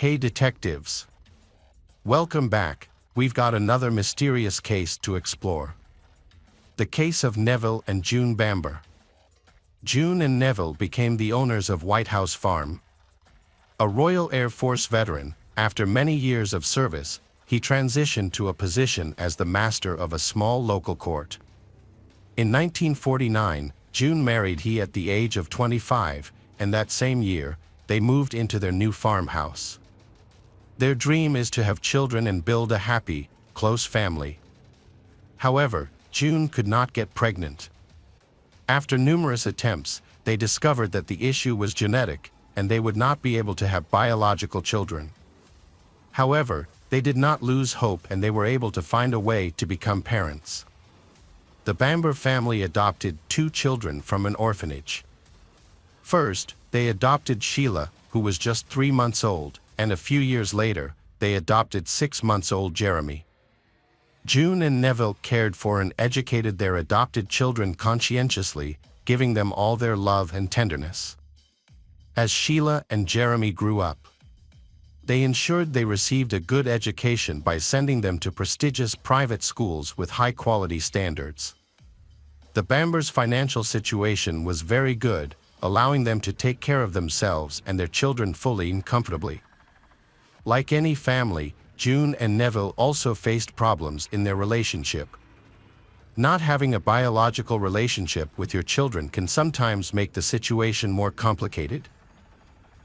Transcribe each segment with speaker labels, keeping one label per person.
Speaker 1: Hey detectives! Welcome back. We've got another mysterious case to explore. The case of Neville and June Bamber. June and Neville became the owners of White House Farm. A Royal Air Force veteran, after many years of service, he transitioned to a position as the master of a small local court. In 1949, June married he at the age of 25, and that same year, they moved into their new farmhouse. Their dream is to have children and build a happy, close family. However, June could not get pregnant. After numerous attempts, they discovered that the issue was genetic, and they would not be able to have biological children. However, they did not lose hope and they were able to find a way to become parents. The Bamber family adopted 2 children from an orphanage. First, they adopted Sheila, who was just 3 months old, and a few years later, they adopted 6-month-old Jeremy. June and Neville cared for and educated their adopted children conscientiously, giving them all their love and tenderness. As Sheila and Jeremy grew up, they ensured they received a good education by sending them to prestigious private schools with high-quality standards. The Bambers' financial situation was very good, allowing them to take care of themselves and their children fully and comfortably. Like any family, June and Neville also faced problems in their relationship. Not having a biological relationship with your children can sometimes make the situation more complicated.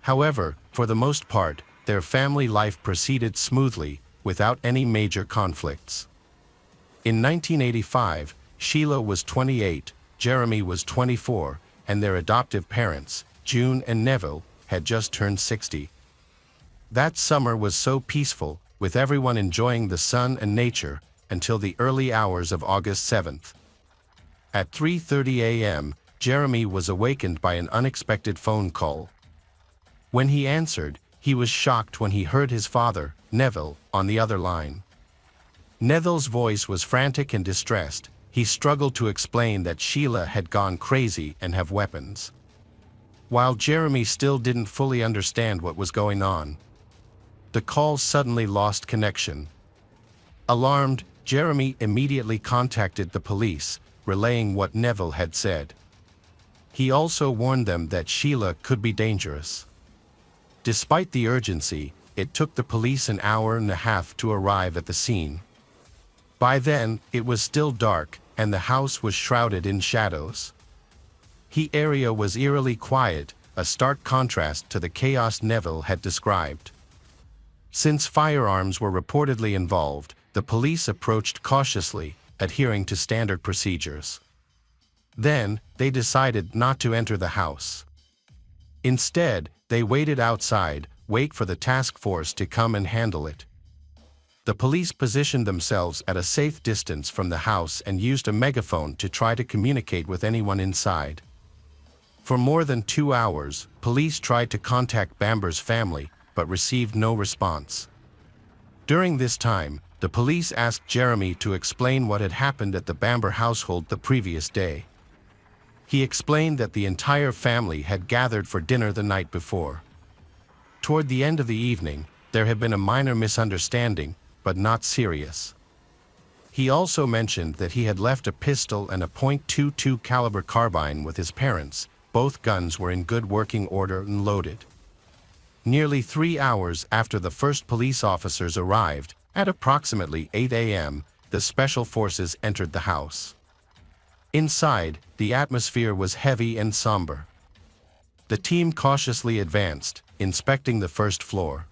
Speaker 1: However, for the most part, their family life proceeded smoothly, without any major conflicts. In 1985, Sheila was 28, Jeremy was 24, and their adoptive parents, June and Neville, had just turned 60. That summer was so peaceful, with everyone enjoying the sun and nature, until the early hours of August 7th. At 3:30 a.m., Jeremy was awakened by an unexpected phone call. When he answered, he was shocked when he heard his father, Neville, on the other line. Neville's voice was frantic and distressed. He struggled to explain that Sheila had gone crazy and have weapons. While Jeremy still didn't fully understand what was going on, the call suddenly lost connection. Alarmed, Jeremy immediately contacted the police, relaying what Neville had said. He also warned them that Sheila could be dangerous. Despite the urgency, it took the police an hour and a half to arrive at the scene. By then, it was still dark, and the house was shrouded in shadows. The area was eerily quiet, a stark contrast to the chaos Neville had described. Since firearms were reportedly involved, the police approached cautiously, adhering to standard procedures. Then, they decided not to enter the house. Instead, they waited outside, wait for the task force to come and handle it. The police positioned themselves at a safe distance from the house and used a megaphone to try to communicate with anyone inside. For more than 2 hours, police tried to contact Bamber's family, but received no response. During this time, the police asked Jeremy to explain what had happened at the Bamber household the previous day. He explained that the entire family had gathered for dinner the night before. Toward the end of the evening, there had been a minor misunderstanding, but not serious. He also mentioned that he had left a pistol and a .22 caliber carbine with his parents. Both guns were in good working order and loaded. Nearly 3 hours after the first police officers arrived, at approximately 8 a.m., the special forces entered the house. Inside, the atmosphere was heavy and somber. The team cautiously advanced, inspecting the first floor.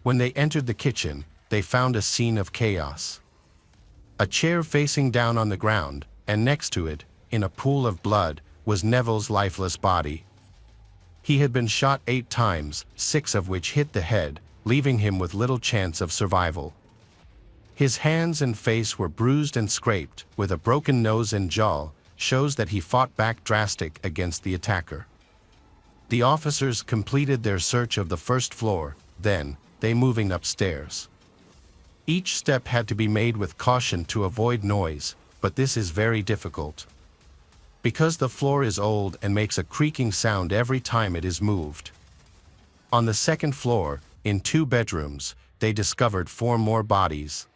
Speaker 1: When they entered the kitchen, they found a scene of chaos. A chair facing down on the ground, and next to it, in a pool of blood, was Neville's lifeless body. He had been shot 8 times, 6 of which hit the head, leaving him with little chance of survival. His hands and face were bruised and scraped, with a broken nose and jaw, shows that he fought back drastic against the attacker. The officers completed their search of the first floor, then, they moving upstairs. Each step had to be made with caution to avoid noise, but this is very difficult. Because the floor is old and makes a creaking sound every time it is moved. On the second floor, in 2 bedrooms, they discovered 4 more bodies.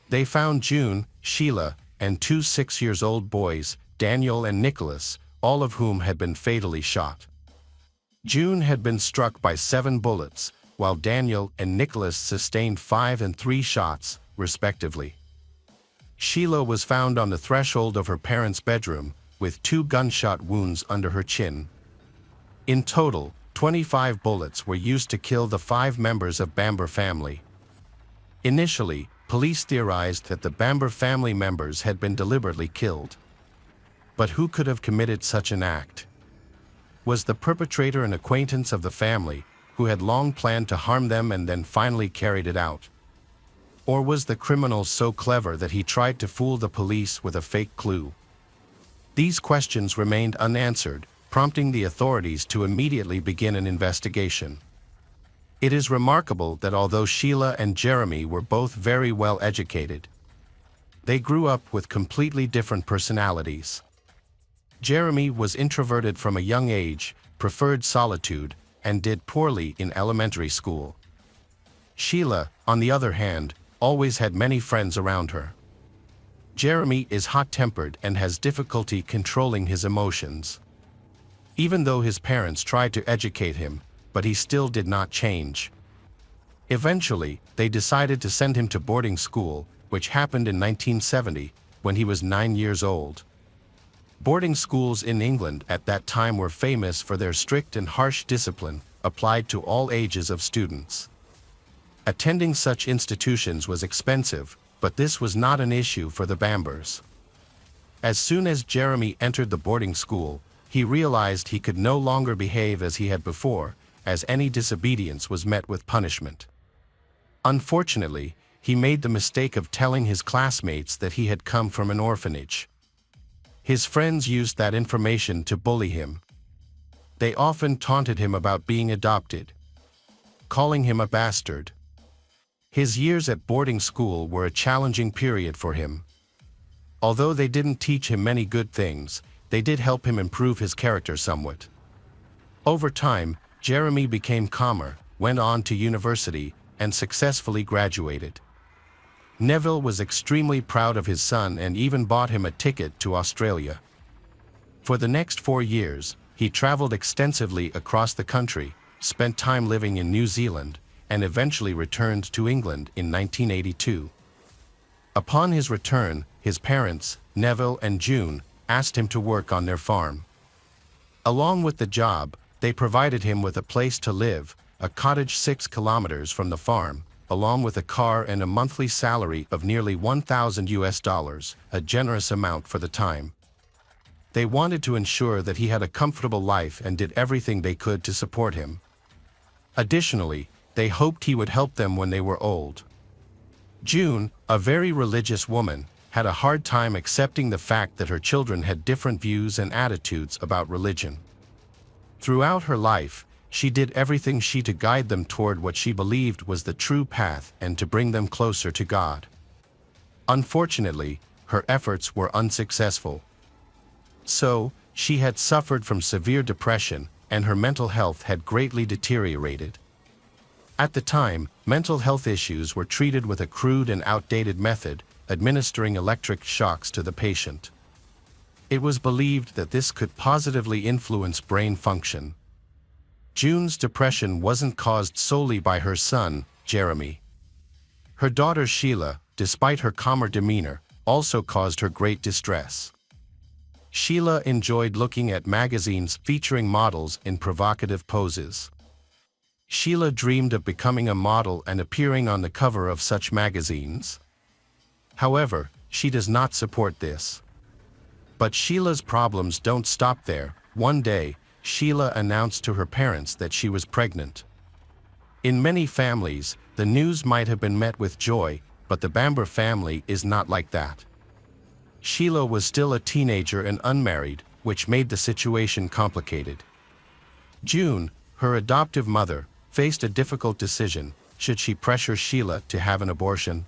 Speaker 1: They found June, Sheila, and 2 6-year-old boys, Daniel and Nicholas, all of whom had been fatally shot. June had been struck by 7 bullets, while Daniel and Nicholas sustained 5 and 3 shots, respectively. Sheila was found on the threshold of her parents' bedroom, with 2 gunshot wounds under her chin. In total, 25 bullets were used to kill the 5 members of Bamber family. Initially, police theorized that the Bamber family members had been deliberately killed. But who could have committed such an act? Was the perpetrator an acquaintance of the family, who had long planned to harm them and then finally carried it out? Or was the criminal so clever that he tried to fool the police with a fake clue? These questions remained unanswered, prompting the authorities to immediately begin an investigation. It is remarkable that although Sheila and Jeremy were both very well educated, they grew up with completely different personalities. Jeremy was introverted from a young age, preferred solitude, and did poorly in elementary school. Sheila, on the other hand, always had many friends around her. Jeremy is hot-tempered and has difficulty controlling his emotions. Even though his parents tried to educate him, but he still did not change. Eventually, they decided to send him to boarding school, which happened in 1970, when he was 9 years old. Boarding schools in England at that time were famous for their strict and harsh discipline, applied to all ages of students. Attending such institutions was expensive, but this was not an issue for the Bambers. As soon as Jeremy entered the boarding school, he realized he could no longer behave as he had before, as any disobedience was met with punishment. Unfortunately, he made the mistake of telling his classmates that he had come from an orphanage. His friends used that information to bully him. They often taunted him about being adopted, calling him a bastard. His years at boarding school were a challenging period for him. Although they didn't teach him many good things, they did help him improve his character somewhat. Over time, Jeremy became calmer, went on to university, and successfully graduated. Neville was extremely proud of his son and even bought him a ticket to Australia. For the next 4 years, he traveled extensively across the country, spent time living in New Zealand, and eventually returned to England in 1982. Upon his return, his parents, Neville and June, asked him to work on their farm. Along with the job, they provided him with a place to live, a cottage 6 kilometers from the farm, along with a car and a monthly salary of nearly $1,000, a generous amount for the time. They wanted to ensure that he had a comfortable life and did everything they could to support him. Additionally, they hoped he would help them when they were old. June, a very religious woman, had a hard time accepting the fact that her children had different views and attitudes about religion. Throughout her life, she did everything she could to guide them toward what she believed was the true path and to bring them closer to God. Unfortunately, her efforts were unsuccessful. So, she had suffered from severe depression, and her mental health had greatly deteriorated. At the time, mental health issues were treated with a crude and outdated method, administering electric shocks to the patient. It was believed that this could positively influence brain function. June's depression wasn't caused solely by her son, Jeremy. Her daughter Sheila, despite her calmer demeanor, also caused her great distress. Sheila enjoyed looking at magazines featuring models in provocative poses. Sheila dreamed of becoming a model and appearing on the cover of such magazines. However, she does not support this. But Sheila's problems don't stop there. One day, Sheila announced to her parents that she was pregnant. In many families, the news might have been met with joy, but the Bamber family is not like that. Sheila was still a teenager and unmarried, which made the situation complicated. June, her adoptive mother, faced a difficult decision. Should she pressure Sheila to have an abortion?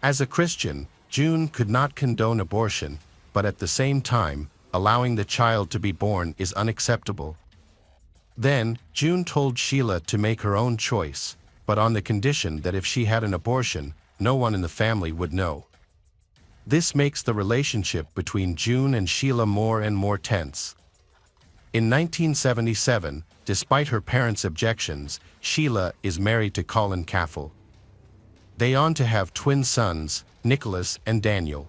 Speaker 1: As a Christian, June could not condone abortion, but at the same time, allowing the child to be born is unacceptable. Then, June told Sheila to make her own choice, but on the condition that if she had an abortion, no one in the family would know. This makes the relationship between June and Sheila more and more tense. In 1977, despite her parents' objections, Sheila is married to Colin Caffell. They on to have twin sons, Nicholas and Daniel.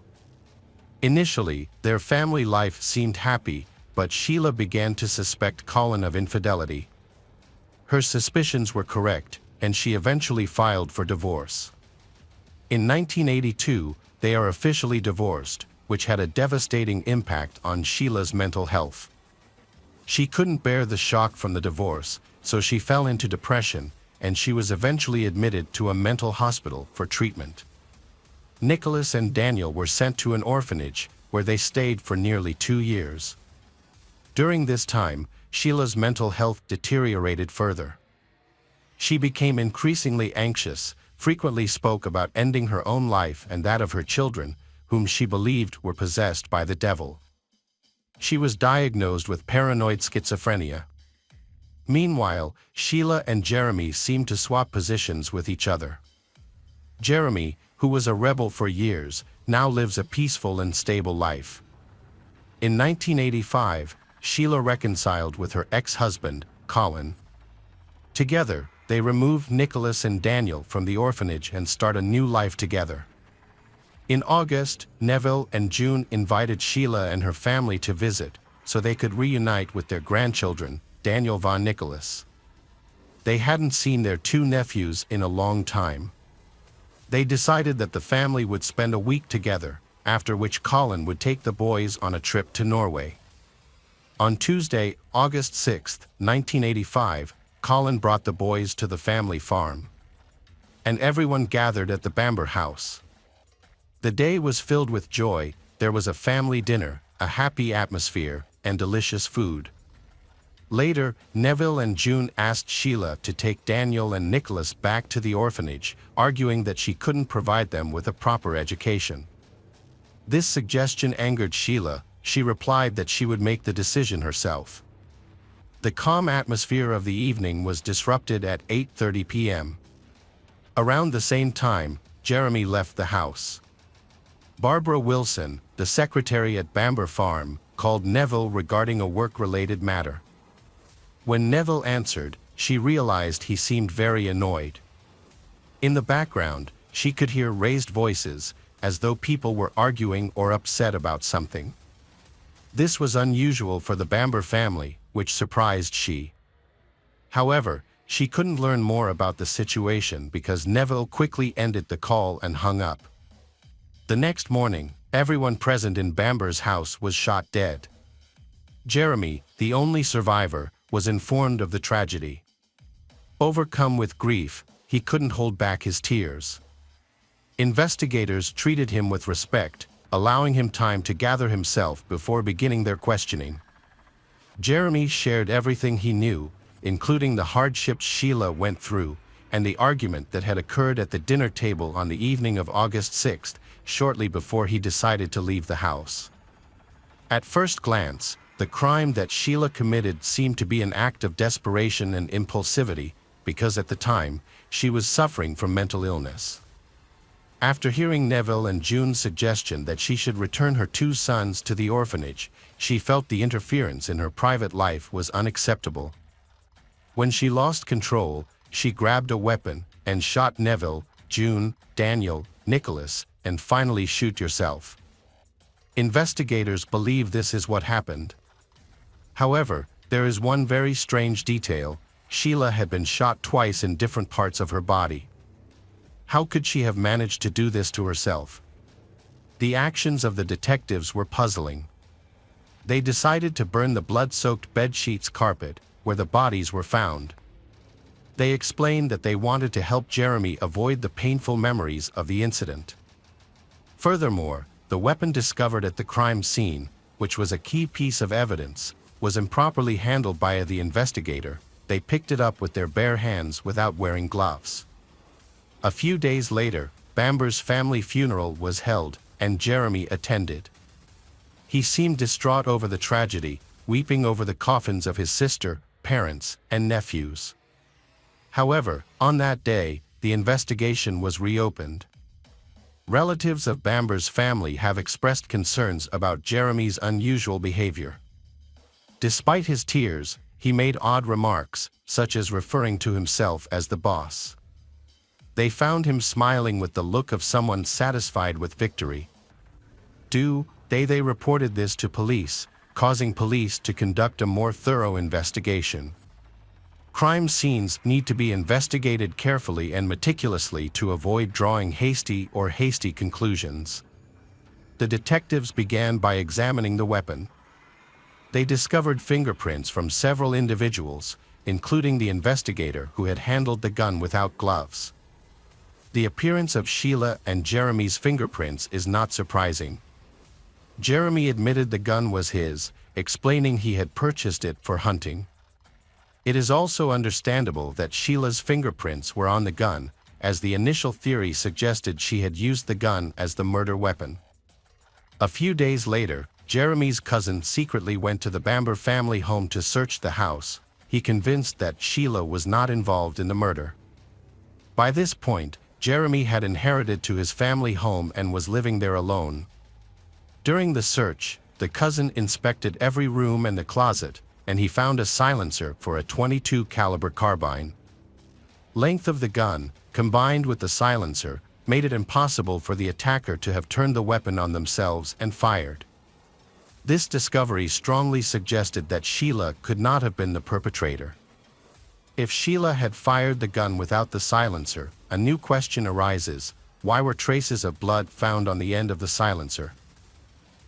Speaker 1: Initially, their family life seemed happy, but Sheila began to suspect Colin of infidelity. Her suspicions were correct, and she eventually filed for divorce. In 1982, they are officially divorced, which had a devastating impact on Sheila's mental health. She couldn't bear the shock from the divorce, so she fell into depression, and she was eventually admitted to a mental hospital for treatment. Nicholas and Daniel were sent to an orphanage, where they stayed for nearly 2 years. During this time, Sheila's mental health deteriorated further. She became increasingly anxious, frequently spoke about ending her own life and that of her children, whom she believed were possessed by the devil. She was diagnosed with paranoid schizophrenia. Meanwhile, Sheila and Jeremy seemed to swap positions with each other. Jeremy, who was a rebel for years, now lives a peaceful and stable life. In 1985, Sheila reconciled with her ex-husband, Colin. Together, they removed Nicholas and Daniel from the orphanage and start a new life together. In August, Neville and June invited Sheila and her family to visit, so they could reunite with their grandchildren, Daniel von Nicholas. They hadn't seen their 2 nephews in a long time. They decided that the family would spend a week together, after which Colin would take the boys on a trip to Norway. On Tuesday, August 6, 1985, Colin brought the boys to the family farm. And everyone gathered at the Bamber house. The day was filled with joy. There was a family dinner, a happy atmosphere, and delicious food. Later, Neville and June asked Sheila to take Daniel and Nicholas back to the orphanage, arguing that she couldn't provide them with a proper education. This suggestion angered Sheila. She replied that she would make the decision herself. The calm atmosphere of the evening was disrupted at 8:30 p.m. Around the same time, Jeremy left the house. Barbara Wilson, the secretary at Bamber Farm, called Neville regarding a work-related matter. When Neville answered, she realized he seemed very annoyed. In the background, she could hear raised voices, as though people were arguing or upset about something. This was unusual for the Bamber family, which surprised she. However, she couldn't learn more about the situation because Neville quickly ended the call and hung up. The next morning, everyone present in Bamber's house was shot dead. Jeremy, the only survivor, was informed of the tragedy. Overcome with grief, he couldn't hold back his tears. Investigators treated him with respect, allowing him time to gather himself before beginning their questioning. Jeremy shared everything he knew, including the hardships Sheila went through, and the argument that had occurred at the dinner table on the evening of August 6, shortly before he decided to leave the house. At first glance, the crime that Sheila committed seemed to be an act of desperation and impulsivity, because at the time, she was suffering from mental illness. After hearing Neville and June's suggestion that she should return her 2 sons to the orphanage, she felt the interference in her private life was unacceptable. When she lost control, she grabbed a weapon and shot Neville, June, Daniel, Nicholas, and finally shoot yourself. Investigators believe this is what happened. However, there is one very strange detail. Sheila had been shot twice in different parts of her body. How could she have managed to do this to herself? The actions of the detectives were puzzling. They decided to burn the blood-soaked bedsheets carpet, where the bodies were found. They explained that they wanted to help Jeremy avoid the painful memories of the incident. Furthermore, the weapon discovered at the crime scene, which was a key piece of evidence, was improperly handled by the investigator. They picked it up with their bare hands without wearing gloves. A few days later, Bamber's family funeral was held, and Jeremy attended. He seemed distraught over the tragedy, weeping over the coffins of his sister, parents, and nephews. However, on that day, the investigation was reopened. Relatives of Bamber's family have expressed concerns about Jeremy's unusual behavior. Despite his tears, he made odd remarks, such as referring to himself as the boss. They found him smiling with the look of someone satisfied with victory. They reported this to police, causing police to conduct a more thorough investigation. Crime scenes need to be investigated carefully and meticulously to avoid drawing hasty conclusions. The detectives began by examining the weapon. They discovered fingerprints from several individuals, including the investigator who had handled the gun without gloves. The appearance of Sheila and Jeremy's fingerprints is not surprising. Jeremy admitted the gun was his, explaining he had purchased it for hunting. It is also understandable that Sheila's fingerprints were on the gun, as the initial theory suggested she had used the gun as the murder weapon. A few days later, Jeremy's cousin secretly went to the Bamber family home to search the house. He convinced that Sheila was not involved in the murder. By this point, Jeremy had inherited to his family home and was living there alone. During the search, the cousin inspected every room and the closet, and he found a silencer for a .22 caliber carbine. Length of the gun, combined with the silencer, made it impossible for the attacker to have turned the weapon on themselves and fired. This discovery strongly suggested that Sheila could not have been the perpetrator. If Sheila had fired the gun without the silencer, a new question arises: why were traces of blood found on the end of the silencer?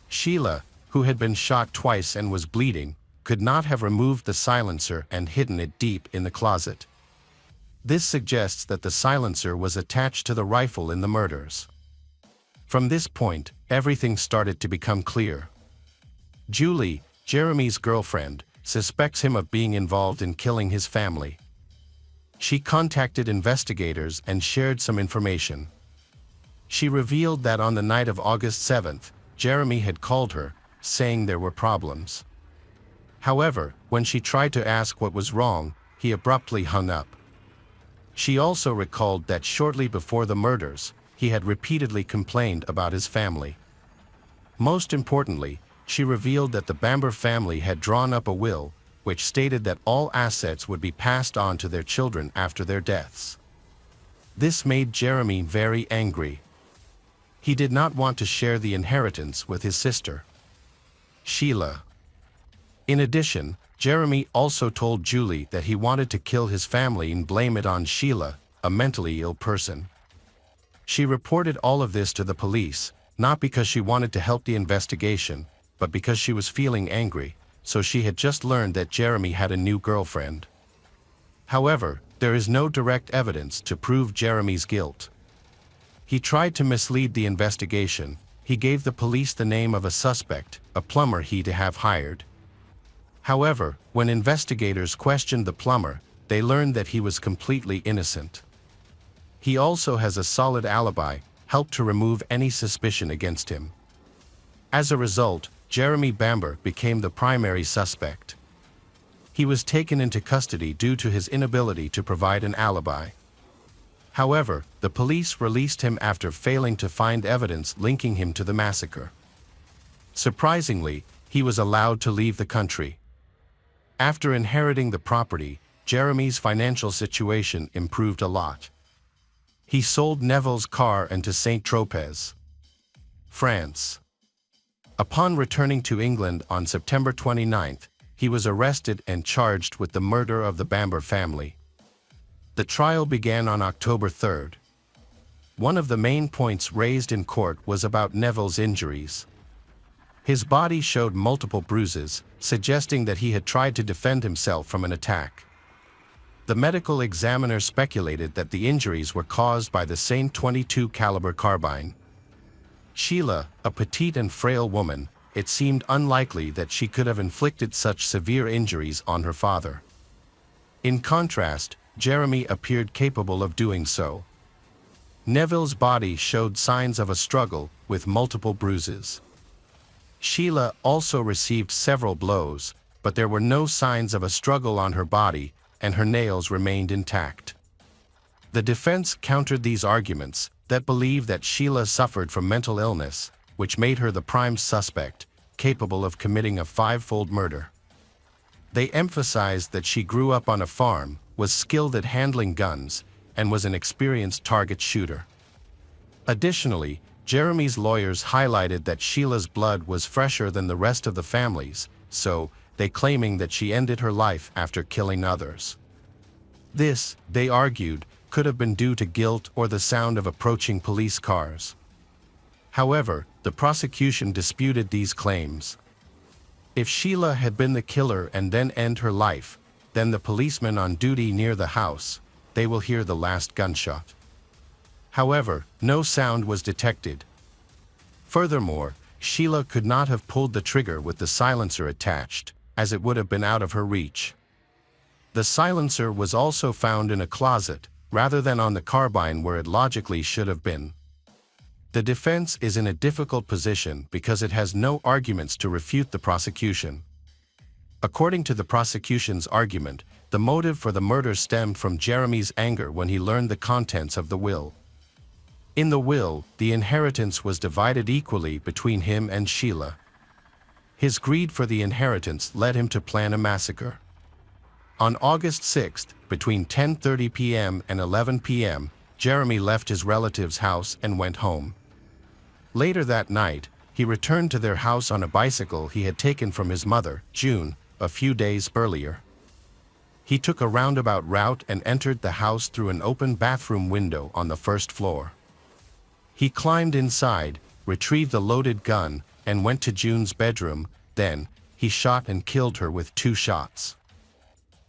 Speaker 1: Sheila, who had been shot twice and was bleeding, could not have removed the silencer and hidden it deep in the closet. This suggests that the silencer was attached to the rifle in the murders. From this point, everything started to become clear. Julie, Jeremy's girlfriend, suspects him of being involved in killing his family. She contacted investigators and shared some information. She revealed that on the night of August 7th, Jeremy had called her, saying there were problems. However, when she tried to ask what was wrong, he abruptly hung up. She also recalled that shortly before the murders, he had repeatedly complained about his family. Most importantly, she revealed that the Bamber family had drawn up a will, which stated that all assets would be passed on to their children after their deaths. This made Jeremy very angry. He did not want to share the inheritance with his sister, Sheila. In addition, Jeremy also told Julie that he wanted to kill his family and blame it on Sheila, a mentally ill person. She reported all of this to the police, not because she wanted to help the investigation, but because she was feeling angry, so she had just learned that Jeremy had a new girlfriend. However, there is no direct evidence to prove Jeremy's guilt. He tried to mislead the investigation. He gave the police the name of a suspect, a plumber he'd have hired. However, when investigators questioned the plumber, they learned that he was completely innocent. He also has a solid alibi, helped to remove any suspicion against him. As a result, Jeremy Bamber became the primary suspect. He was taken into custody due to his inability to provide an alibi. However, the police released him after failing to find evidence linking him to the massacre. Surprisingly, he was allowed to leave the country. After inheriting the property, Jeremy's financial situation improved a lot. He sold Neville's car and to Saint-Tropez, France. Upon returning to England on September 29th, he was arrested and charged with the murder of the Bamber family. The trial began on October 3rd. One of the main points raised in court was about Neville's injuries. His body showed multiple bruises, suggesting that he had tried to defend himself from an attack. The medical examiner speculated that the injuries were caused by the same .22 caliber carbine. Sheila, a petite and frail woman, it seemed unlikely that she could have inflicted such severe injuries on her father. In contrast, Jeremy appeared capable of doing so. Neville's body showed signs of a struggle, with multiple bruises. Sheila also received several blows, but there were no signs of a struggle on her body, and her nails remained intact. The defense countered these arguments that believed that Sheila suffered from mental illness, which made her the prime suspect, capable of committing a five-fold murder. They emphasized that she grew up on a farm, was skilled at handling guns, and was an experienced target shooter. Additionally, Jeremy's lawyers highlighted that Sheila's blood was fresher than the rest of the family's, so they claiming that she ended her life after killing others. This, they argued, could have been due to guilt or the sound of approaching police cars. However, the prosecution disputed these claims. If Sheila had been the killer and then end her life, then the policeman on duty near the house, they will hear the last gunshot. However, no sound was detected. Furthermore, Sheila could not have pulled the trigger with the silencer attached, as it would have been out of her reach. The silencer was also found in a closet, rather than on the carbine where it logically should have been. The defense is in a difficult position because it has no arguments to refute the prosecution. According to the prosecution's argument, the motive for the murder stemmed from Jeremy's anger when he learned the contents of the will. In the will, the inheritance was divided equally between him and Sheila. His greed for the inheritance led him to plan a massacre. On August 6, between 10:30 p.m. and 11 p.m., Jeremy left his relative's house and went home. Later that night, he returned to their house on a bicycle he had taken from his mother, June, a few days earlier. He took a roundabout route and entered the house through an open bathroom window on the first floor. He climbed inside, retrieved the loaded gun, and went to June's bedroom. Then, he shot and killed her with 2 shots.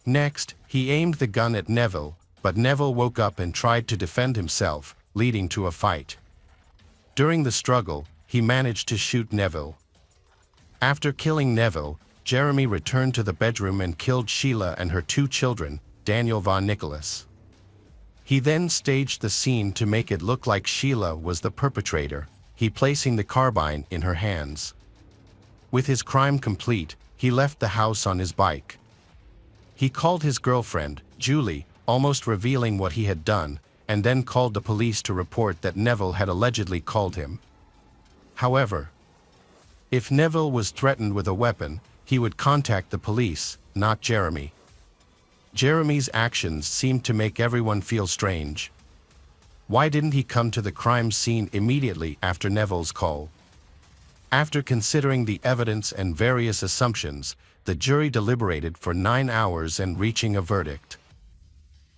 Speaker 1: Next, he aimed the gun at Neville, but Neville woke up and tried to defend himself, leading to a fight. During the struggle, he managed to shoot Neville. After killing Neville, Jeremy returned to the bedroom and killed Sheila and her 2 children, Daniel von Nicholas. He then staged the scene to make it look like Sheila was the perpetrator, he placing the carbine in her hands. With his crime complete, he left the house on his bike. He called his girlfriend, Julie, almost revealing what he had done, and then called the police to report that Neville had allegedly called him. However, if Neville was threatened with a weapon, he would contact the police, not Jeremy. Jeremy's actions seemed to make everyone feel strange. Why didn't he come to the crime scene immediately after Neville's call? After considering the evidence and various assumptions, the jury deliberated for 9 hours and reaching a verdict.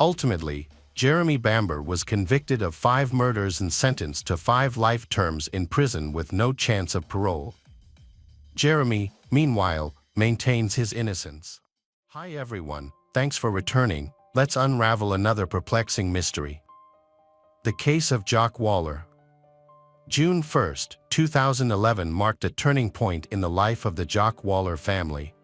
Speaker 1: Ultimately, Jeremy Bamber was convicted of 5 murders and sentenced to 5 life terms in prison with no chance of parole. Jeremy, meanwhile, maintains his innocence. Hi everyone, thanks for returning. Let's unravel another perplexing mystery. The case of Jock Waller. June 1, 2011 marked a turning point in the life of the Jock Waller family.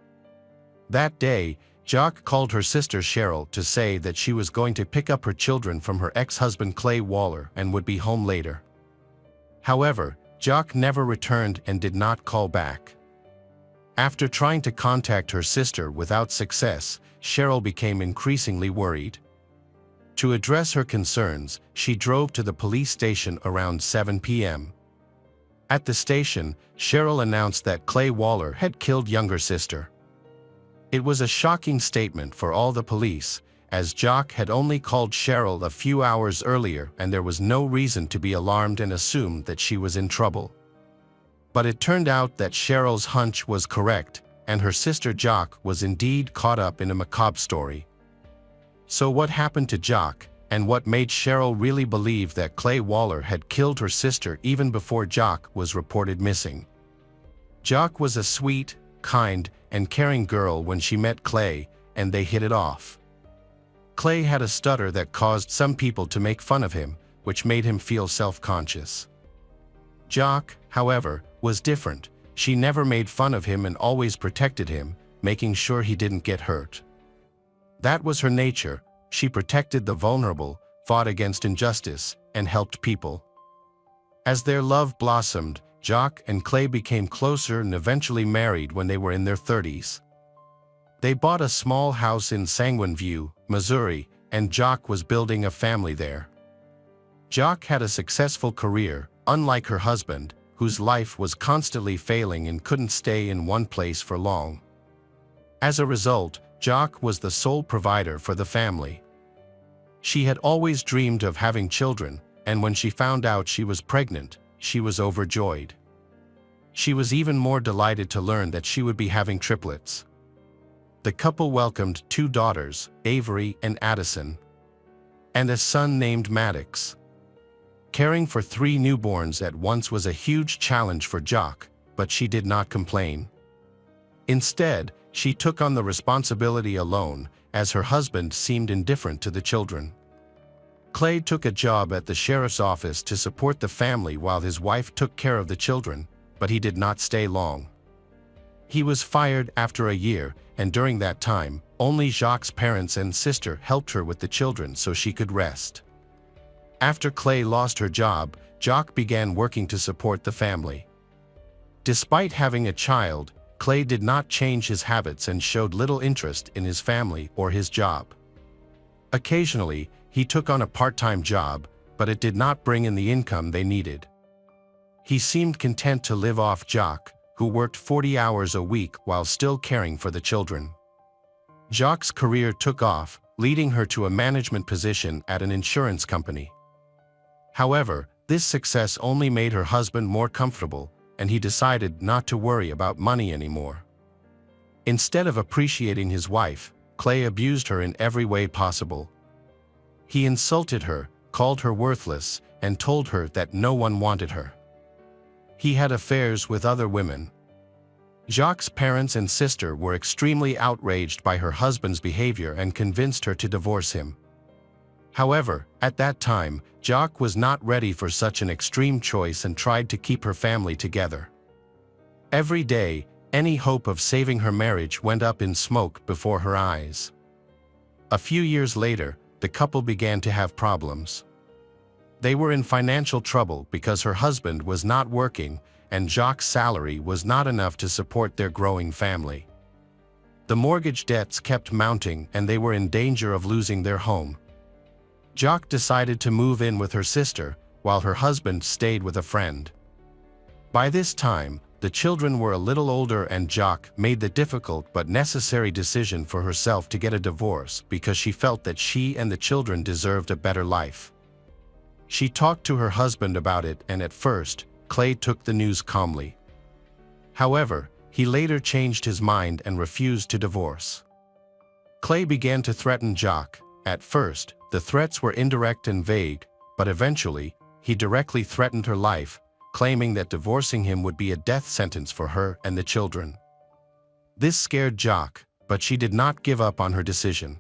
Speaker 1: That day, Jock called her sister Cheryl to say that she was going to pick up her children from her ex-husband Clay Waller and would be home later. However, Jock never returned and did not call back. After trying to contact her sister without success, Cheryl became increasingly worried. To address her concerns, she drove to the police station around 7 p.m. At the station, Cheryl announced that Clay Waller had killed younger sister. It was a shocking statement for all the police, as Jock had only called Cheryl a few hours earlier and there was no reason to be alarmed and assumed that she was in trouble. But it turned out that Cheryl's hunch was correct, and her sister Jock was indeed caught up in a macabre story. So what happened to Jock, and what made Cheryl really believe that Clay Waller had killed her sister even before Jock was reported missing? Jock was a sweet, kind, and caring girl when she met Clay, and they hit it off. Clay had a stutter that caused some people to make fun of him, which made him feel self-conscious. Jock, however, was different. She never made fun of him and always protected him, making sure he didn't get hurt. That was her nature. She protected the vulnerable, fought against injustice, and helped people. As their love blossomed, Jock and Clay became closer and eventually married when they were in their 30s. They bought a small house in Sanguine View, Missouri, and Jock was building a family there. Jock had a successful career, unlike her husband, whose life was constantly failing and couldn't stay in one place for long. As a result, Jock was the sole provider for the family. She had always dreamed of having children, and when she found out she was pregnant, she was overjoyed. She was even more delighted to learn that she would be having triplets. The couple welcomed 2 daughters, Avery and Addison, and a son named Maddox. Caring for 3 newborns at once was a huge challenge for Jock, but she did not complain. Instead, she took on the responsibility alone, as her husband seemed indifferent to the children. Clay took a job at the sheriff's office to support the family while his wife took care of the children, but he did not stay long. He was fired after a year, and during that time, only Jacques' parents and sister helped her with the children so she could rest. After Clay lost her job, Jock began working to support the family. Despite having a child, Clay did not change his habits and showed little interest in his family or his job. Occasionally, he took on a part-time job, but it did not bring in the income they needed. He seemed content to live off Jock, who worked 40 hours a week while still caring for the children. Jock's career took off, leading her to a management position at an insurance company. However, this success only made her husband more comfortable, and he decided not to worry about money anymore. Instead of appreciating his wife, Clay abused her in every way possible. He insulted her, called her worthless, and told her that no one wanted her. He had affairs with other women. Jacques' parents and sister were extremely outraged by her husband's behavior and convinced her to divorce him. However, at that time, Jacques was not ready for such an extreme choice and tried to keep her family together. Every day, any hope of saving her marriage went up in smoke before her eyes. A few years later, the couple began to have problems. They were in financial trouble because her husband was not working and Jacques' salary was not enough to support their growing family. The mortgage debts kept mounting and they were in danger of losing their home. Jacques decided to move in with her sister, while her husband stayed with a friend. By this time, the children were a little older and Jacques made the difficult but necessary decision for herself to get a divorce because she felt that she and the children deserved a better life. She talked to her husband about it, and at first, Clay took the news calmly. However, he later changed his mind and refused to divorce. Clay began to threaten Jacques. At first, the threats were indirect and vague, but eventually, he directly threatened her life, claiming that divorcing him would be a death sentence for her and the children. This scared Jacques, but she did not give up on her decision.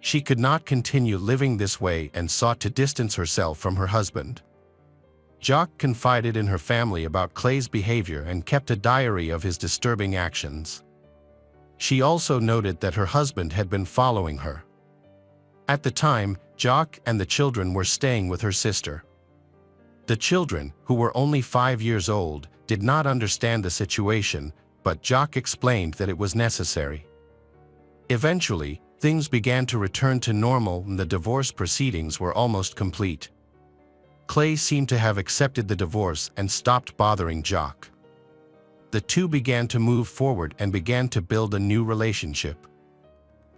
Speaker 1: She could not continue living this way and sought to distance herself from her husband. Jacques confided in her family about Clay's behavior and kept a diary of his disturbing actions. She also noted that her husband had been following her. At the time, Jacques and the children were staying with her sister. The children, who were only 5 years old, did not understand the situation, but Jacques explained that it was necessary. Eventually, things began to return to normal and the divorce proceedings were almost complete. Clay seemed to have accepted the divorce and stopped bothering Jacques. The two began to move forward and began to build a new relationship.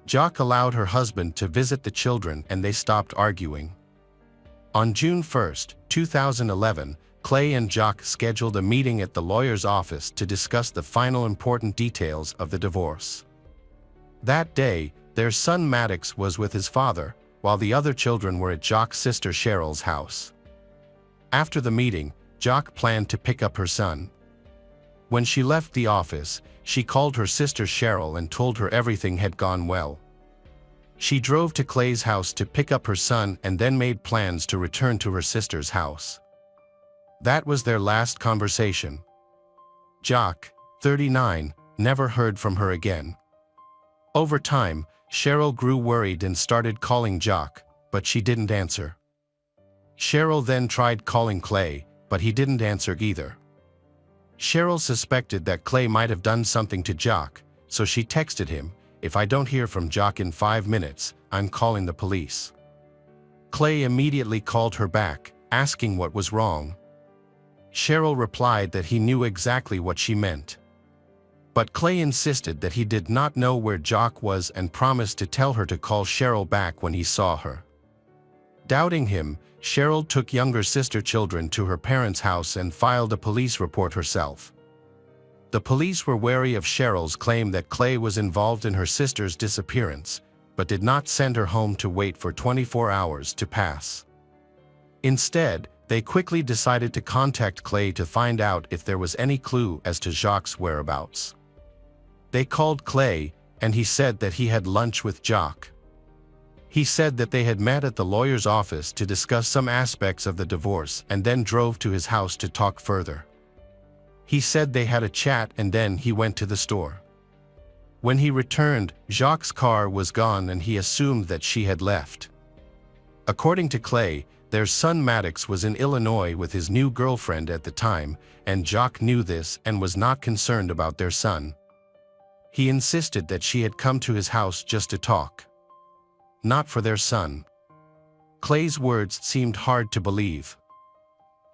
Speaker 1: Jacques allowed her husband to visit the children and they stopped arguing. On June 1, 2011, Clay and Jacques scheduled a meeting at the lawyer's office to discuss the final important details of the divorce. That day, their son Maddox was with his father, while the other children were at Jacques' sister Cheryl's house. After the meeting, Jacques planned to pick up her son. When she left the office, she called her sister Cheryl and told her everything had gone well. She drove to Clay's house to pick up her son and then made plans to return to her sister's house. That was their last conversation. Jacques, 39, never heard from her again. Over time, Cheryl grew worried and started calling Jacques, but she didn't answer. Cheryl then tried calling Clay, but he didn't answer either. Cheryl suspected that Clay might have done something to Jacques, so she texted him, "If I don't hear from Jacques in 5 minutes, I'm calling the police." Clay immediately called her back, asking what was wrong. Cheryl replied that he knew exactly what she meant. But Clay insisted that he did not know where Jacques was and promised to tell her to call Cheryl back when he saw her. Doubting him, Cheryl took younger sister children to her parents' house and filed a police report herself. The police were wary of Cheryl's claim that Clay was involved in her sister's disappearance, but did not send her home to wait for 24 hours to pass. Instead, they quickly decided to contact Clay to find out if there was any clue as to Jacques' whereabouts. They called Clay, and he said that he had lunch with Jacques. He said that they had met at the lawyer's office to discuss some aspects of the divorce and then drove to his house to talk further. He said they had a chat and then he went to the store. When he returned, Jacques' car was gone and he assumed that she had left. According to Clay, their son Maddox was in Illinois with his new girlfriend at the time, and Jacques knew this and was not concerned about their son. He insisted that she had come to his house just to talk, not for their son. Clay's words seemed hard to believe.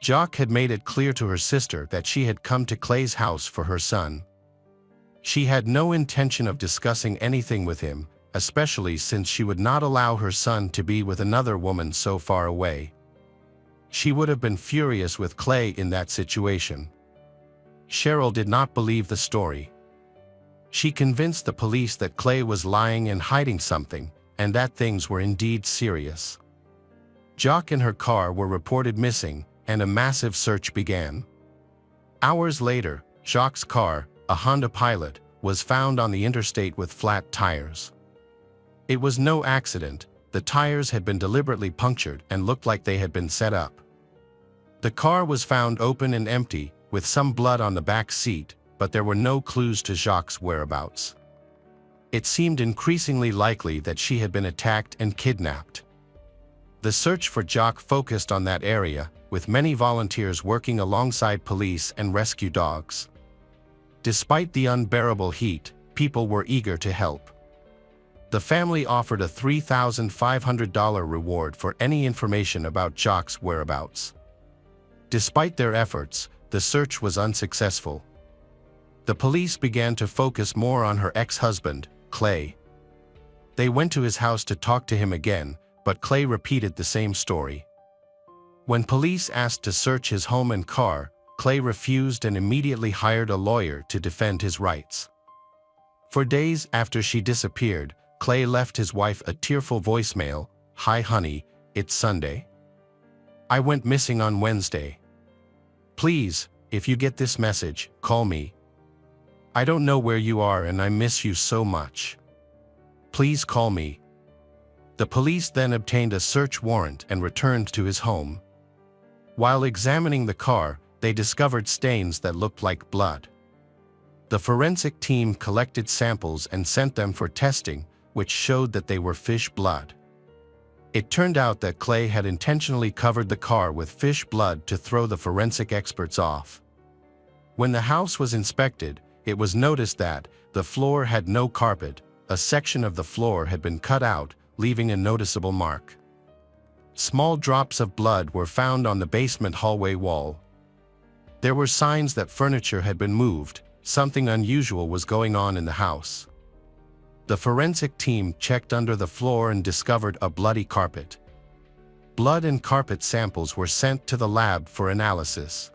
Speaker 1: Jacques had made it clear to her sister that she had come to Clay's house for her son. She had no intention of discussing anything with him, especially since she would not allow her son to be with another woman so far away. She would have been furious with Clay in that situation. Cheryl did not believe the story. She convinced the police that Clay was lying and hiding something, and that things were indeed serious. Jacques and her car were reported missing, and a massive search began. Hours later, Jacques' car, a Honda Pilot, was found on the interstate with flat tires. It was no accident. The tires had been deliberately punctured and looked like they had been set up. The car was found open and empty, with some blood on the back seat, but there were no clues to Jacques' whereabouts. It seemed increasingly likely that she had been attacked and kidnapped. The search for Jacques focused on that area, with many volunteers working alongside police and rescue dogs. Despite the unbearable heat, people were eager to help. The family offered a $3,500 reward for any information about Jacques' whereabouts. Despite their efforts, the search was unsuccessful. The police began to focus more on her ex-husband, Clay. They went to his house to talk to him again, but Clay repeated the same story. When police asked to search his home and car, Clay refused and immediately hired a lawyer to defend his rights. For days after she disappeared, Clay left his wife a tearful voicemail, "Hi honey, it's Sunday. I went missing on Wednesday. Please, if you get this message, call me. I don't know where you are and I miss you so much. Please call me." The police then obtained a search warrant and returned to his home. While examining the car, they discovered stains that looked like blood. The forensic team collected samples and sent them for testing, which showed that they were fish blood. It turned out that Clay had intentionally covered the car with fish blood to throw the forensic experts off. When the house was inspected, it was noticed that the floor had no carpet. A section of the floor had been cut out, leaving a noticeable mark. Small drops of blood were found on the basement hallway wall. There were signs that furniture had been moved. Something unusual was going on in the house. The forensic team checked under the floor and discovered a bloody carpet. Blood and carpet samples were sent to the lab for analysis.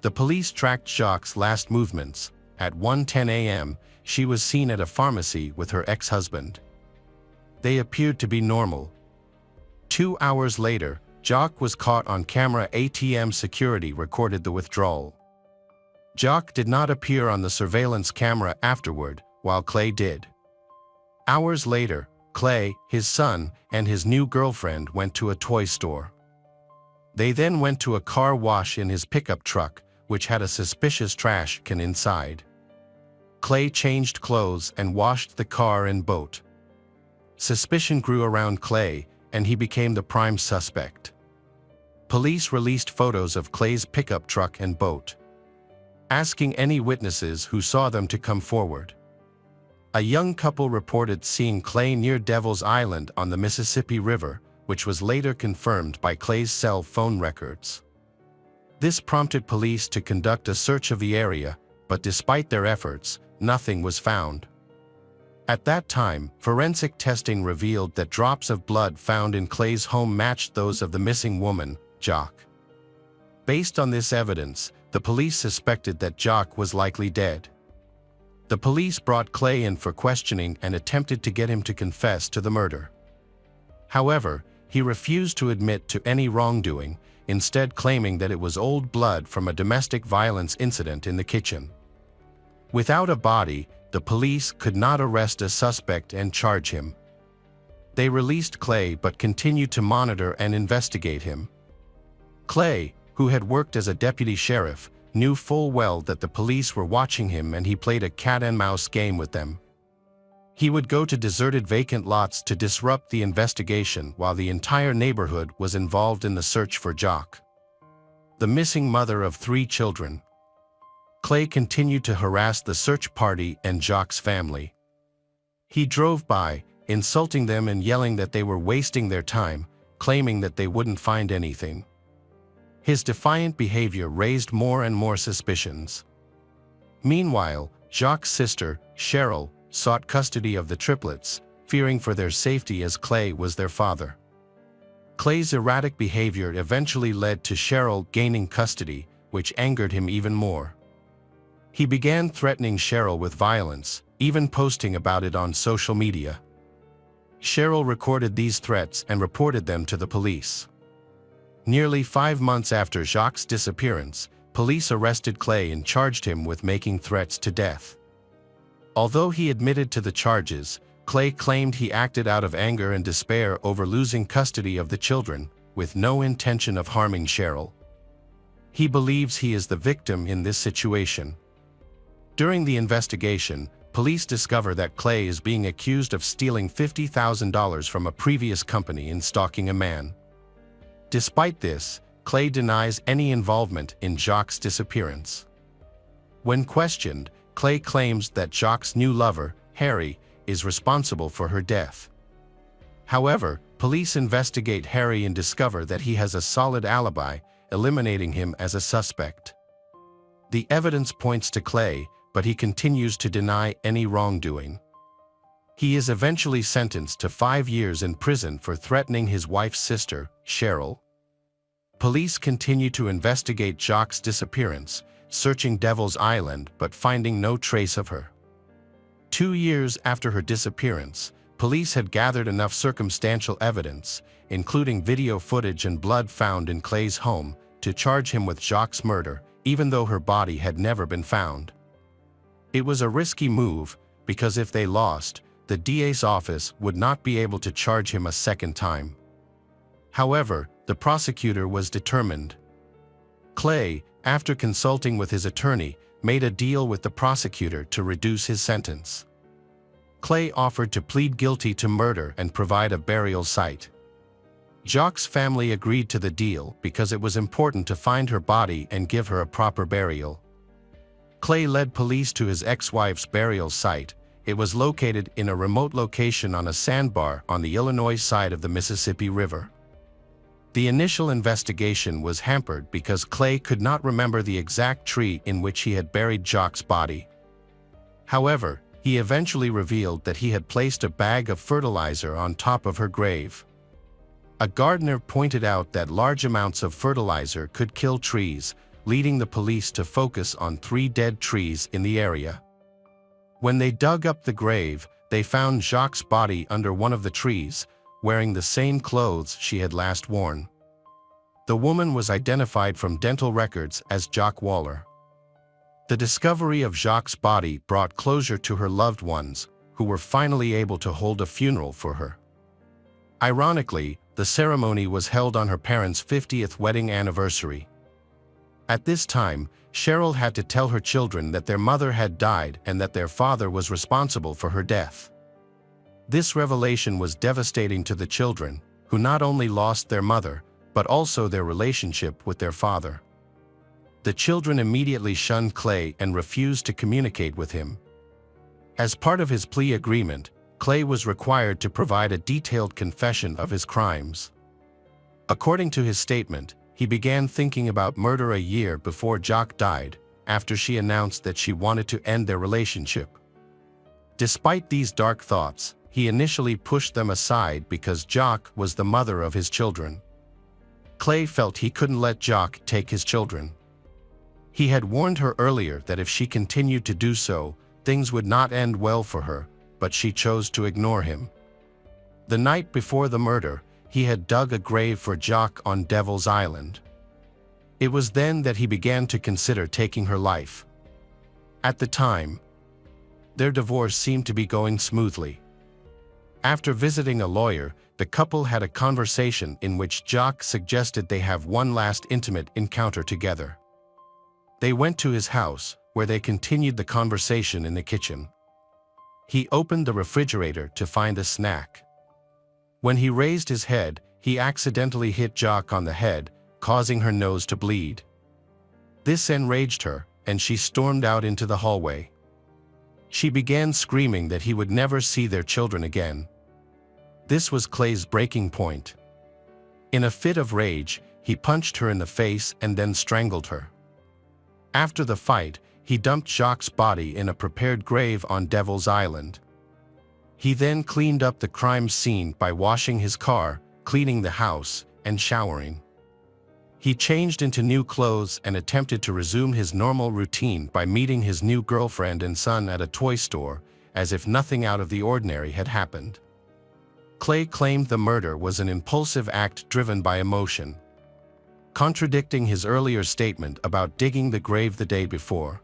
Speaker 1: The police tracked Jacques' last movements. At 1:10 a.m., she was seen at a pharmacy with her ex-husband. They appeared to be normal. 2 hours later, Jacques was caught on camera. ATM security recorded the withdrawal. Jacques did not appear on the surveillance camera afterward, while Clay did. Hours later, Clay, his son, and his new girlfriend went to a toy store. They then went to a car wash in his pickup truck, which had a suspicious trash can inside. Clay changed clothes and washed the car and boat. Suspicion grew around Clay, and he became the prime suspect. Police released photos of Clay's pickup truck and boat, asking any witnesses who saw them to come forward. A young couple reported seeing Clay near Devil's Island on the Mississippi River, which was later confirmed by Clay's cell phone records. This prompted police to conduct a search of the area, but despite their efforts, nothing was found. At that time, forensic testing revealed that drops of blood found in Clay's home matched those of the missing woman, Jock. Based on this evidence, the police suspected that Jock was likely dead. The police brought Clay in for questioning and attempted to get him to confess to the murder. However, he refused to admit to any wrongdoing, instead claiming that it was old blood from a domestic violence incident in the kitchen. Without a body, the police could not arrest a suspect and charge him. They released Clay but continued to monitor and investigate him. Clay, who had worked as a deputy sheriff, knew full well that the police were watching him, and he played a cat-and-mouse game with them. He would go to deserted vacant lots to disrupt the investigation while the entire neighborhood was involved in the search for Jock, the missing mother of 3 children. Clay continued to harass the search party and Jock's family. He drove by, insulting them and yelling that they were wasting their time, claiming that they wouldn't find anything. His defiant behavior raised more and more suspicions. Meanwhile, Jock's sister, Cheryl, sought custody of the triplets, fearing for their safety as Clay was their father. Clay's erratic behavior eventually led to Cheryl gaining custody, which angered him even more. He began threatening Cheryl with violence, even posting about it on social media. Cheryl recorded these threats and reported them to the police. Nearly 5 months after Jock's disappearance, police arrested Clay and charged him with making threats to death. Although he admitted to the charges, Clay claimed he acted out of anger and despair over losing custody of the children, with no intention of harming Cheryl. He believes he is the victim in this situation. During the investigation, police discover that Clay is being accused of stealing $50,000 from a previous company and stalking a man. Despite this, Clay denies any involvement in Jock's disappearance. When questioned, Clay claims that Jock's new lover, Harry, is responsible for her death. However, police investigate Harry and discover that he has a solid alibi, eliminating him as a suspect. The evidence points to Clay, but he continues to deny any wrongdoing. He is eventually sentenced to 5 years in prison for threatening his wife's sister, Cheryl. Police continue to investigate Jock's disappearance, searching Devil's Island but finding no trace of her. 2 years after her disappearance, police had gathered enough circumstantial evidence, including video footage and blood found in Clay's home, to charge him with Jock's murder, even though her body had never been found. It was a risky move, because if they lost, the DA's office would not be able to charge him a second time. However, the prosecutor was determined. Clay, after consulting with his attorney, made a deal with the prosecutor to reduce his sentence. Clay offered to plead guilty to murder and provide a burial site. Jock's family agreed to the deal because it was important to find her body and give her a proper burial. Clay led police to his ex-wife's burial site. It was located in a remote location on a sandbar on the Illinois side of the Mississippi River. The initial investigation was hampered because Clay could not remember the exact tree in which he had buried Jock's body. However, he eventually revealed that he had placed a bag of fertilizer on top of her grave. A gardener pointed out that large amounts of fertilizer could kill trees, leading the police to focus on 3 dead trees in the area. When they dug up the grave, they found Jock's body under one of the trees, wearing the same clothes she had last worn. The woman was identified from dental records as Jock Waller. The discovery of Jock's body brought closure to her loved ones, who were finally able to hold a funeral for her. Ironically, the ceremony was held on her parents' 50th wedding anniversary. At this time, Cheryl had to tell her children that their mother had died and that their father was responsible for her death. This revelation was devastating to the children, who not only lost their mother, but also their relationship with their father. The children immediately shunned Clay and refused to communicate with him. As part of his plea agreement, Clay was required to provide a detailed confession of his crimes. According to his statement, he began thinking about murder a year before Jock died, after she announced that she wanted to end their relationship. Despite these dark thoughts, he initially pushed them aside because Jock was the mother of his children. Clay felt he couldn't let Jock take his children. He had warned her earlier that if she continued to do so, things would not end well for her, but she chose to ignore him. The night before the murder, he had dug a grave for Jock on Devil's Island. It was then that he began to consider taking her life. At the time, their divorce seemed to be going smoothly. After visiting a lawyer, the couple had a conversation in which Jock suggested they have one last intimate encounter together. They went to his house, where they continued the conversation in the kitchen. He opened the refrigerator to find a snack. When he raised his head, he accidentally hit Jock on the head, causing her nose to bleed. This enraged her, and she stormed out into the hallway. She began screaming that he would never see their children again. This was Clay's breaking point. In a fit of rage, he punched her in the face and then strangled her. After the fight, he dumped Jock's body in a prepared grave on Devil's Island. He then cleaned up the crime scene by washing his car, cleaning the house, and showering. He changed into new clothes and attempted to resume his normal routine by meeting his new girlfriend and son at a toy store, as if nothing out of the ordinary had happened. Clay claimed the murder was an impulsive act driven by emotion, contradicting his earlier statement about digging the grave the day before.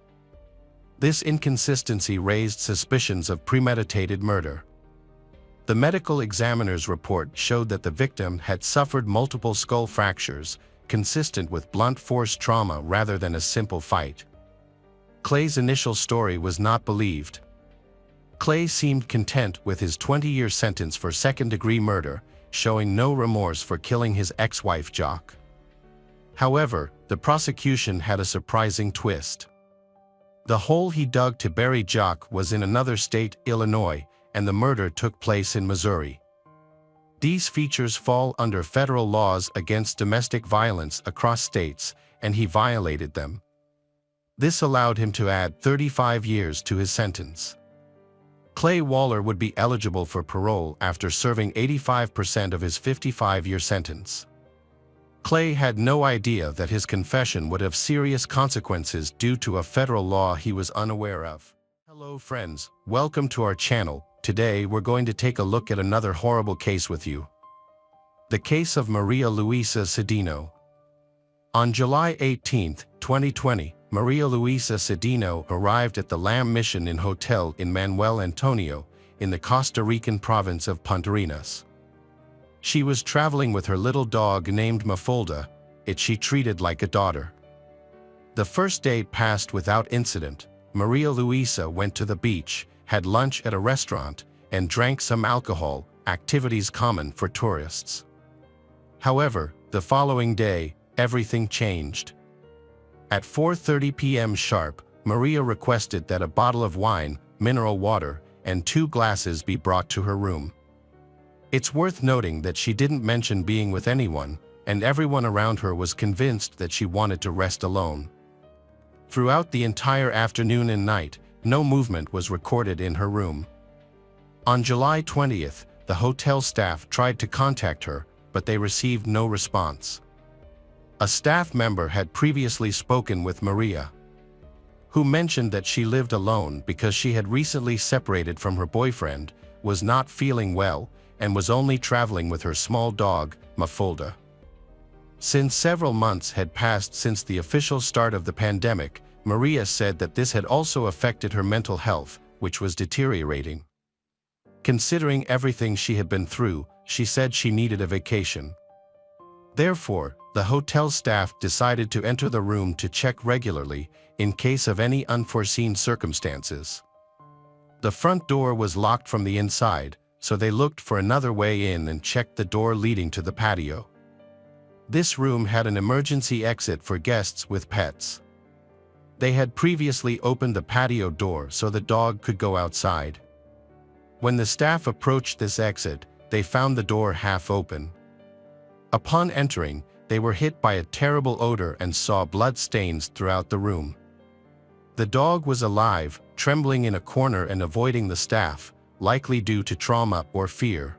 Speaker 1: This inconsistency raised suspicions of premeditated murder. The medical examiner's report showed that the victim had suffered multiple skull fractures, consistent with blunt force trauma rather than a simple fight. Clay's initial story was not believed. Clay seemed content with his 20-year sentence for second-degree murder, showing no remorse for killing his ex-wife Jock. However, the prosecution had a surprising twist. The hole he dug to bury Jock was in another state, Illinois, and the murder took place in Missouri. These features fall under federal laws against domestic violence across states, and he violated them. This allowed him to add 35 years to his sentence. Clay Waller would be eligible for parole after serving 85% of his 55-year sentence. Clay had no idea that his confession would have serious consequences due to a federal law he was unaware of. Hello friends, welcome to our channel. Today we're going to take a look at another horrible case with you. The case of Maria Luisa Cedeno. On July 18, 2020, Maria Luisa Cedeno arrived at the Lamb Mission Inn Hotel in Manuel Antonio, in the Costa Rican province of Puntarenas. She was traveling with her little dog named Mafalda, it she treated like a daughter. The first day passed without incident. Maria Luisa went to the beach, had lunch at a restaurant, and drank some alcohol, activities common for tourists. However, the following day, everything changed. At 4:30 p.m. sharp, Maria requested that a bottle of wine, mineral water, and 2 glasses be brought to her room. It's worth noting that she didn't mention being with anyone, and everyone around her was convinced that she wanted to rest alone. Throughout the entire afternoon and night, no movement was recorded in her room. On July 20th, the hotel staff tried to contact her, but they received no response. A staff member had previously spoken with Maria, who mentioned that she lived alone because she had recently separated from her boyfriend, was not feeling well, and was only traveling with her small dog, Mafalda. Since several months had passed since the official start of the pandemic, Maria said that this had also affected her mental health, which was deteriorating. Considering everything she had been through, she said she needed a vacation. Therefore, the hotel staff decided to enter the room to check regularly, in case of any unforeseen circumstances. The front door was locked from the inside, so they looked for another way in and checked the door leading to the patio. This room had an emergency exit for guests with pets. They had previously opened the patio door so the dog could go outside. When the staff approached this exit, they found the door half open. Upon entering, they were hit by a terrible odor and saw blood stains throughout the room. The dog was alive, trembling in a corner and avoiding the staff, likely due to trauma or fear.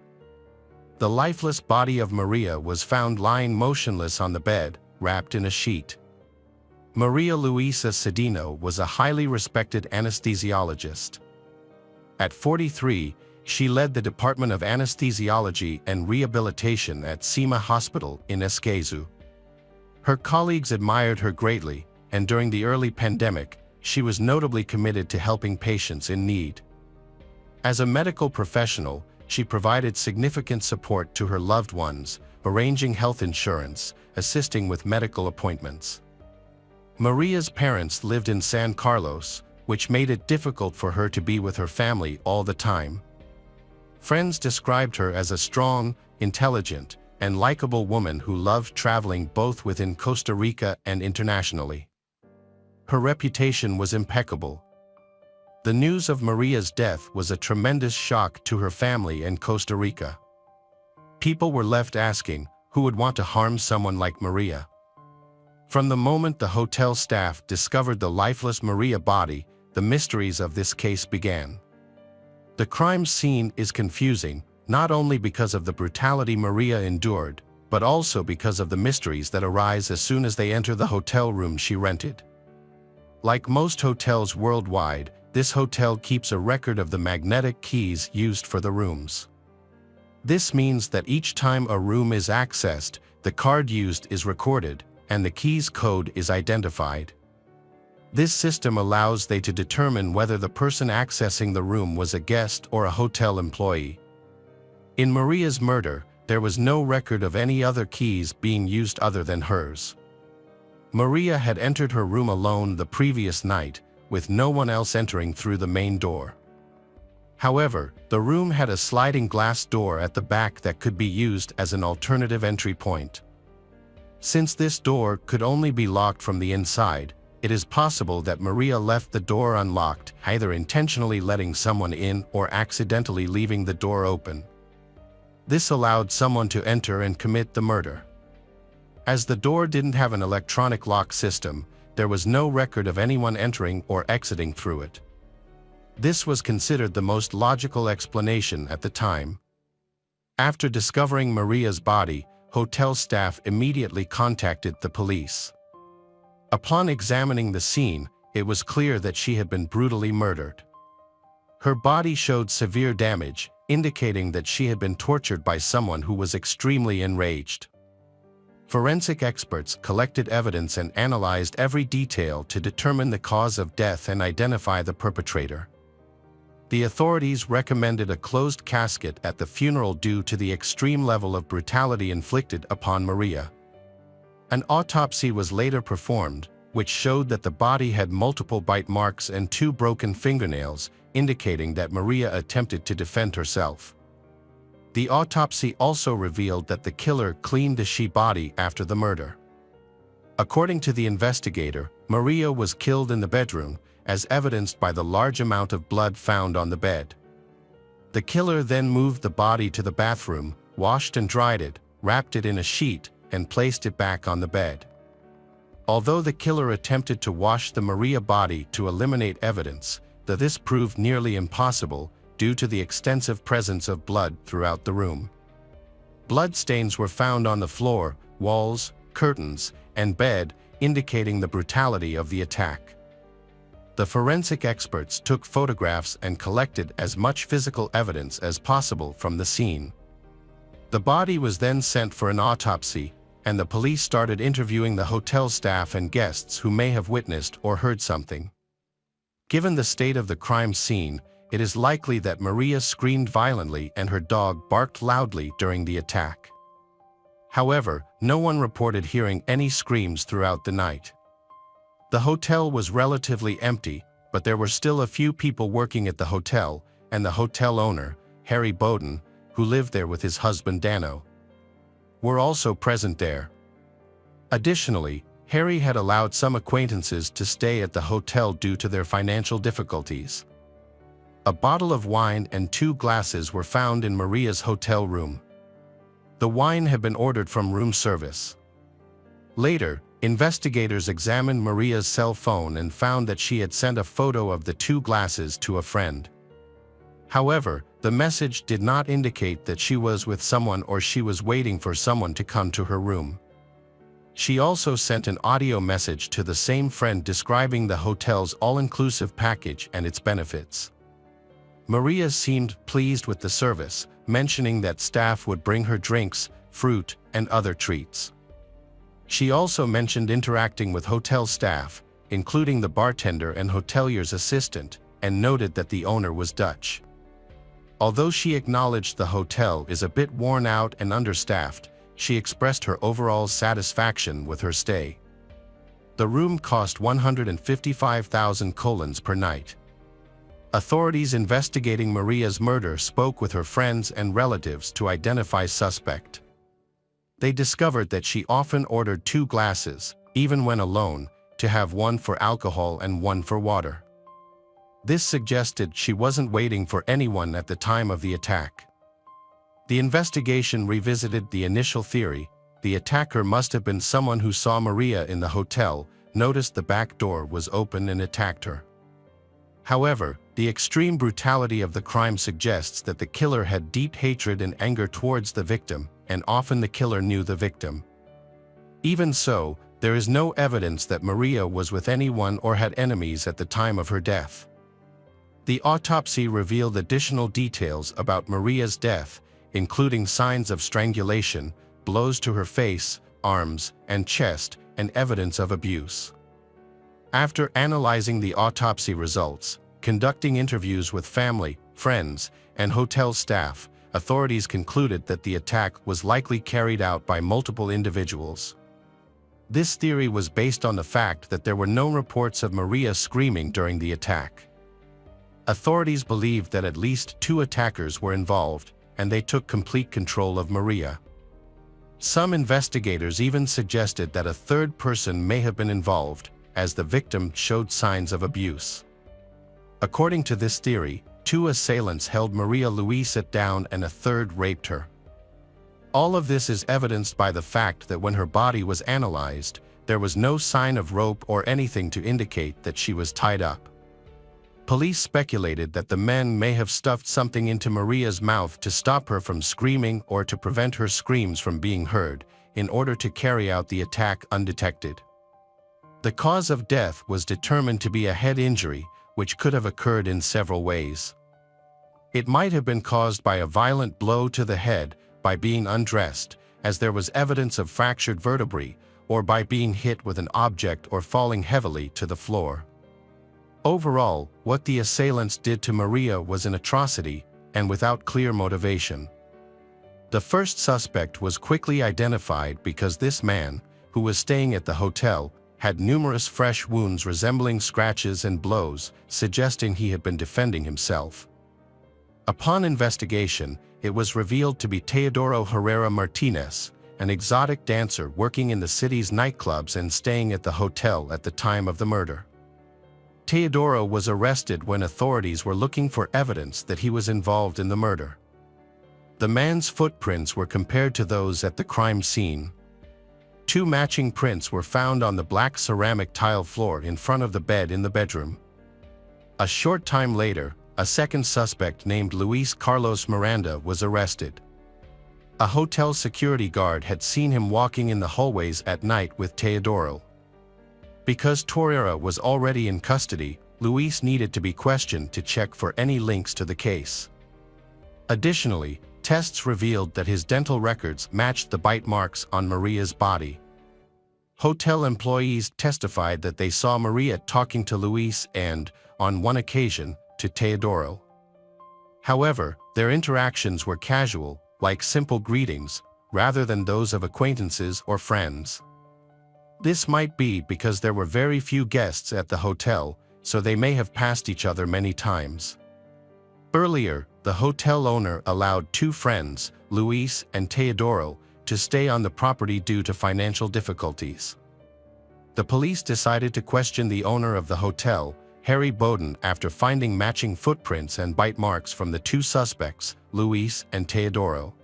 Speaker 1: The lifeless body of Maria was found lying motionless on the bed, wrapped in a sheet. Maria Luisa Cedeno was a highly respected anesthesiologist. At 43, she led the Department of Anesthesiology and Rehabilitation at Sima Hospital in Escazú. Her colleagues admired her greatly, and during the early pandemic, she was notably committed to helping patients in need. As a medical professional, she provided significant support to her loved ones, arranging health insurance, assisting with medical appointments. Maria's parents lived in San Carlos, which made it difficult for her to be with her family all the time. Friends described her as a strong, intelligent, and likable woman who loved traveling both within Costa Rica and internationally. Her reputation was impeccable. The news of Maria's death was a tremendous shock to her family and Costa Rica. People were left asking, who would want to harm someone like Maria? From the moment the hotel staff discovered the lifeless Maria body, the mysteries of this case began. The crime scene is confusing, not only because of the brutality Maria endured, but also because of the mysteries that arise as soon as they enter the hotel room she rented. Like most hotels worldwide, this hotel keeps a record of the magnetic keys used for the rooms. This means that each time a room is accessed, the card used is recorded, and the key's code is identified. This system allows they to determine whether the person accessing the room was a guest or a hotel employee. In Maria's murder, there was no record of any other keys being used other than hers. Maria had entered her room alone the previous night, with no one else entering through the main door. However, the room had a sliding glass door at the back that could be used as an alternative entry point. Since this door could only be locked from the inside, it is possible that Maria left the door unlocked, either intentionally letting someone in or accidentally leaving the door open. This allowed someone to enter and commit the murder. As the door didn't have an electronic lock system, there was no record of anyone entering or exiting through it. This was considered the most logical explanation at the time. After discovering Maria's body, hotel staff immediately contacted the police. Upon examining the scene, it was clear that she had been brutally murdered. Her body showed severe damage, indicating that she had been tortured by someone who was extremely enraged. Forensic experts collected evidence and analyzed every detail to determine the cause of death and identify the perpetrator. The authorities recommended a closed casket at the funeral due to the extreme level of brutality inflicted upon Maria. An autopsy was later performed, which showed that the body had multiple bite marks and 2 broken fingernails, indicating that Maria attempted to defend herself. The autopsy also revealed that the killer cleaned the she-body after the murder. According to the investigator, Maria was killed in the bedroom, as evidenced by the large amount of blood found on the bed. The killer then moved the body to the bathroom, washed and dried it, wrapped it in a sheet, and placed it back on the bed. Although the killer attempted to wash the Maria body to eliminate evidence, this proved nearly impossible due to the extensive presence of blood throughout the room. Bloodstains were found on the floor, walls, curtains, and bed, indicating the brutality of the attack. The forensic experts took photographs and collected as much physical evidence as possible from the scene. The body was then sent for an autopsy, and the police started interviewing the hotel staff and guests who may have witnessed or heard something. Given the state of the crime scene, it is likely that Maria screamed violently and her dog barked loudly during the attack. However, no one reported hearing any screams throughout the night. The hotel was relatively empty, but there were still a few people working at the hotel, and the hotel owner, Harry Bowden, who lived there with his husband Dano, were also present there. Additionally, Harry had allowed some acquaintances to stay at the hotel due to their financial difficulties. A bottle of wine and 2 glasses were found in Maria's hotel room. The wine had been ordered from room service. Later, investigators examined Maria's cell phone and found that she had sent a photo of the 2 glasses to a friend. However, the message did not indicate that she was with someone or she was waiting for someone to come to her room. She also sent an audio message to the same friend describing the hotel's all-inclusive package and its benefits. Maria seemed pleased with the service, mentioning that staff would bring her drinks, fruit, and other treats. She also mentioned interacting with hotel staff, including the bartender and hotelier's assistant, and noted that the owner was Dutch. Although she acknowledged the hotel is a bit worn out and understaffed, she expressed her overall satisfaction with her stay. The room cost 155,000 colons per night. Authorities investigating Maria's murder spoke with her friends and relatives to identify suspect. They discovered that she often ordered 2 glasses, even when alone, to have one for alcohol and one for water. This suggested she wasn't waiting for anyone at the time of the attack. The investigation revisited the initial theory: the attacker must have been someone who saw Maria in the hotel, noticed the back door was open and attacked her. However, the extreme brutality of the crime suggests that the killer had deep hatred and anger towards the victim, and often the killer knew the victim. Even so, there is no evidence that Maria was with anyone or had enemies at the time of her death. The autopsy revealed additional details about Maria's death, including signs of strangulation, blows to her face, arms, and chest, and evidence of abuse. After analyzing the autopsy results, conducting interviews with family, friends, and hotel staff, authorities concluded that the attack was likely carried out by multiple individuals. This theory was based on the fact that there were no reports of Maria screaming during the attack. Authorities believed that at least 2 attackers were involved, and they took complete control of Maria. Some investigators even suggested that a 3rd person may have been involved, as the victim showed signs of abuse. According to this theory, 2 assailants held Maria Luisa down and a 3rd raped her. All of this is evidenced by the fact that when her body was analyzed, there was no sign of rope or anything to indicate that she was tied up. Police speculated that the men may have stuffed something into Maria's mouth to stop her from screaming or to prevent her screams from being heard, in order to carry out the attack undetected. The cause of death was determined to be a head injury, which could have occurred in several ways. It might have been caused by a violent blow to the head, by being undressed, as there was evidence of fractured vertebrae, or by being hit with an object or falling heavily to the floor. Overall, what the assailants did to Maria was an atrocity, and without clear motivation. The first suspect was quickly identified because this man, who was staying at the hotel, had numerous fresh wounds resembling scratches and blows, suggesting he had been defending himself. Upon investigation, it was revealed to be Teodoro Herrera Martinez, an exotic dancer working in the city's nightclubs and staying at the hotel at the time of the murder. Teodoro was arrested when authorities were looking for evidence that he was involved in the murder. The man's footprints were compared to those at the crime scene. 2 matching prints were found on the black ceramic tile floor in front of the bed in the bedroom. A short time later, a second suspect named Luis Carlos Miranda was arrested. A hotel security guard had seen him walking in the hallways at night with Teodoro. Because Torreira was already in custody, Luis needed to be questioned to check for any links to the case. Additionally, tests revealed that his dental records matched the bite marks on Maria's body. Hotel employees testified that they saw Maria talking to Luis and, on one occasion, to Teodoro. However, their interactions were casual, like simple greetings, rather than those of acquaintances or friends. This might be because there were very few guests at the hotel, so they may have passed each other many times. Earlier, the hotel owner allowed 2 friends, Luis and Teodoro, to stay on the property due to financial difficulties. The police decided to question the owner of the hotel, Harry Bowden, after finding matching footprints and bite marks from the two suspects, Luis and Teodoro.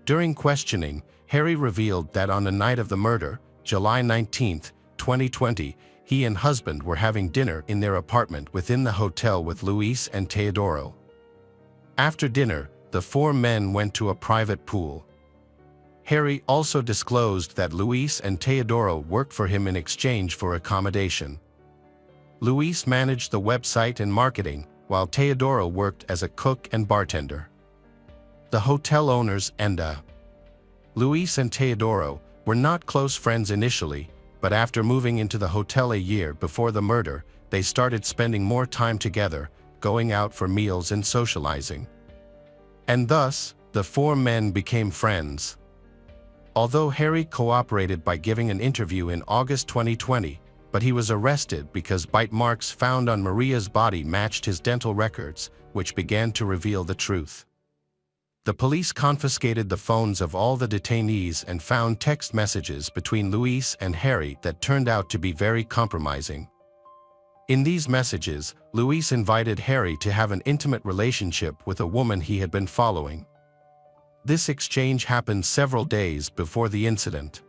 Speaker 1: During questioning, Harry revealed that on the night of the murder, July 19, 2020, he and husband were having dinner in their apartment within the hotel with Luis and Teodoro. After dinner, the four men went to a private pool. Harry also disclosed that Luis and Teodoro worked for him in exchange for accommodation. Luis managed the website and marketing, while Teodoro worked as a cook and bartender. The hotel owners and Luis and Teodoro were not close friends initially, but after moving into the hotel a year before the murder, they started spending more time together, going out for meals and socializing. And thus, the four men became friends. Although Harry cooperated by giving an interview in August 2020, but he was arrested because bite marks found on Maria's body matched his dental records, which began to reveal the truth. The police confiscated the phones of all the detainees and found text messages between Luis and Harry that turned out to be very compromising. In these messages, Luis invited Harry to have an intimate relationship with a woman he had been following. This exchange happened several days before the incident.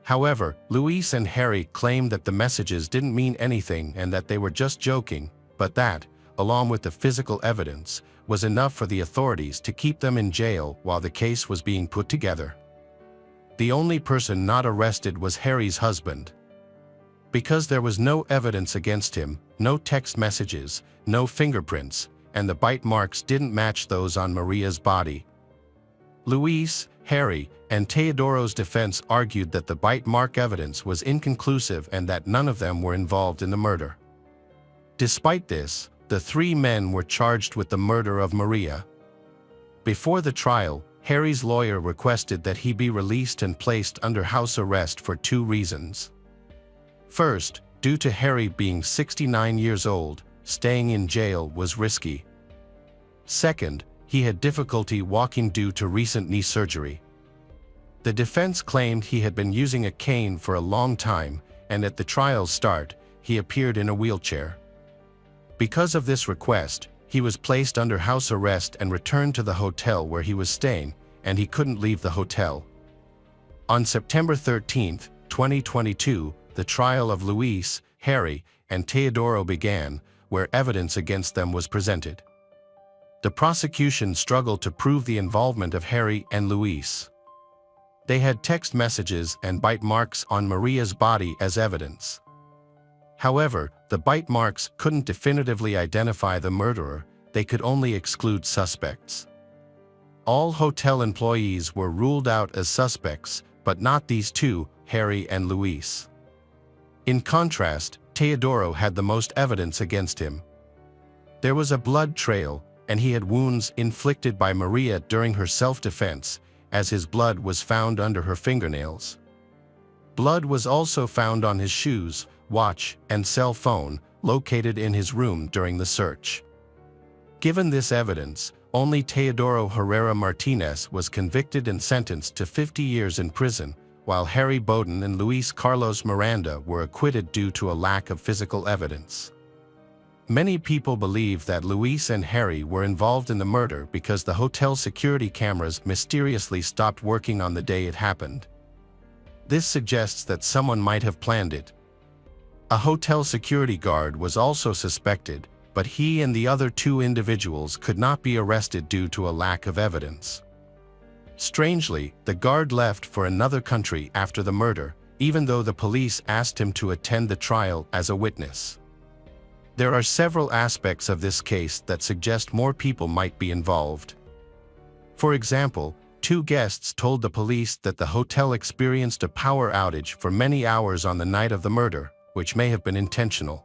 Speaker 1: However, Luis and Harry claimed that the messages didn't mean anything and that they were just joking, but that, along with the physical evidence, was enough for the authorities to keep them in jail while the case was being put together. The only person not arrested was Harry's husband. Because there was no evidence against him, no text messages, no fingerprints, and the bite marks didn't match those on Maria's body. Luis, Harry, and Teodoro's defense argued that the bite mark evidence was inconclusive and that none of them were involved in the murder. Despite this, the three men were charged with the murder of Maria. Before the trial, Harry's lawyer requested that he be released and placed under house arrest for two reasons. First, due to Harry being 69 years old, staying in jail was risky. Second, he had difficulty walking due to recent knee surgery. The defense claimed he had been using a cane for a long time, and at the trial's start, he appeared in a wheelchair. Because of this request, he was placed under house arrest and returned to the hotel where he was staying, and he couldn't leave the hotel. On September 13, 2022, the trial of Luis, Harry, and Teodoro began, where evidence against them was presented. The prosecution struggled to prove the involvement of Harry and Luis. They had text messages and bite marks on Maria's body as evidence. However, the bite marks couldn't definitively identify the murderer, they could only exclude suspects. All hotel employees were ruled out as suspects, but not these two, Harry and Luis. In contrast, Teodoro had the most evidence against him. There was a blood trail, and he had wounds inflicted by Maria during her self-defense, as his blood was found under her fingernails. Blood was also found on his shoes, watch, and cell phone, located in his room during the search. Given this evidence, only Teodoro Herrera Martinez was convicted and sentenced to 50 years in prison, while Harry Bowden and Luis Carlos Miranda were acquitted due to a lack of physical evidence. Many people believe that Luis and Harry were involved in the murder because the hotel security cameras mysteriously stopped working on the day it happened. This suggests that someone might have planned it. A hotel security guard was also suspected, but he and the other two individuals could not be arrested due to a lack of evidence. Strangely, the guard left for another country after the murder, even though the police asked him to attend the trial as a witness. There are several aspects of this case that suggest more people might be involved. For example, two guests told the police that the hotel experienced a power outage for many hours on the night of the murder, which may have been intentional.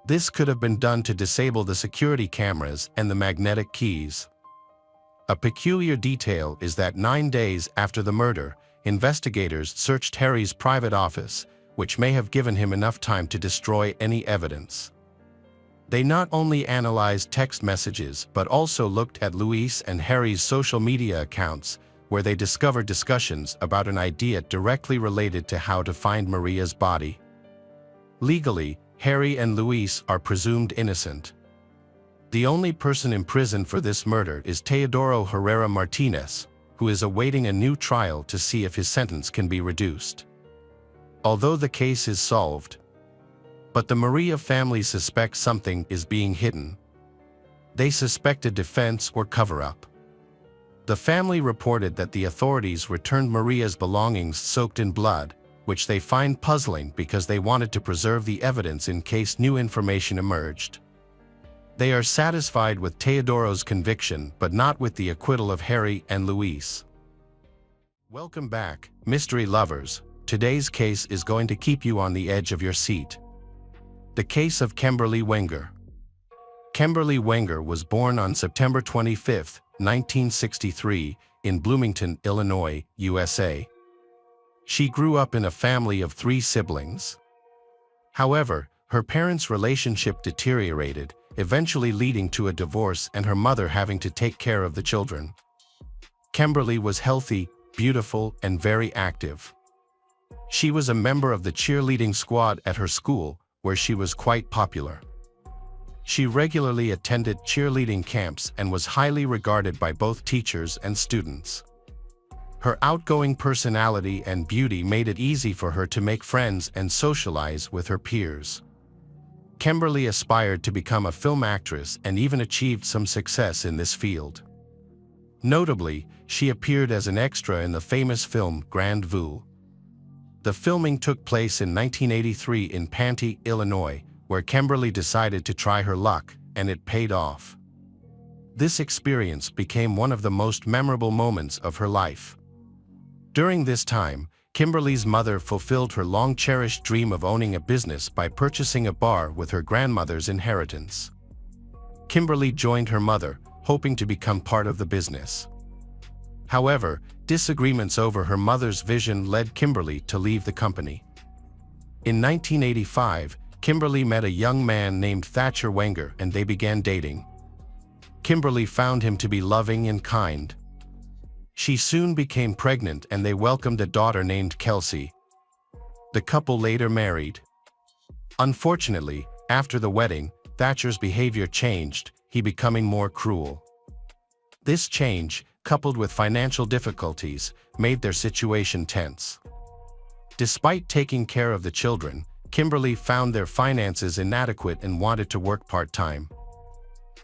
Speaker 1: This could have been done to disable the security cameras and the magnetic keys. A peculiar detail is that 9 days after the murder, investigators searched Harry's private office, which may have given him enough time to destroy any evidence. They not only analyzed text messages but also looked at Luis and Harry's social media accounts, where they discover discussions about an idea directly related to how to find Maria's body. Legally, Harry and Luis are presumed innocent. The only person imprisoned for this murder is Teodoro Herrera Martinez, who is awaiting a new trial to see if his sentence can be reduced. Although the case is solved, but the Maria family suspects something is being hidden. They suspect a defense or cover-up. The family reported that the authorities returned Maria's belongings soaked in blood, which they find puzzling because they wanted to preserve the evidence in case new information emerged. They are satisfied with Teodoro's conviction but not with the acquittal of Harry and Luis. Welcome back, mystery lovers. Today's case is going to keep you on the edge of your seat. The case of Kimberly Wenger. Kimberly Wenger was born on September 25, 1963, in Bloomington, Illinois, USA. She grew up in a family of 3 siblings. However, her parents' relationship deteriorated, eventually leading to a divorce and her mother having to take care of the children. Kimberly was healthy, beautiful, and very active. She was a member of the cheerleading squad at her school, where she was quite popular. She regularly attended cheerleading camps and was highly regarded by both teachers and students. Her outgoing personality and beauty made it easy for her to make friends and socialize with her peers. Kimberly aspired to become a film actress and even achieved some success in this field. Notably, she appeared as an extra in the famous film Grand Vue. The filming took place in 1983 in Panty, Illinois, where Kimberly decided to try her luck, and it paid off. This experience became one of the most memorable moments of her life. During this time, Kimberly's mother fulfilled her long-cherished dream of owning a business by purchasing a bar with her grandmother's inheritance. Kimberly joined her mother, hoping to become part of the business. However, disagreements over her mother's vision led Kimberly to leave the company. In 1985, Kimberly met a young man named Thatcher Wenger and they began dating. Kimberly found him to be loving and kind. She soon became pregnant and they welcomed a daughter named Kelsey. The couple later married. Unfortunately, after the wedding, Thatcher's behavior changed, he becoming more cruel. This change, coupled with financial difficulties, made their situation tense. Despite taking care of the children, Kimberly found their finances inadequate and wanted to work part-time.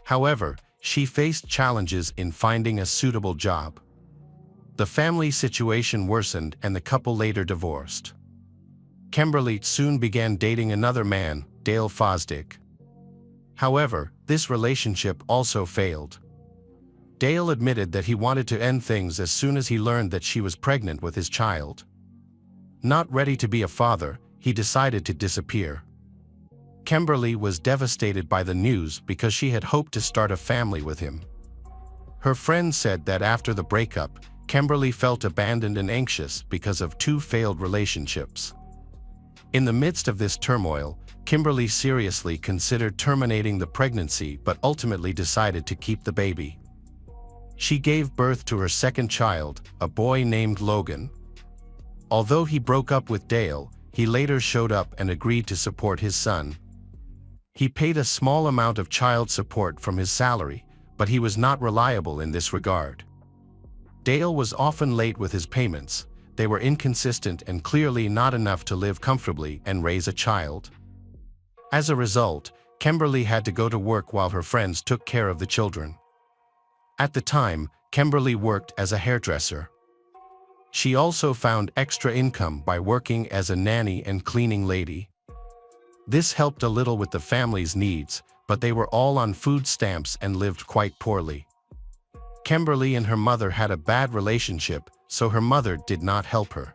Speaker 1: However, she faced challenges in finding a suitable job. The family situation worsened and the couple later divorced. Kimberly soon began dating another man, Dale Fosdick. However, this relationship also failed. Dale admitted that he wanted to end things as soon as he learned that she was pregnant with his child. Not ready to be a father, he decided to disappear. Kimberly was devastated by the news because she had hoped to start a family with him. Her friends said that after the breakup, Kimberly felt abandoned and anxious because of 2 failed relationships. In the midst of this turmoil, Kimberly seriously considered terminating the pregnancy but ultimately decided to keep the baby. She gave birth to her second child, a boy named Logan. Although he broke up with Dale, he later showed up and agreed to support his son. He paid a small amount of child support from his salary, but he was not reliable in this regard. Dale was often late with his payments. They were inconsistent and clearly not enough to live comfortably and raise a child. As a result, Kimberly had to go to work while her friends took care of the children. At the time, Kimberly worked as a hairdresser. She also found extra income by working as a nanny and cleaning lady. This helped a little with the family's needs, but they were all on food stamps and lived quite poorly. Kimberly and her mother had a bad relationship, so her mother did not help her.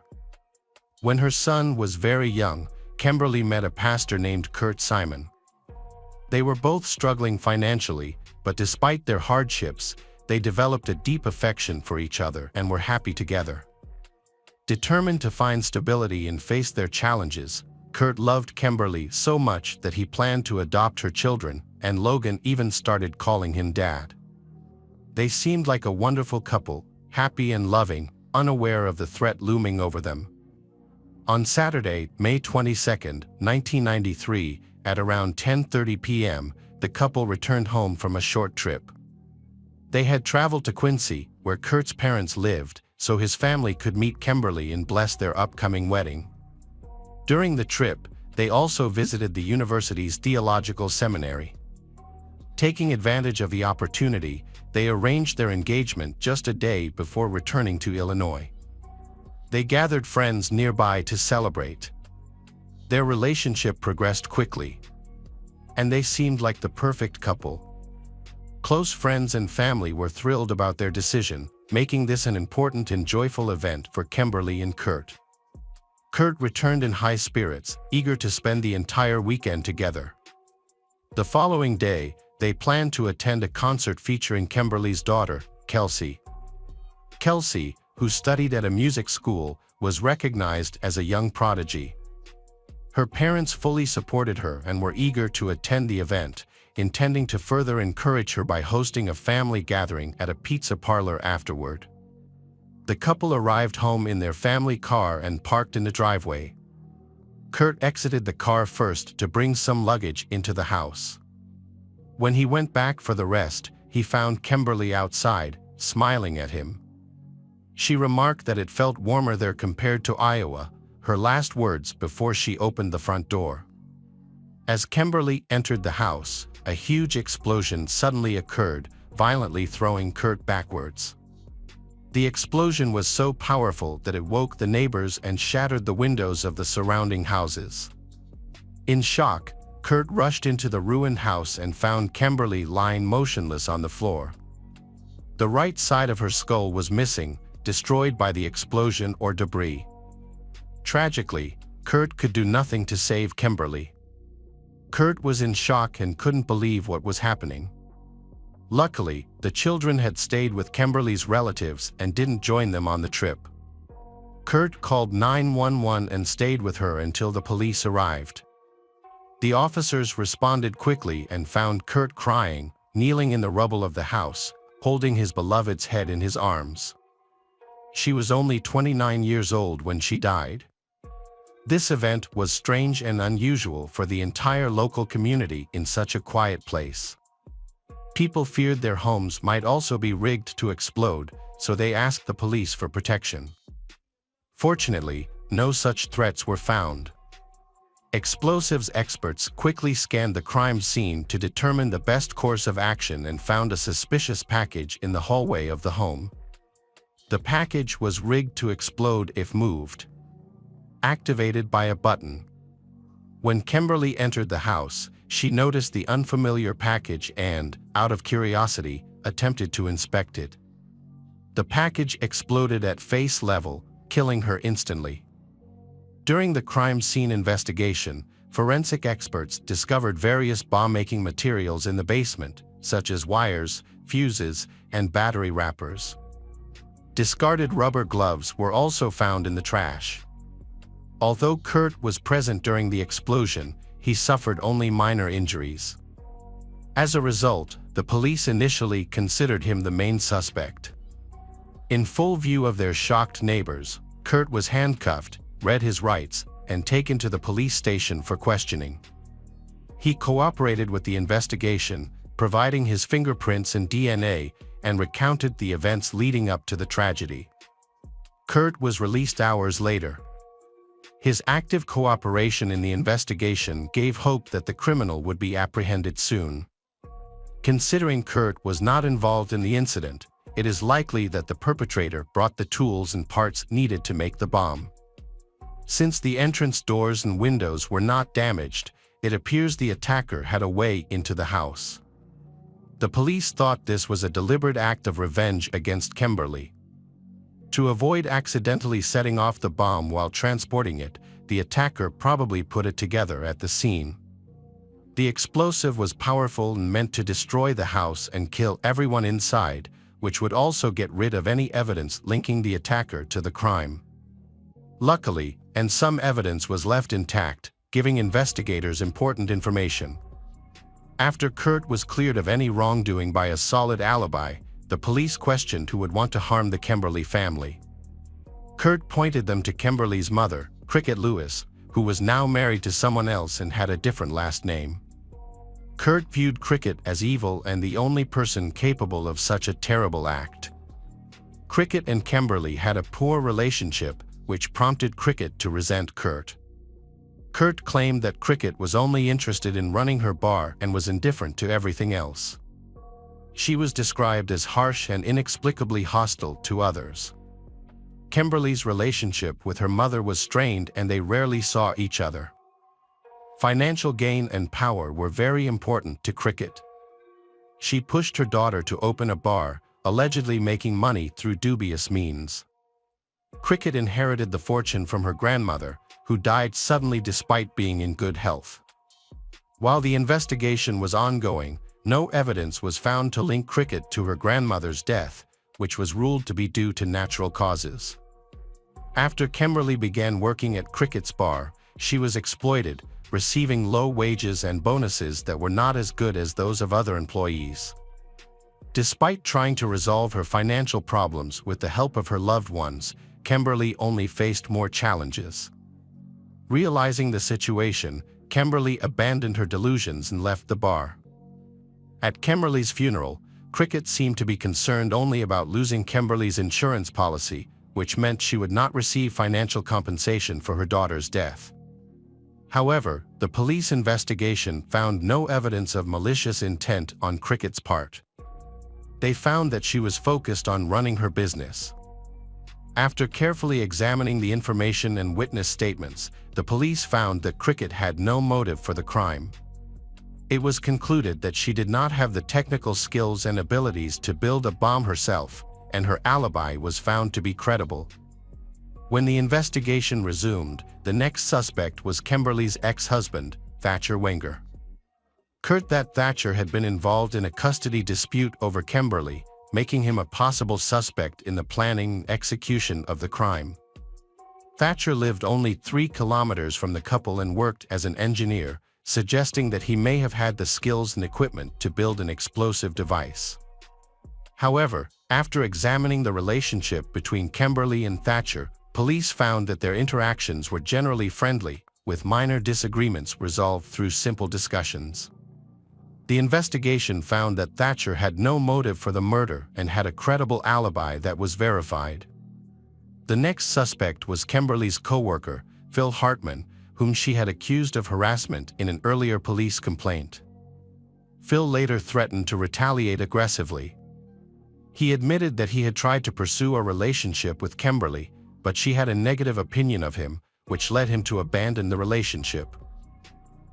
Speaker 1: When her son was very young, Kimberly met a pastor named Kurt Simon. They were both struggling financially, but despite their hardships, they developed a deep affection for each other and were happy together. Determined to find stability and face their challenges, Kurt loved Kimberly so much that he planned to adopt her children, and Logan even started calling him Dad. They seemed like a wonderful couple, happy and loving, unaware of the threat looming over them. On Saturday, May 22, 1993, at around 10:30 p.m., the couple returned home from a short trip. They had traveled to Quincy, where Kurt's parents lived, so his family could meet Kimberly and bless their upcoming wedding. During the trip, they also visited the university's theological seminary. Taking advantage of the opportunity, they arranged their engagement just a day before returning to Illinois. They gathered friends nearby to celebrate. Their relationship progressed quickly, and they seemed like the perfect couple. Close friends and family were thrilled about their decision, making this an important and joyful event for Kimberly and Kurt. Kurt returned in high spirits, eager to spend the entire weekend together. The following day, they planned to attend a concert featuring Kimberly's daughter, Kelsey. Kelsey, who studied at a music school, was recognized as a young prodigy. Her parents fully supported her and were eager to attend the event, intending to further encourage her by hosting a family gathering at a pizza parlor afterward. The couple arrived home in their family car and parked in the driveway. Kurt exited the car first to bring some luggage into the house. When he went back for the rest, he found Kimberly outside, smiling at him. She remarked that it felt warmer there compared to Iowa, her last words before she opened the front door. As Kimberly entered the house, a huge explosion suddenly occurred, violently throwing Kurt backwards. The explosion was so powerful that it woke the neighbors and shattered the windows of the surrounding houses. In shock, Kurt rushed into the ruined house and found Kimberly lying motionless on the floor. The right side of her skull was missing, destroyed by the explosion or debris. Tragically, Kurt could do nothing to save Kimberly. Kurt was in shock and couldn't believe what was happening. Luckily, the children had stayed with Kimberly's relatives and didn't join them on the trip. Kurt called 911 and stayed with her until the police arrived. The officers responded quickly and found Kurt crying, kneeling in the rubble of the house, holding his beloved's head in his arms. She was only 29 years old when she died. This event was strange and unusual for the entire local community in such a quiet place. People feared their homes might also be rigged to explode, so they asked the police for protection. Fortunately, no such threats were found. Explosives experts quickly scanned the crime scene to determine the best course of action and found a suspicious package in the hallway of the home. The package was rigged to explode if moved, activated by a button. When Kimberly entered the house, she noticed the unfamiliar package and, out of curiosity, attempted to inspect it. The package exploded at face level, killing her instantly. During the crime scene investigation, forensic experts discovered various bomb-making materials in the basement, such as wires, fuses, and battery wrappers. Discarded rubber gloves were also found in the trash. Although Kurt was present during the explosion, he suffered only minor injuries. As a result, the police initially considered him the main suspect. In full view of their shocked neighbors, Kurt was handcuffed, read his rights, and taken to the police station for questioning. He cooperated with the investigation, providing his fingerprints and DNA, and recounted the events leading up to the tragedy. Kurt was released hours later. His active cooperation in the investigation gave hope that the criminal would be apprehended soon. Considering Kurt was not involved in the incident, it is likely that the perpetrator brought the tools and parts needed to make the bomb. Since the entrance doors and windows were not damaged, it appears the attacker had a way into the house. The police thought this was a deliberate act of revenge against Kimberly. To avoid accidentally setting off the bomb while transporting it, the attacker probably put it together at the scene. The explosive was powerful and meant to destroy the house and kill everyone inside, which would also get rid of any evidence linking the attacker to the crime. Luckily, and some evidence was left intact, giving investigators important information. After Kurt was cleared of any wrongdoing by a solid alibi, the police questioned who would want to harm the Kimberly family. Kurt pointed them to Kimberly's mother, Cricket Lewis, who was now married to someone else and had a different last name. Kurt viewed Cricket as evil and the only person capable of such a terrible act. Cricket and Kimberly had a poor relationship, which prompted Cricket to resent Kurt. Kurt claimed that Cricket was only interested in running her bar and was indifferent to everything else. She was described as harsh and inexplicably hostile to others. Kimberly's relationship with her mother was strained and they rarely saw each other. Financial gain and power were very important to Cricket. She pushed her daughter to open a bar, allegedly making money through dubious means. Cricket inherited the fortune from her grandmother, who died suddenly despite being in good health. While the investigation was ongoing, no evidence was found to link Cricket to her grandmother's death, which was ruled to be due to natural causes. After Kimberly began working at Cricket's bar, she was exploited, receiving low wages and bonuses that were not as good as those of other employees. Despite trying to resolve her financial problems with the help of her loved ones, Kimberly only faced more challenges. Realizing the situation, Kimberly abandoned her delusions and left the bar. At Kimberly's funeral, Cricket seemed to be concerned only about losing Kimberly's insurance policy, which meant she would not receive financial compensation for her daughter's death. However, the police investigation found no evidence of malicious intent on Cricket's part. They found that she was focused on running her business. After carefully examining the information and witness statements, the police found that Cricket had no motive for the crime. It was concluded that she did not have the technical skills and abilities to build a bomb herself, and her alibi was found to be credible. When the investigation resumed, the next suspect was Kimberly's ex-husband, Thatcher Wenger. Kurt Thatcher had been involved in a custody dispute over Kimberly, making him a possible suspect in the planning and execution of the crime. Thatcher lived only 3 kilometers from the couple and worked as an engineer, suggesting that he may have had the skills and equipment to build an explosive device. However, after examining the relationship between Kimberly and Thatcher, police found that their interactions were generally friendly, with minor disagreements resolved through simple discussions. The investigation found that Thatcher had no motive for the murder and had a credible alibi that was verified. The next suspect was Kimberly's co-worker, Phil Hartman, whom she had accused of harassment in an earlier police complaint. Phil later threatened to retaliate aggressively. He admitted that he had tried to pursue a relationship with Kimberly, but she had a negative opinion of him, which led him to abandon the relationship.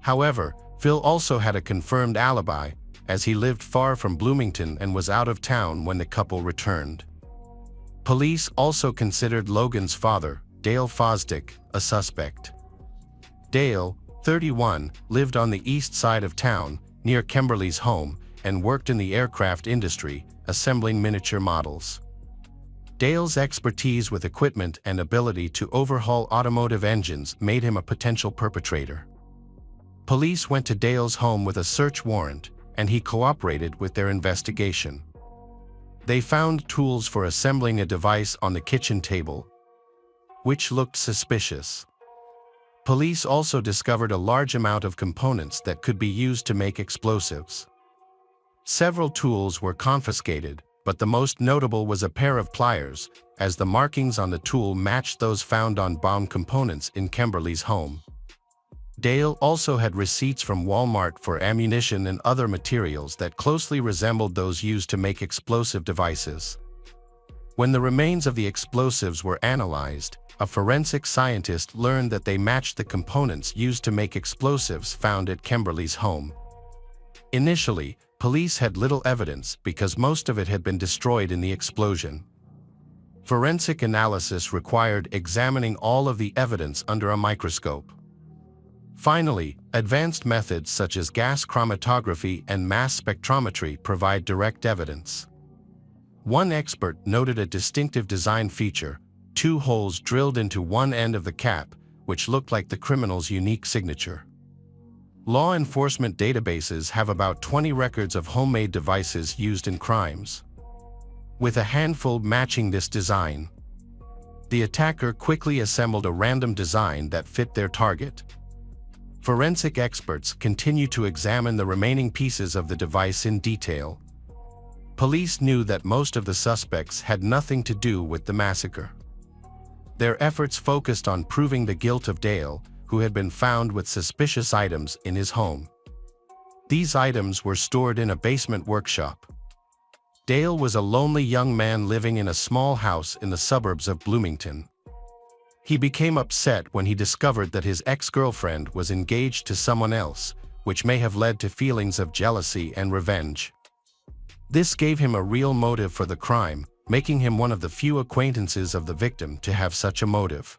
Speaker 1: However, Phil also had a confirmed alibi, as he lived far from Bloomington and was out of town when the couple returned. Police also considered Logan's father, Dale Fosdick, a suspect. Dale, 31, lived on the east side of town, near Kimberly's home, and worked in the aircraft industry, assembling miniature models. Dale's expertise with equipment and ability to overhaul automotive engines made him a potential perpetrator. Police went to Dale's home with a search warrant, and he cooperated with their investigation. They found tools for assembling a device on the kitchen table, which looked suspicious. Police also discovered a large amount of components that could be used to make explosives. Several tools were confiscated, but the most notable was a pair of pliers, as the markings on the tool matched those found on bomb components in Kimberly's home. Dale also had receipts from Walmart for ammunition and other materials that closely resembled those used to make explosive devices. When the remains of the explosives were analyzed, a forensic scientist learned that they matched the components used to make explosives found at Kimberly's home. Initially, police had little evidence because most of it had been destroyed in the explosion. Forensic analysis required examining all of the evidence under a microscope. Finally, advanced methods such as gas chromatography and mass spectrometry provide direct evidence. One expert noted a distinctive design feature: 2 holes drilled into one end of the cap, which looked like the criminal's unique signature. Law enforcement databases have about 20 records of homemade devices used in crimes. with a handful matching this design. The attacker quickly assembled a random design that fit their target. Forensic experts continue to examine the remaining pieces of the device in detail. Police knew that most of the suspects had nothing to do with the massacre. Their efforts focused on proving the guilt of Dale, who had been found with suspicious items in his home. These items were stored in a basement workshop. Dale was a lonely young man living in a small house in the suburbs of Bloomington. He became upset when he discovered that his ex-girlfriend was engaged to someone else, which may have led to feelings of jealousy and revenge. This gave him a real motive for the crime, making him one of the few acquaintances of the victim to have such a motive.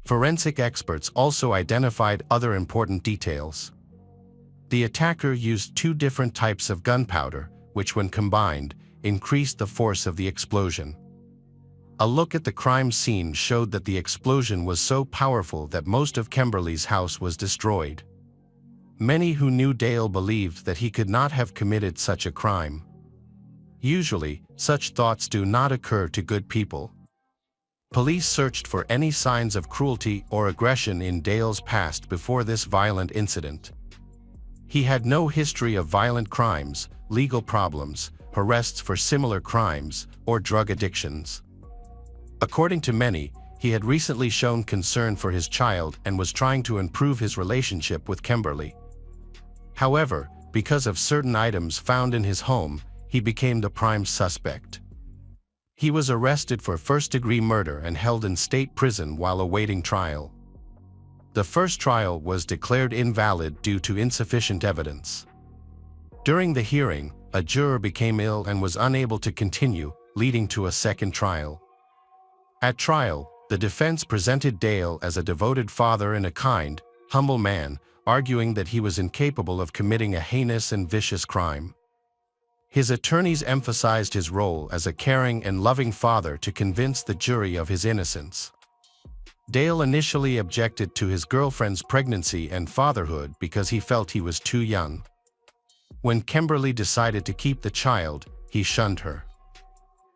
Speaker 1: Forensic experts also identified other important details. The attacker used 2 different types of gunpowder, which when combined, increased the force of the explosion. A look at the crime scene showed that the explosion was so powerful that most of Kimberly's house was destroyed. Many who knew Dale believed that he could not have committed such a crime. Usually, such thoughts do not occur to good people. Police searched for any signs of cruelty or aggression in Dale's past before this violent incident. He had no history of violent crimes, legal problems, arrests for similar crimes, or drug addictions. According to many, he had recently shown concern for his child and was trying to improve his relationship with Kimberly. However, because of certain items found in his home, he became the prime suspect. He was arrested for first-degree murder and held in state prison while awaiting trial. The first trial was declared invalid due to insufficient evidence. During the hearing, a juror became ill and was unable to continue, leading to a second trial. At trial, the defense presented Dale as a devoted father and a kind, humble man, arguing that he was incapable of committing a heinous and vicious crime. His attorneys emphasized his role as a caring and loving father to convince the jury of his innocence. Dale initially objected to his girlfriend's pregnancy and fatherhood because he felt he was too young. When Kimberly decided to keep the child, he shunned her.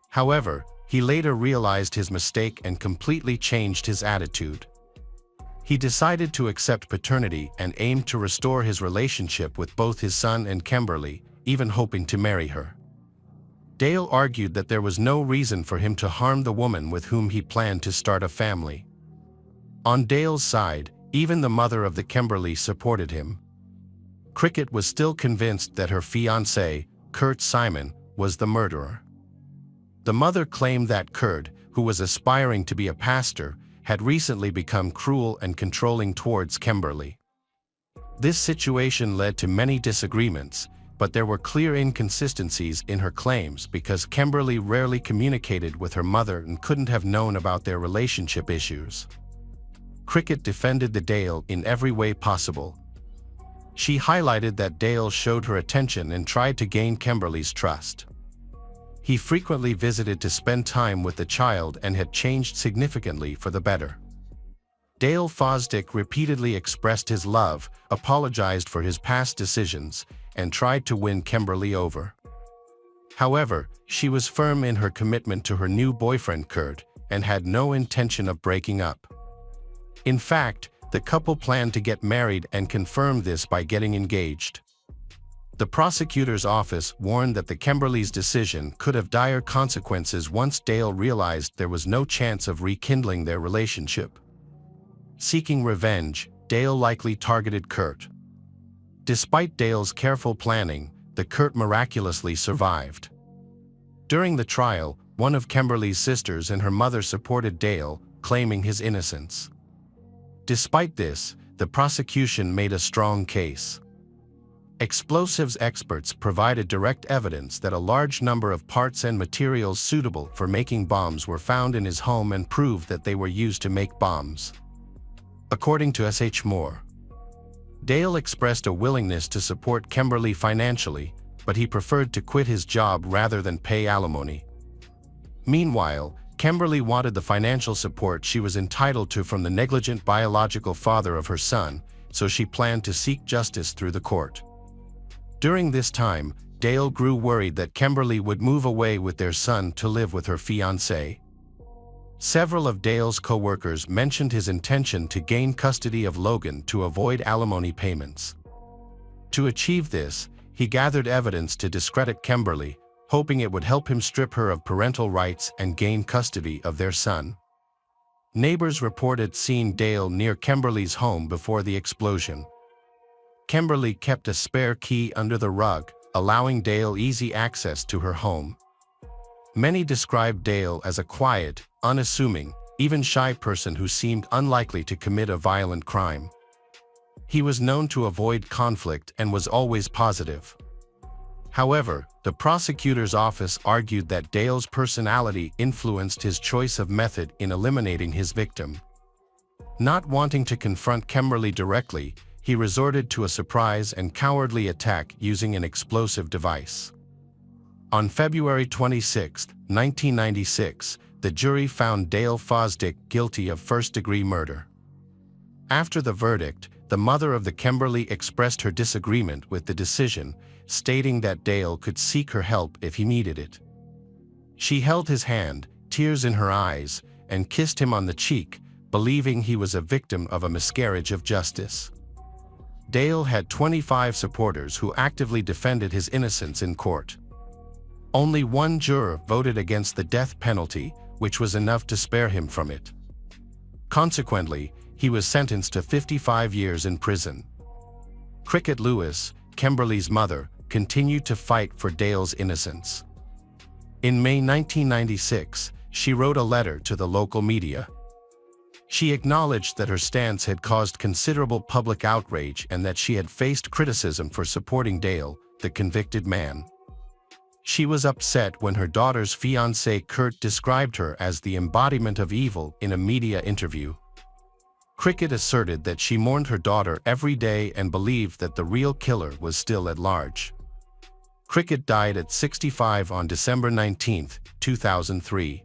Speaker 1: However, he later realized his mistake and completely changed his attitude. He decided to accept paternity and aimed to restore his relationship with both his son and Kimberly, even hoping to marry her. Dale argued that there was no reason for him to harm the woman with whom he planned to start a family. On Dale's side, even the mother of the Kimberly supported him. Cricket was still convinced that her fiancé, Kurt Simon, was the murderer. The mother claimed that Kurt, who was aspiring to be a pastor, had recently become cruel and controlling towards Kimberly. This situation led to many disagreements, but there were clear inconsistencies in her claims because Kimberly rarely communicated with her mother and couldn't have known about their relationship issues. Cricket defended the Dale in every way possible. She highlighted that Dale showed her attention and tried to gain Kimberly's trust. He frequently visited to spend time with the child and had changed significantly for the better. Dale Fosdick repeatedly expressed his love, apologized for his past decisions, and tried to win Kimberly over. However, she was firm in her commitment to her new boyfriend Kurt and had no intention of breaking up. In fact, the couple planned to get married and confirmed this by getting engaged. The prosecutor's office warned that the Kimberly's decision could have dire consequences once Dale realized there was no chance of rekindling their relationship. Seeking revenge, Dale likely targeted Kurt. Despite Dale's careful planning, the Kurt miraculously survived. During the trial, one of Kimberly's sisters and her mother supported Dale, claiming his innocence. Despite this, the prosecution made a strong case. Explosives experts provided direct evidence that a large number of parts and materials suitable for making bombs were found in his home and proved that they were used to make bombs. According to S.H. Moore, Dale expressed a willingness to support Kimberly financially, but he preferred to quit his job rather than pay alimony. Meanwhile, Kimberly wanted the financial support she was entitled to from the negligent biological father of her son, so she planned to seek justice through the court. During this time, Dale grew worried that Kimberly would move away with their son to live with her fiancé. Several of Dale's co-workers mentioned his intention to gain custody of Logan to avoid alimony payments. To achieve this, he gathered evidence to discredit Kimberly, hoping it would help him strip her of parental rights and gain custody of their son. Neighbors reported seeing Dale near Kimberly's home before the explosion. Kimberly kept a spare key under the rug, allowing Dale easy access to her home. Many described Dale as a quiet, unassuming, even shy person who seemed unlikely to commit a violent crime. He was known to avoid conflict and was always positive. However, the prosecutor's office argued that Dale's personality influenced his choice of method in eliminating his victim. Not wanting to confront Kimberly directly, he resorted to a surprise and cowardly attack using an explosive device. On February 26, 1996, the jury found Dale Fosdick guilty of first-degree murder. After the verdict, the mother of the Kimberly expressed her disagreement with the decision, stating that Dale could seek her help if he needed it. She held his hand, tears in her eyes, and kissed him on the cheek, believing he was a victim of a miscarriage of justice. Dale had 25 supporters who actively defended his innocence in court. Only one juror voted against the death penalty, which was enough to spare him from it. Consequently, he was sentenced to 55 years in prison. Cricket Lewis, Kimberly's mother, continued to fight for Dale's innocence. In May 1996, she wrote a letter to the local media. She acknowledged that her stance had caused considerable public outrage and that she had faced criticism for supporting Dale, the convicted man. She was upset when her daughter's fiancé Kurt described her as the embodiment of evil in a media interview. Cricket asserted that she mourned her daughter every day and believed that the real killer was still at large. Cricket died at 65 on December 19, 2003.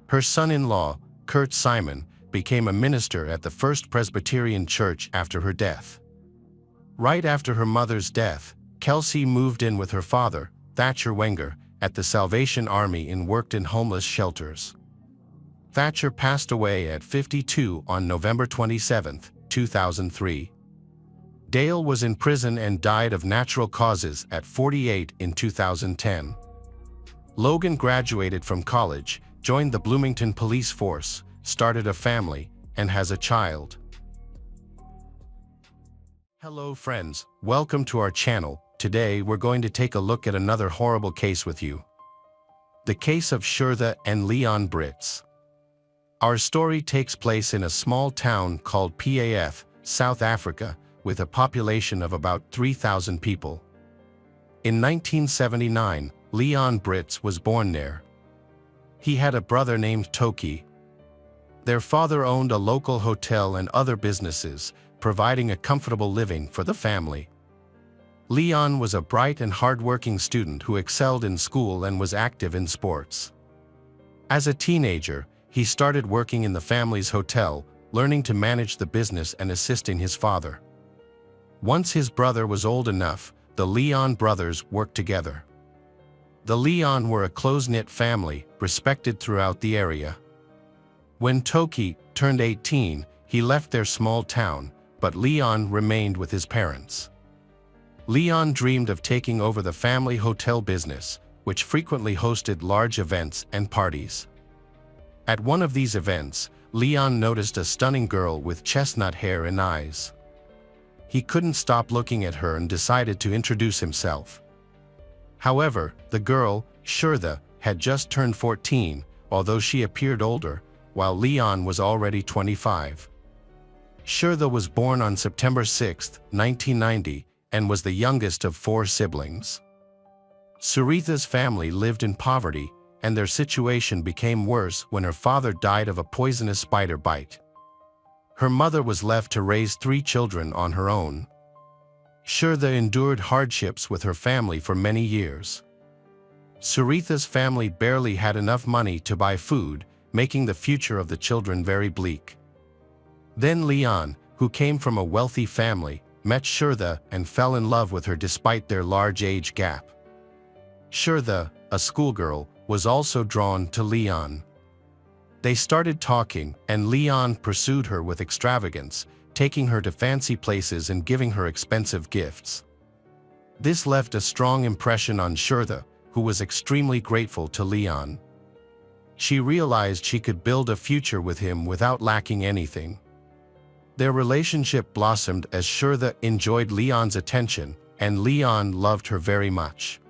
Speaker 1: Her son-in-law, Kurt Simon, became a minister at the First Presbyterian Church after her death. Right after her mother's death, Kelsey moved in with her father, Thatcher Wenger, at the Salvation Army and worked in homeless shelters. Thatcher passed away at 52 on November 27, 2003. Dale was in prison and died of natural causes at 48 in 2010. Logan graduated from college, joined the Bloomington Police Force, started a family, and has a child. Hello friends, welcome to our channel. Today we're going to take a look at another horrible case with you. The case of Sheila and Leon Britz. Our story takes place in a small town called PAF, South Africa, with a population of about 3,000 people. In 1979, Leon Britz was born there. He had a brother named Toki. Their father owned a local hotel and other businesses, providing a comfortable living for the family. Leon was a bright and hardworking student who excelled in school and was active in sports. As a teenager, he started working in the family's hotel, learning to manage the business and assisting his father. Once his brother was old enough, the Leon brothers worked together. The Leon were a close-knit family, respected throughout the area. When Toki turned 18, he left their small town, but Leon remained with his parents. Leon dreamed of taking over the family hotel business, which frequently hosted large events and parties. At one of these events, Leon noticed a stunning girl with chestnut hair and eyes. He couldn't stop looking at her and decided to introduce himself. However, the girl, Sheila, had just turned 14, although she appeared older, while Leon was already 25. Sheila was born on September 6, 1990, and was the youngest of 4 siblings. Suritha's family lived in poverty, and their situation became worse when her father died of a poisonous spider bite. Her mother was left to raise 3 children on her own. Sheila endured hardships with her family for many years. Suritha's family barely had enough money to buy food, making the future of the children very bleak. Then Leon, who came from a wealthy family, met Sheila and fell in love with her despite their large age gap. Shirtha, a schoolgirl, was also drawn to Leon. They started talking, and Leon pursued her with extravagance, taking her to fancy places and giving her expensive gifts. This left a strong impression on Shirtha, who was extremely grateful to Leon. She realized she could build a future with him without lacking anything. Their relationship blossomed as Shirtha enjoyed Leon's attention, and Leon loved her very much.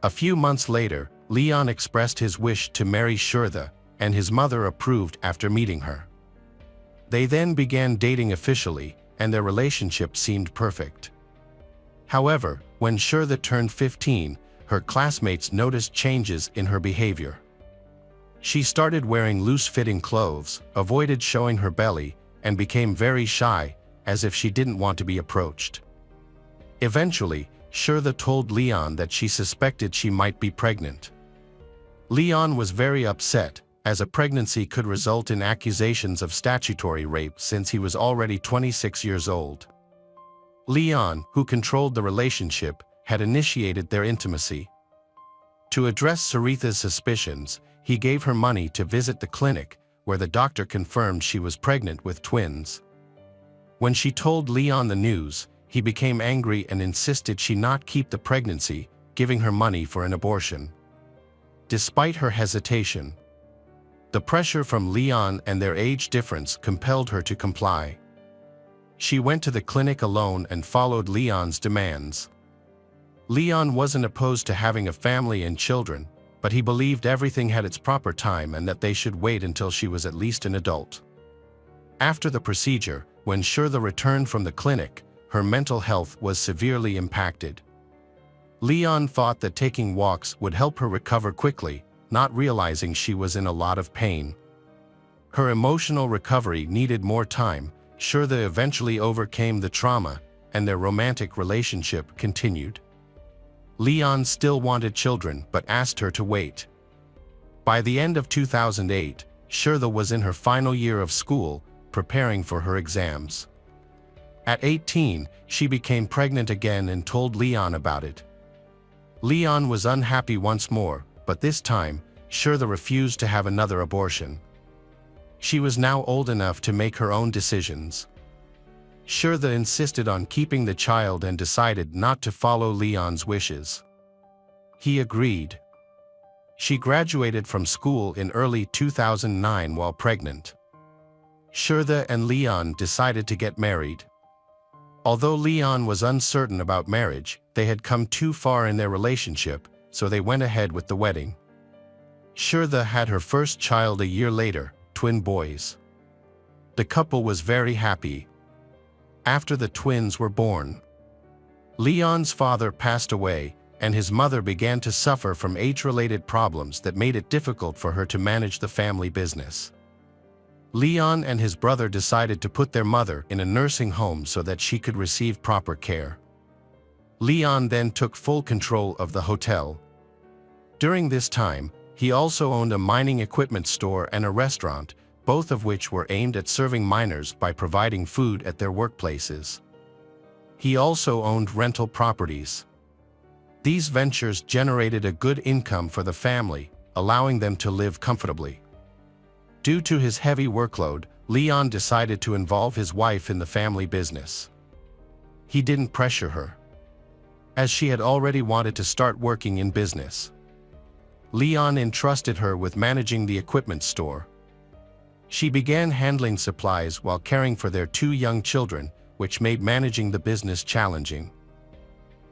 Speaker 1: A few months later, Leon expressed his wish to marry Shirtha, and his mother approved after meeting her. They then began dating officially, and their relationship seemed perfect. However, when Shirtha turned 15, her classmates noticed changes in her behavior. She started wearing loose-fitting clothes, avoided showing her belly, and became very shy, as if she didn't want to be approached. Eventually, Shirtha told Leon that she suspected she might be pregnant. Leon was very upset, as a pregnancy could result in accusations of statutory rape since he was already 26 years old. Leon, who controlled the relationship, had initiated their intimacy. To address Saritha's suspicions, he gave her money to visit the clinic, where the doctor confirmed she was pregnant with twins. When she told Leon the news, he became angry and insisted she not keep the pregnancy, giving her money for an abortion. Despite her hesitation, the pressure from Leon and their age difference compelled her to comply. She went to the clinic alone and followed Leon's demands. Leon wasn't opposed to having a family and children, but he believed everything had its proper time and that they should wait until she was at least an adult. After the procedure, when Shirtha returned from the clinic, her mental health was severely impacted. Leon thought that taking walks would help her recover quickly, not realizing she was in a lot of pain. Her emotional recovery needed more time. Shirtha eventually overcame the trauma, and their romantic relationship continued. Leon still wanted children but asked her to wait. By the end of 2008, Shirtha was in her final year of school, preparing for her exams. At 18, she became pregnant again and told Leon about it. Leon was unhappy once more, but this time, Shirtha refused to have another abortion. She was now old enough to make her own decisions. Shirtha insisted on keeping the child and decided not to follow Leon's wishes. He agreed. She graduated from school in early 2009 while pregnant. Shirtha and Leon decided to get married. Although Leon was uncertain about marriage, they had come too far in their relationship, so they went ahead with the wedding. Shirtha had her first child a year later, twin boys. The couple was very happy. After the twins were born, Leon's father passed away, and his mother began to suffer from age-related problems that made it difficult for her to manage the family business. Leon and his brother decided to put their mother in a nursing home so that she could receive proper care. Leon then took full control of the hotel. During this time, he also owned a mining equipment store and a restaurant, both of which were aimed at serving miners by providing food at their workplaces. He also owned rental properties. These ventures generated a good income for the family, allowing them to live comfortably. Due to his heavy workload, Leon decided to involve his wife in the family business. He didn't pressure her, as she had already wanted to start working in business. Leon entrusted her with managing the equipment store. She began handling supplies while caring for their two young children, which made managing the business challenging.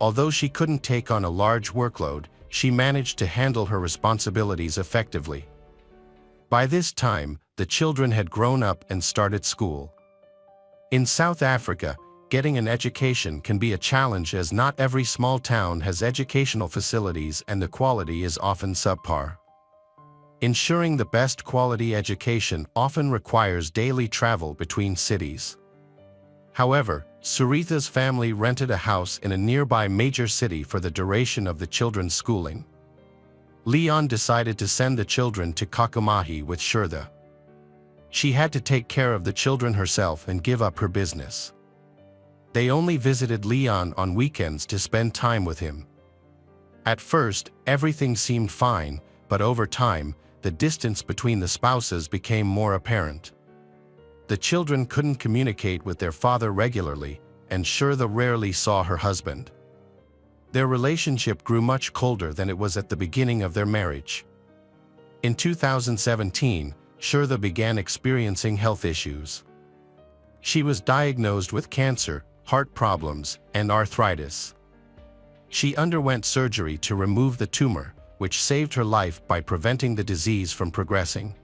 Speaker 1: Although she couldn't take on a large workload, she managed to handle her responsibilities effectively. By this time, the children had grown up and started school. In South Africa, getting an education can be a challenge as not every small town has educational facilities and the quality is often subpar. Ensuring the best quality education often requires daily travel between cities. However, Saritha's family rented a house in a nearby major city for the duration of the children's schooling. Leon decided to send the children to Kakumahi with Shirtha. She had to take care of the children herself and give up her business. They only visited Leon on weekends to spend time with him. At first, everything seemed fine, but over time, the distance between the spouses became more apparent. The children couldn't communicate with their father regularly, and Sheila rarely saw her husband. Their relationship grew much colder than it was at the beginning of their marriage. In 2017, Sheila began experiencing health issues. She was diagnosed with cancer, heart problems, and arthritis. She underwent surgery to remove the tumor, which saved her life by preventing the disease from progressing.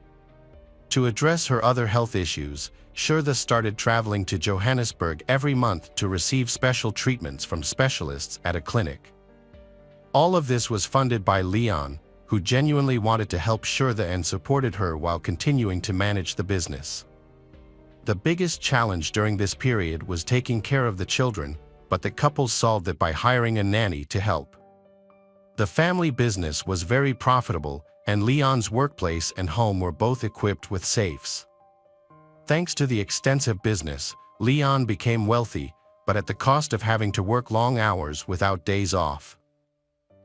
Speaker 1: To address her other health issues, Sheila started traveling to Johannesburg every month to receive special treatments from specialists at a clinic. All of this was funded by Leon, who genuinely wanted to help Sheila and supported her while continuing to manage the business. The biggest challenge during this period was taking care of the children, but the couple solved it by hiring a nanny to help. The family business was very profitable, and Leon's workplace and home were both equipped with safes. Thanks to the extensive business, Leon became wealthy, but at the cost of having to work long hours without days off.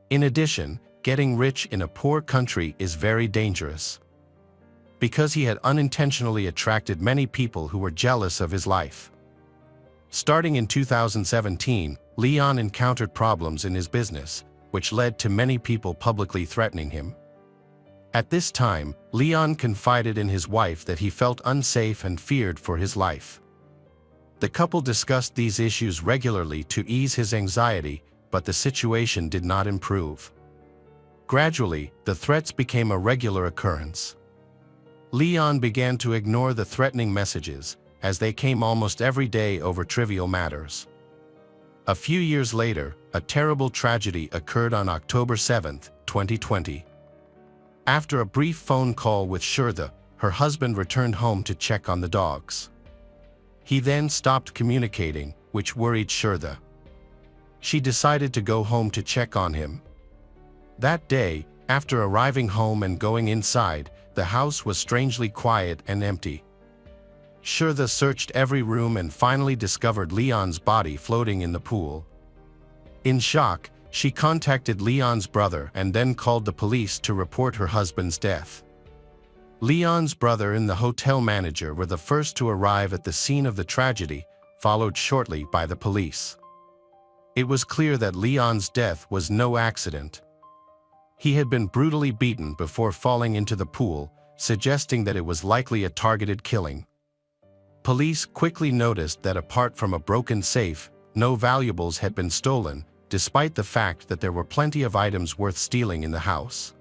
Speaker 1: In addition, getting rich in a poor country is very dangerous. Because he had unintentionally attracted many people who were jealous of his life. Starting in 2017, Leon encountered problems in his business, which led to many people publicly threatening him. At this time, Leon confided in his wife that he felt unsafe and feared for his life. The couple discussed these issues regularly to ease his anxiety, but the situation did not improve. Gradually, the threats became a regular occurrence. Leon began to ignore the threatening messages, as they came almost every day over trivial matters. A few years later, a terrible tragedy occurred on October 7, 2020. After a brief phone call with Sheila, her husband returned home to check on the dogs. He then stopped communicating, which worried Sheila. She decided to go home to check on him. That day, after arriving home and going inside, the house was strangely quiet and empty. Sheila searched every room and finally discovered Leon's body floating in the pool. In shock, she contacted Leon's brother and then called the police to report her husband's death. Leon's brother and the hotel manager were the first to arrive at the scene of the tragedy, followed shortly by the police. It was clear that Leon's death was no accident. He had been brutally beaten before falling into the pool, suggesting that it was likely a targeted killing. Police quickly noticed that apart from a broken safe, no valuables had been stolen, despite the fact that there were plenty of items worth stealing in the house.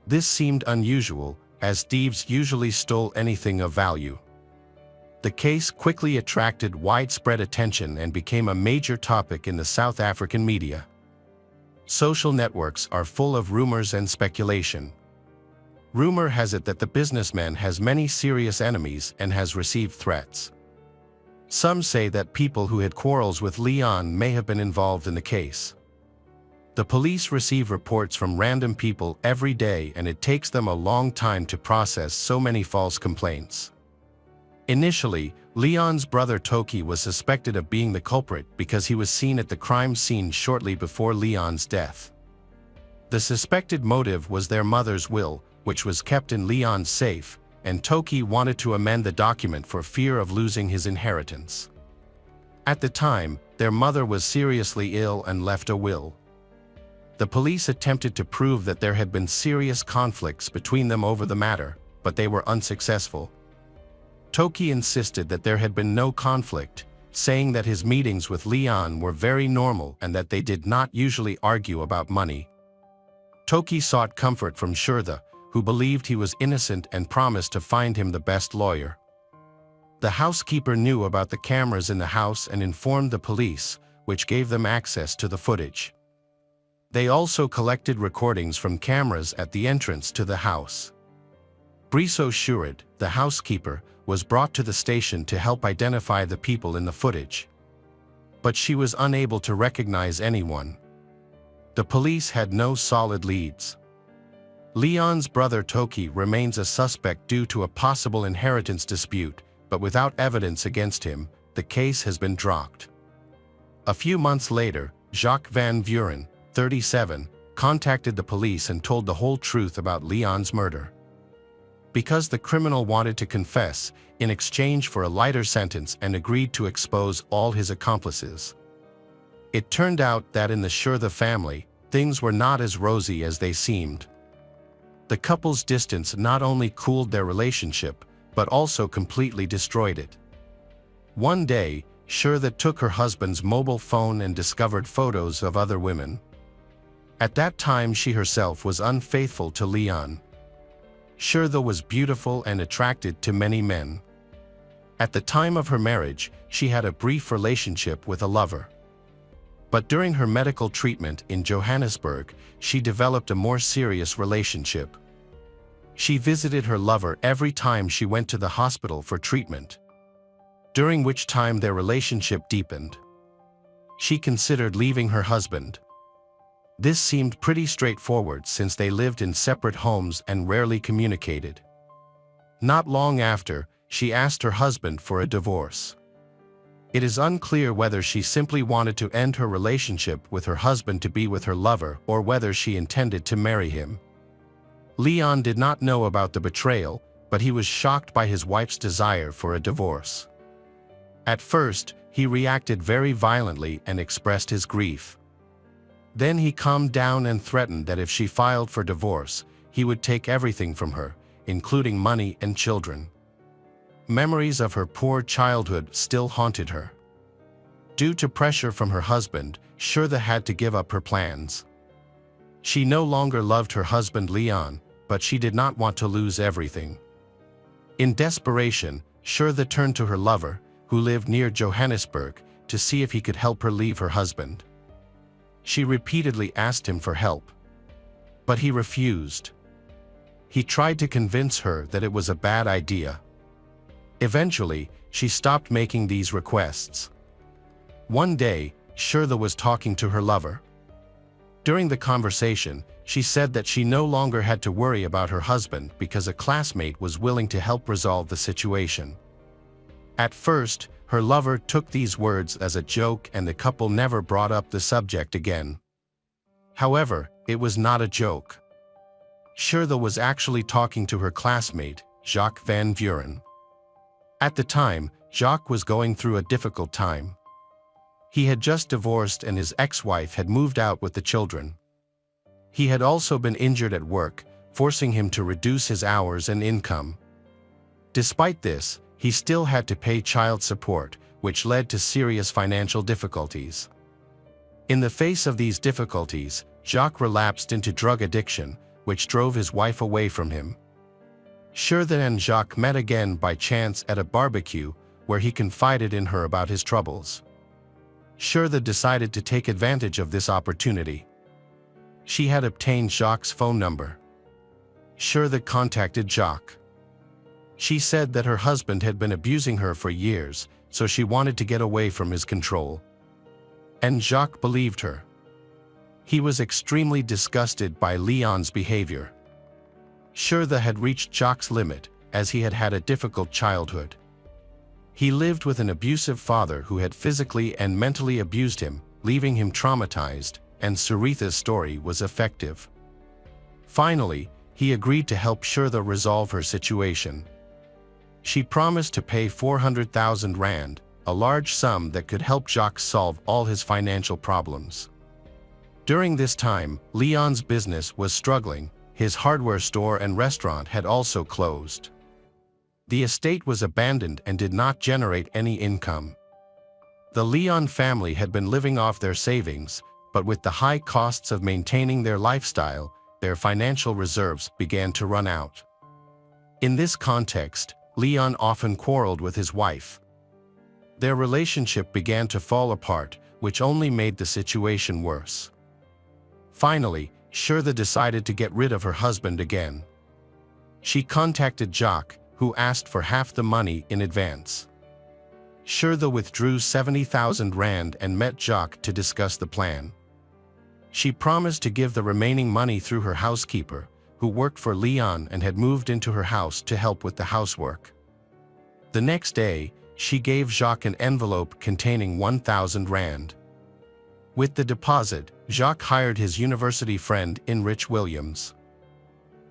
Speaker 1: This seemed unusual, as thieves usually stole anything of value. The case quickly attracted widespread attention and became a major topic in the South African media. Social networks are full of rumors and speculation. Rumor has it that the businessman has many serious enemies and has received threats. Some say that people who had quarrels with Leon may have been involved in the case. The police receive reports from random people every day, and it takes them a long time to process so many false complaints. Initially, Leon's brother Toki was suspected of being the culprit because he was seen at the crime scene shortly before Leon's death. The suspected motive was their mother's will, which was kept in Leon's safe, and Toki wanted to amend the document for fear of losing his inheritance. At the time, their mother was seriously ill and left a will. The police attempted to prove that there had been serious conflicts between them over the matter, but they were unsuccessful. Toki insisted that there had been no conflict, saying that his meetings with Leon were very normal and that they did not usually argue about money. Toki sought comfort from Sheila, who believed he was innocent and promised to find him the best lawyer. The housekeeper knew about the cameras in the house and informed the police, which gave them access to the footage. They also collected recordings from cameras at the entrance to the house. Briso Shurid, the housekeeper, was brought to the station to help identify the people in the footage. But she was unable to recognize anyone. The police had no solid leads. Leon's brother Toki remains a suspect due to a possible inheritance dispute, but without evidence against him, the case has been dropped. A few months later, Jacques van Vuren, 37, contacted the police and told the whole truth about Leon's murder. Because the criminal wanted to confess in exchange for a lighter sentence and agreed to expose all his accomplices. It turned out that in the Sheila family, things were not as rosy as they seemed. The couple's distance not only cooled their relationship, but also completely destroyed it. One day, Sheila took her husband's mobile phone and discovered photos of other women. At that time, she herself was unfaithful to Leon. Sheila was beautiful and attracted to many men. At the time of her marriage, she had a brief relationship with a lover. But during her medical treatment in Johannesburg, she developed a more serious relationship. She visited her lover every time she went to the hospital for treatment, during which time their relationship deepened. She considered leaving her husband. This seemed pretty straightforward since they lived in separate homes and rarely communicated. Not long after, she asked her husband for a divorce. It is unclear whether she simply wanted to end her relationship with her husband to be with her lover or whether she intended to marry him. Leon did not know about the betrayal, but he was shocked by his wife's desire for a divorce. At first, he reacted very violently and expressed his grief. Then he calmed down and threatened that if she filed for divorce, he would take everything from her, including money and children. Memories of her poor childhood still haunted her. Due to pressure from her husband, Sheila had to give up her plans. She no longer loved her husband Leon, but she did not want to lose everything. In desperation, Sheila turned to her lover, who lived near Johannesburg, to see if he could help her leave her husband. She repeatedly asked him for help, but he refused. He tried to convince her that it was a bad idea. Eventually, she stopped making these requests. One day, Sheila was talking to her lover. During the conversation, she said that she no longer had to worry about her husband because a classmate was willing to help resolve the situation. At first, her lover took these words as a joke and the couple never brought up the subject again. However, it was not a joke. Sheila was actually talking to her classmate, Jacques van Vuren. At the time, Jacques was going through a difficult time. He had just divorced and his ex-wife had moved out with the children. He had also been injured at work, forcing him to reduce his hours and income. Despite this, he still had to pay child support, which led to serious financial difficulties. In the face of these difficulties, Jacques relapsed into drug addiction, which drove his wife away from him. Sheila and Jacques met again by chance at a barbecue, where he confided in her about his troubles. Sheila decided to take advantage of this opportunity. She had obtained Jacques' phone number. Sheila contacted Jacques. She said that her husband had been abusing her for years, so she wanted to get away from his control. And Jacques believed her. He was extremely disgusted by Leon's behavior. Sheila had reached Jacques' limit, as he had had a difficult childhood. He lived with an abusive father who had physically and mentally abused him, leaving him traumatized, and Sarita's story was effective. Finally, he agreed to help Sheila resolve her situation. She promised to pay 400,000 rand, a large sum that could help Jacques solve all his financial problems. During this time, Leon's business was struggling. His hardware store and restaurant had also closed. The estate was abandoned and did not generate any income. The Leon family had been living off their savings, but with the high costs of maintaining their lifestyle, their financial reserves began to run out. In this context, Leon often quarreled with his wife. Their relationship began to fall apart, which only made the situation worse. Finally, Sheila decided to get rid of her husband again. She contacted Jacques, who asked for half the money in advance. Sheila withdrew 70,000 rand and met Jacques to discuss the plan. She promised to give the remaining money through her housekeeper, who worked for Leon and had moved into her house to help with the housework. The next day, she gave Jacques an envelope containing 1,000 rand. With the deposit, Jacques hired his university friend Enrich Williams.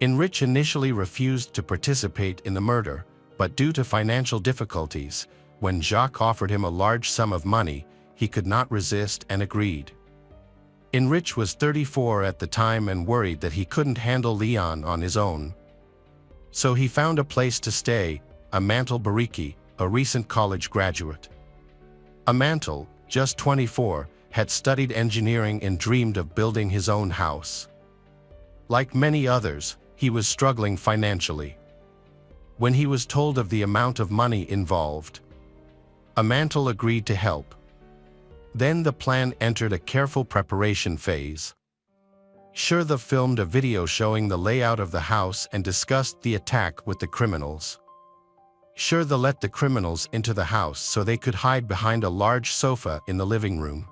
Speaker 1: Enrich initially refused to participate in the murder, but due to financial difficulties, when Jacques offered him a large sum of money, he could not resist and agreed. Enrich was 34 at the time and worried that he couldn't handle Leon on his own. So he found a place to stay, Amantal Bariki, a recent college graduate. Amantal, just 24, had studied engineering and dreamed of building his own house. Like many others, he was struggling financially. When he was told of the amount of money involved, Amantal agreed to help. Then the plan entered a careful preparation phase. Sheila filmed a video showing the layout of the house and discussed the attack with the criminals. Sheila let the criminals into the house so they could hide behind a large sofa in the living room.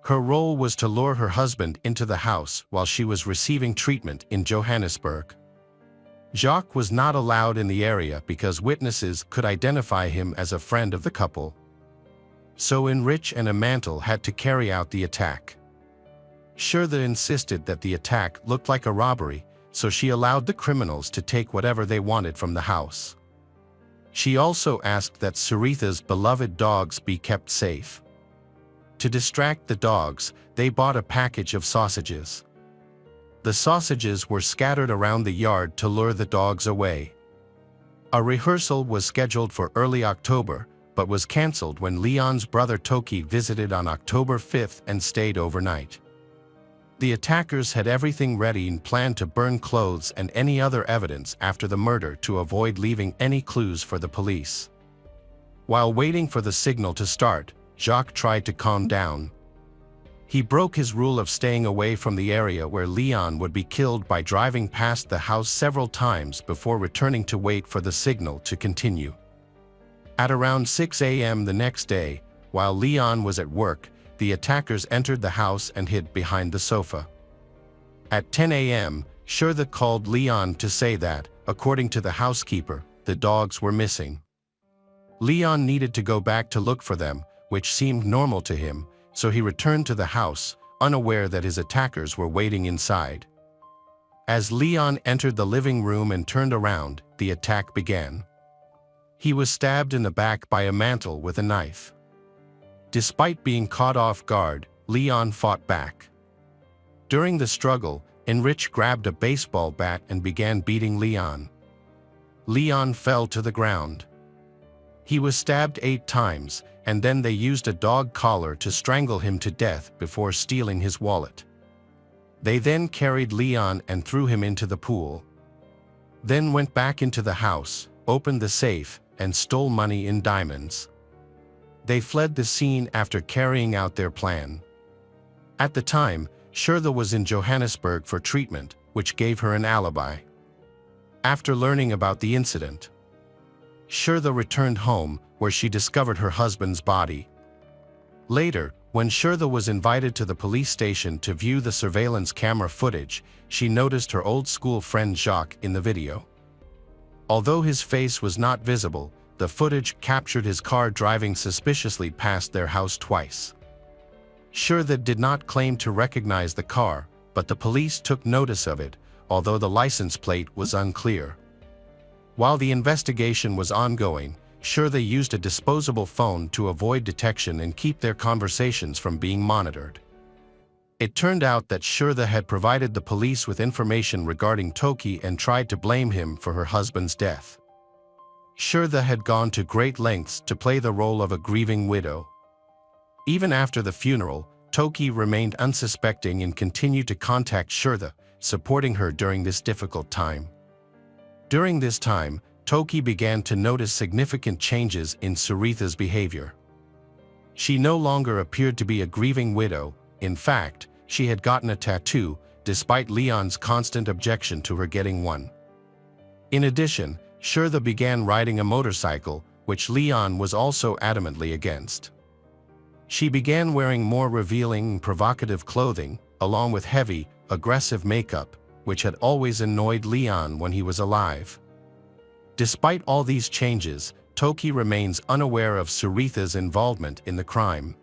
Speaker 1: Her role was to lure her husband into the house while she was receiving treatment in Johannesburg. Jacques was not allowed in the area because witnesses could identify him as a friend of the couple. So Enrich and Amantal had to carry out the attack. Sheila insisted that the attack looked like a robbery, so she allowed the criminals to take whatever they wanted from the house. She also asked that Sarita's beloved dogs be kept safe. To distract the dogs, they bought a package of sausages. The sausages were scattered around the yard to lure the dogs away. A rehearsal was scheduled for early October, but was cancelled when Leon's brother Toki visited on October 5th and stayed overnight. The attackers had everything ready and planned to burn clothes and any other evidence after the murder to avoid leaving any clues for the police. While waiting for the signal to start, Jacques tried to calm down. He broke his rule of staying away from the area where Leon would be killed by driving past the house several times before returning to wait for the signal to continue. At around 6 a.m. the next day, while Leon was at work, the attackers entered the house and hid behind the sofa. At 10 a.m., Sheila called Leon to say that, according to the housekeeper, the dogs were missing. Leon needed to go back to look for them, which seemed normal to him, so he returned to the house, unaware that his attackers were waiting inside. As Leon entered the living room and turned around, the attack began. He was stabbed in the back by Amantal with a knife. Despite being caught off guard, Leon fought back. During the struggle, Enrich grabbed a baseball bat and began beating Leon. Leon fell to the ground. He was stabbed 8 times, and then they used a dog collar to strangle him to death before stealing his wallet. They then carried Leon and threw him into the pool. Then went back into the house, opened the safe, and stole money in diamonds. They fled the scene after carrying out their plan. At the time, Sheila was in Johannesburg for treatment, which gave her an alibi. After learning about the incident, Sheila returned home, where she discovered her husband's body. Later, when Sheila was invited to the police station to view the surveillance camera footage, she noticed her old school friend Jacques in the video. Although his face was not visible, the footage captured his car driving suspiciously past their house twice. Sheila did not claim to recognize the car, but the police took notice of it, although the license plate was unclear. While the investigation was ongoing, Sheila used a disposable phone to avoid detection and keep their conversations from being monitored. It turned out that Sheila had provided the police with information regarding Toki and tried to blame him for her husband's death. Sheila had gone to great lengths to play the role of a grieving widow. Even after the funeral, Toki remained unsuspecting and continued to contact Sheila, supporting her during this difficult time. During this time, Toki began to notice significant changes in Sarita's behavior. She no longer appeared to be a grieving widow. In fact, she had gotten a tattoo, despite Leon's constant objection to her getting one. In addition, Sheila began riding a motorcycle, which Leon was also adamantly against. She began wearing more revealing and provocative clothing, along with heavy, aggressive makeup, which had always annoyed Leon when he was alive. Despite all these changes, Toki remains unaware of Sarita's involvement in the crime.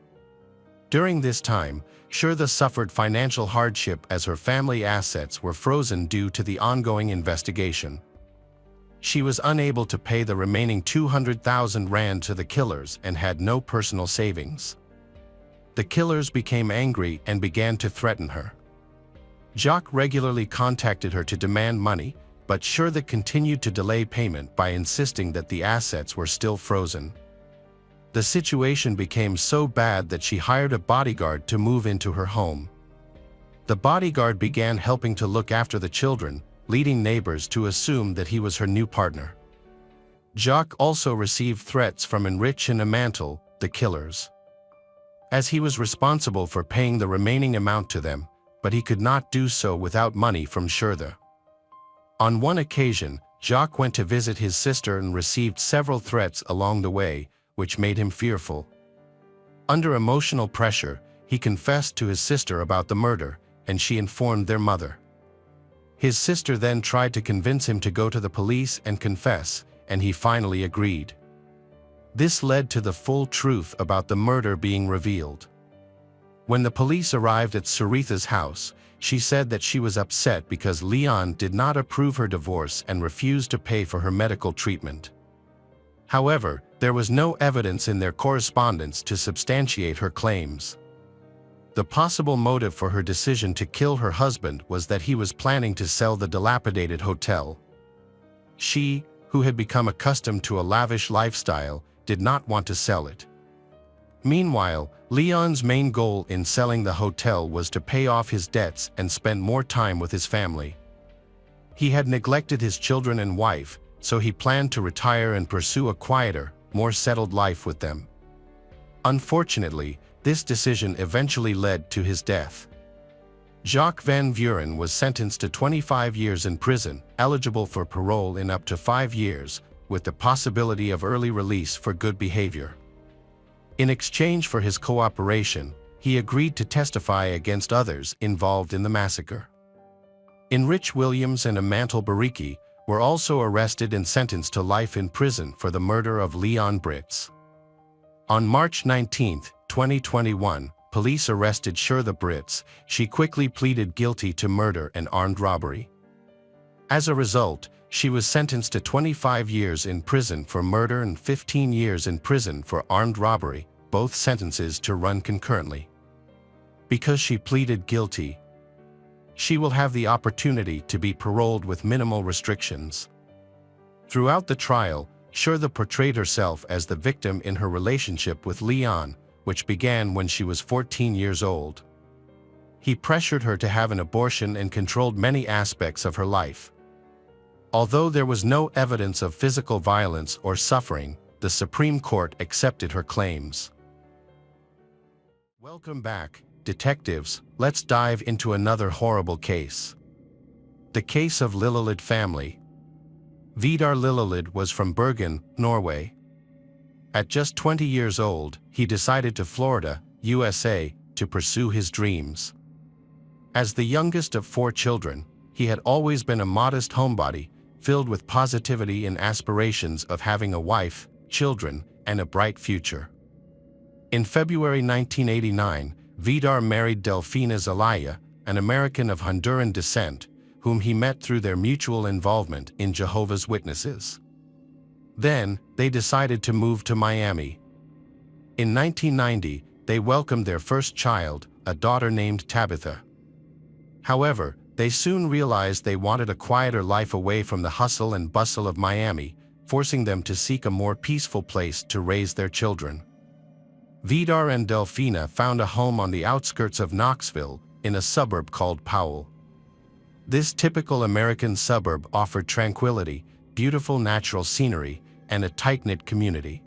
Speaker 1: During this time, Sheila suffered financial hardship as her family assets were frozen due to the ongoing investigation. She was unable to pay the remaining 200,000 rand to the killers and had no personal savings. The killers became angry and began to threaten her. Jacques regularly contacted her to demand money, but Sheila continued to delay payment by insisting that the assets were still frozen. The situation became so bad that she hired a bodyguard to move into her home. The bodyguard began helping to look after the children, leading neighbors to assume that he was her new partner. Jacques also received threats from Enrich and Amantel, the killers, as he was responsible for paying the remaining amount to them, but he could not do so without money from Sheila. On one occasion, Jacques went to visit his sister and received several threats along the way, which made him fearful. Under emotional pressure, he confessed to his sister about the murder, and she informed their mother. His sister then tried to convince him to go to the police and confess, and he finally agreed. This led to the full truth about the murder being revealed. When the police arrived at Sarita's house, she said that she was upset because Leon did not approve her divorce and refused to pay for her medical treatment. However, there was no evidence in their correspondence to substantiate her claims. The possible motive for her decision to kill her husband was that he was planning to sell the dilapidated hotel. She, who had become accustomed to a lavish lifestyle, did not want to sell it. Meanwhile, Leon's main goal in selling the hotel was to pay off his debts and spend more time with his family. He had neglected his children and wife, so he planned to retire and pursue a quieter, more settled life with them. Unfortunately, this decision eventually led to his death. Jacques van Vuren was sentenced to 25 years in prison, eligible for parole in up to 5 years, with the possibility of early release for good behavior. In exchange for his cooperation, he agreed to testify against others involved in the massacre. Enrich Williams and Amantel Bariki were also arrested and sentenced to life in prison for the murder of Leon Brits. On March 19, 2021, police arrested Sheila Brits. She quickly pleaded guilty to murder and armed robbery. As a result, she was sentenced to 25 years in prison for murder and 15 years in prison for armed robbery, both sentences to run concurrently. Because she pleaded guilty, she will have the opportunity to be paroled with minimal restrictions. Throughout the trial, Sheila portrayed herself as the victim in her relationship with Leon, which began when she was 14 years old. He pressured her to have an abortion and controlled many aspects of her life. Although there was no evidence of physical violence or suffering, the Supreme Court accepted her claims. Welcome back, detectives. Let's dive into another horrible case. The case of Lillelid family. Vidar Lillelid was from Bergen, Norway. At just 20 years old, he decided to Florida, USA, to pursue his dreams. As the youngest of 4 children, he had always been a modest homebody, filled with positivity and aspirations of having a wife, children, and a bright future. In February 1989, Vidar married Delfina Zelaya, an American of Honduran descent, whom he met through their mutual involvement in Jehovah's Witnesses. Then, they decided to move to Miami. In 1990, they welcomed their first child, a daughter named Tabitha. However, they soon realized they wanted a quieter life away from the hustle and bustle of Miami, forcing them to seek a more peaceful place to raise their children. Vidar and Delfina found a home on the outskirts of Knoxville, in a suburb called Powell. This typical American suburb offered tranquility, beautiful natural scenery, and a tight-knit community.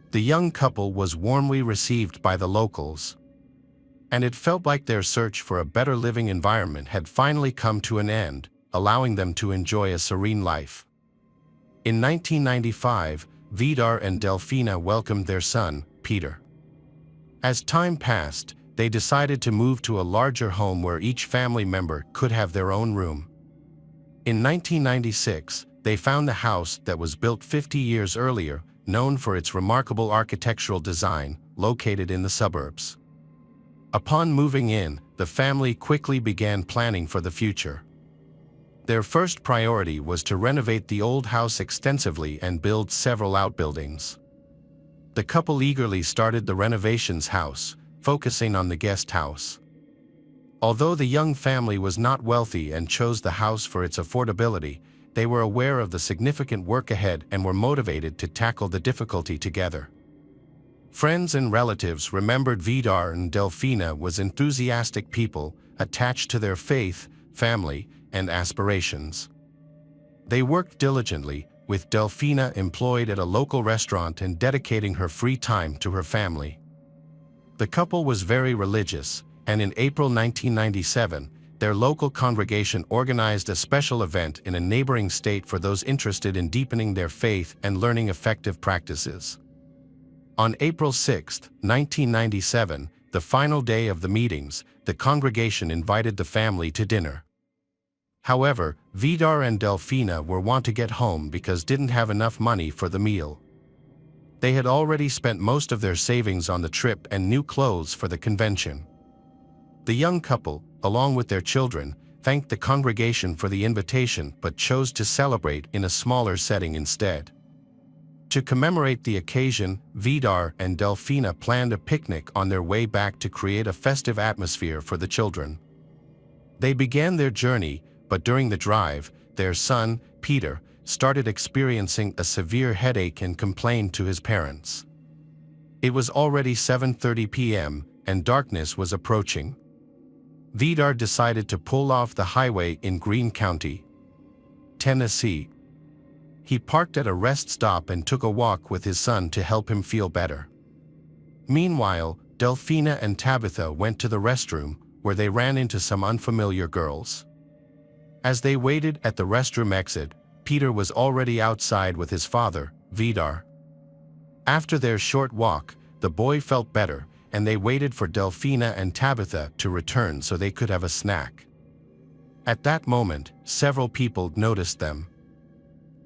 Speaker 1: The young couple was warmly received by the locals, and it felt like their search for a better living environment had finally come to an end, allowing them to enjoy a serene life. In 1995, Vidar and Delfina welcomed their son, Peter. As time passed, they decided to move to a larger home where each family member could have their own room. In 1996, they found the house that was built 50 years earlier, known for its remarkable architectural design, located in the suburbs. Upon moving in, the family quickly began planning for the future. Their first priority was to renovate the old house extensively and build several outbuildings. The couple eagerly started the renovations house, focusing on the guest house. Although the young family was not wealthy and chose the house for its affordability, they were aware of the significant work ahead and were motivated to tackle the difficulty together. Friends and relatives remembered Vidar and Delfina was enthusiastic people, attached to their faith, family, and aspirations. They worked diligently, with Delfina employed at a local restaurant and dedicating her free time to her family. The couple was very religious, and in April 1997, their local congregation organized a special event in a neighboring state for those interested in deepening their faith and learning effective practices. On April 6, 1997, the final day of the meetings, the congregation invited the family to dinner. However, Vidar and Delfina were want to get home because didn't have enough money for the meal. They had already spent most of their savings on the trip and new clothes for the convention. The young couple, along with their children, thanked the congregation for the invitation but chose to celebrate in a smaller setting instead. To commemorate the occasion, Vidar and Delfina planned a picnic on their way back to create a festive atmosphere for the children. They began their journey, but during the drive, their son, Peter, started experiencing a severe headache and complained to his parents. It was already 7:30 p.m., and darkness was approaching. Vidar decided to pull off the highway in Greene County, Tennessee. He parked at a rest stop and took a walk with his son to help him feel better. Meanwhile, Delfina and Tabitha went to the restroom, where they ran into some unfamiliar girls. As they waited at the restroom exit, Peter was already outside with his father, Vidar. After their short walk, the boy felt better, and they waited for Delfina and Tabitha to return so they could have a snack. At that moment, several people noticed them.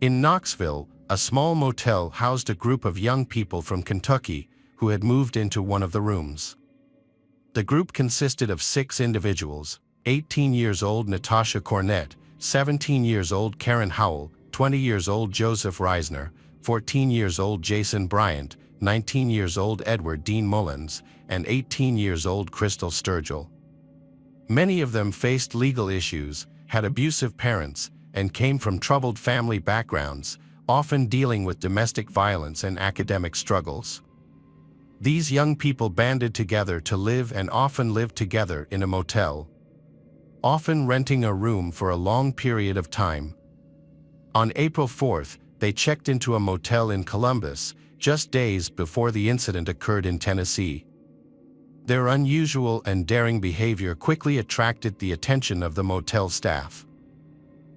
Speaker 1: In Knoxville, a small motel housed a group of young people from Kentucky who had moved into one of the rooms. The group consisted of 6 individuals: 18 years old Natasha Cornett, 17 years old Karen Howell, 20 years old Joseph Reisner, 14 years old Jason Bryant, 19 years old Edward Dean Mullins, and 18 years old Crystal Sturgill. Many of them faced legal issues, had abusive parents, and came from troubled family backgrounds, often dealing with domestic violence and academic struggles. These young people banded together to live and often lived together in a motel, often renting a room for a long period of time. On April 4th, they checked into a motel in Columbus, just days before the incident occurred in Tennessee. Their unusual and daring behavior quickly attracted the attention of the motel staff.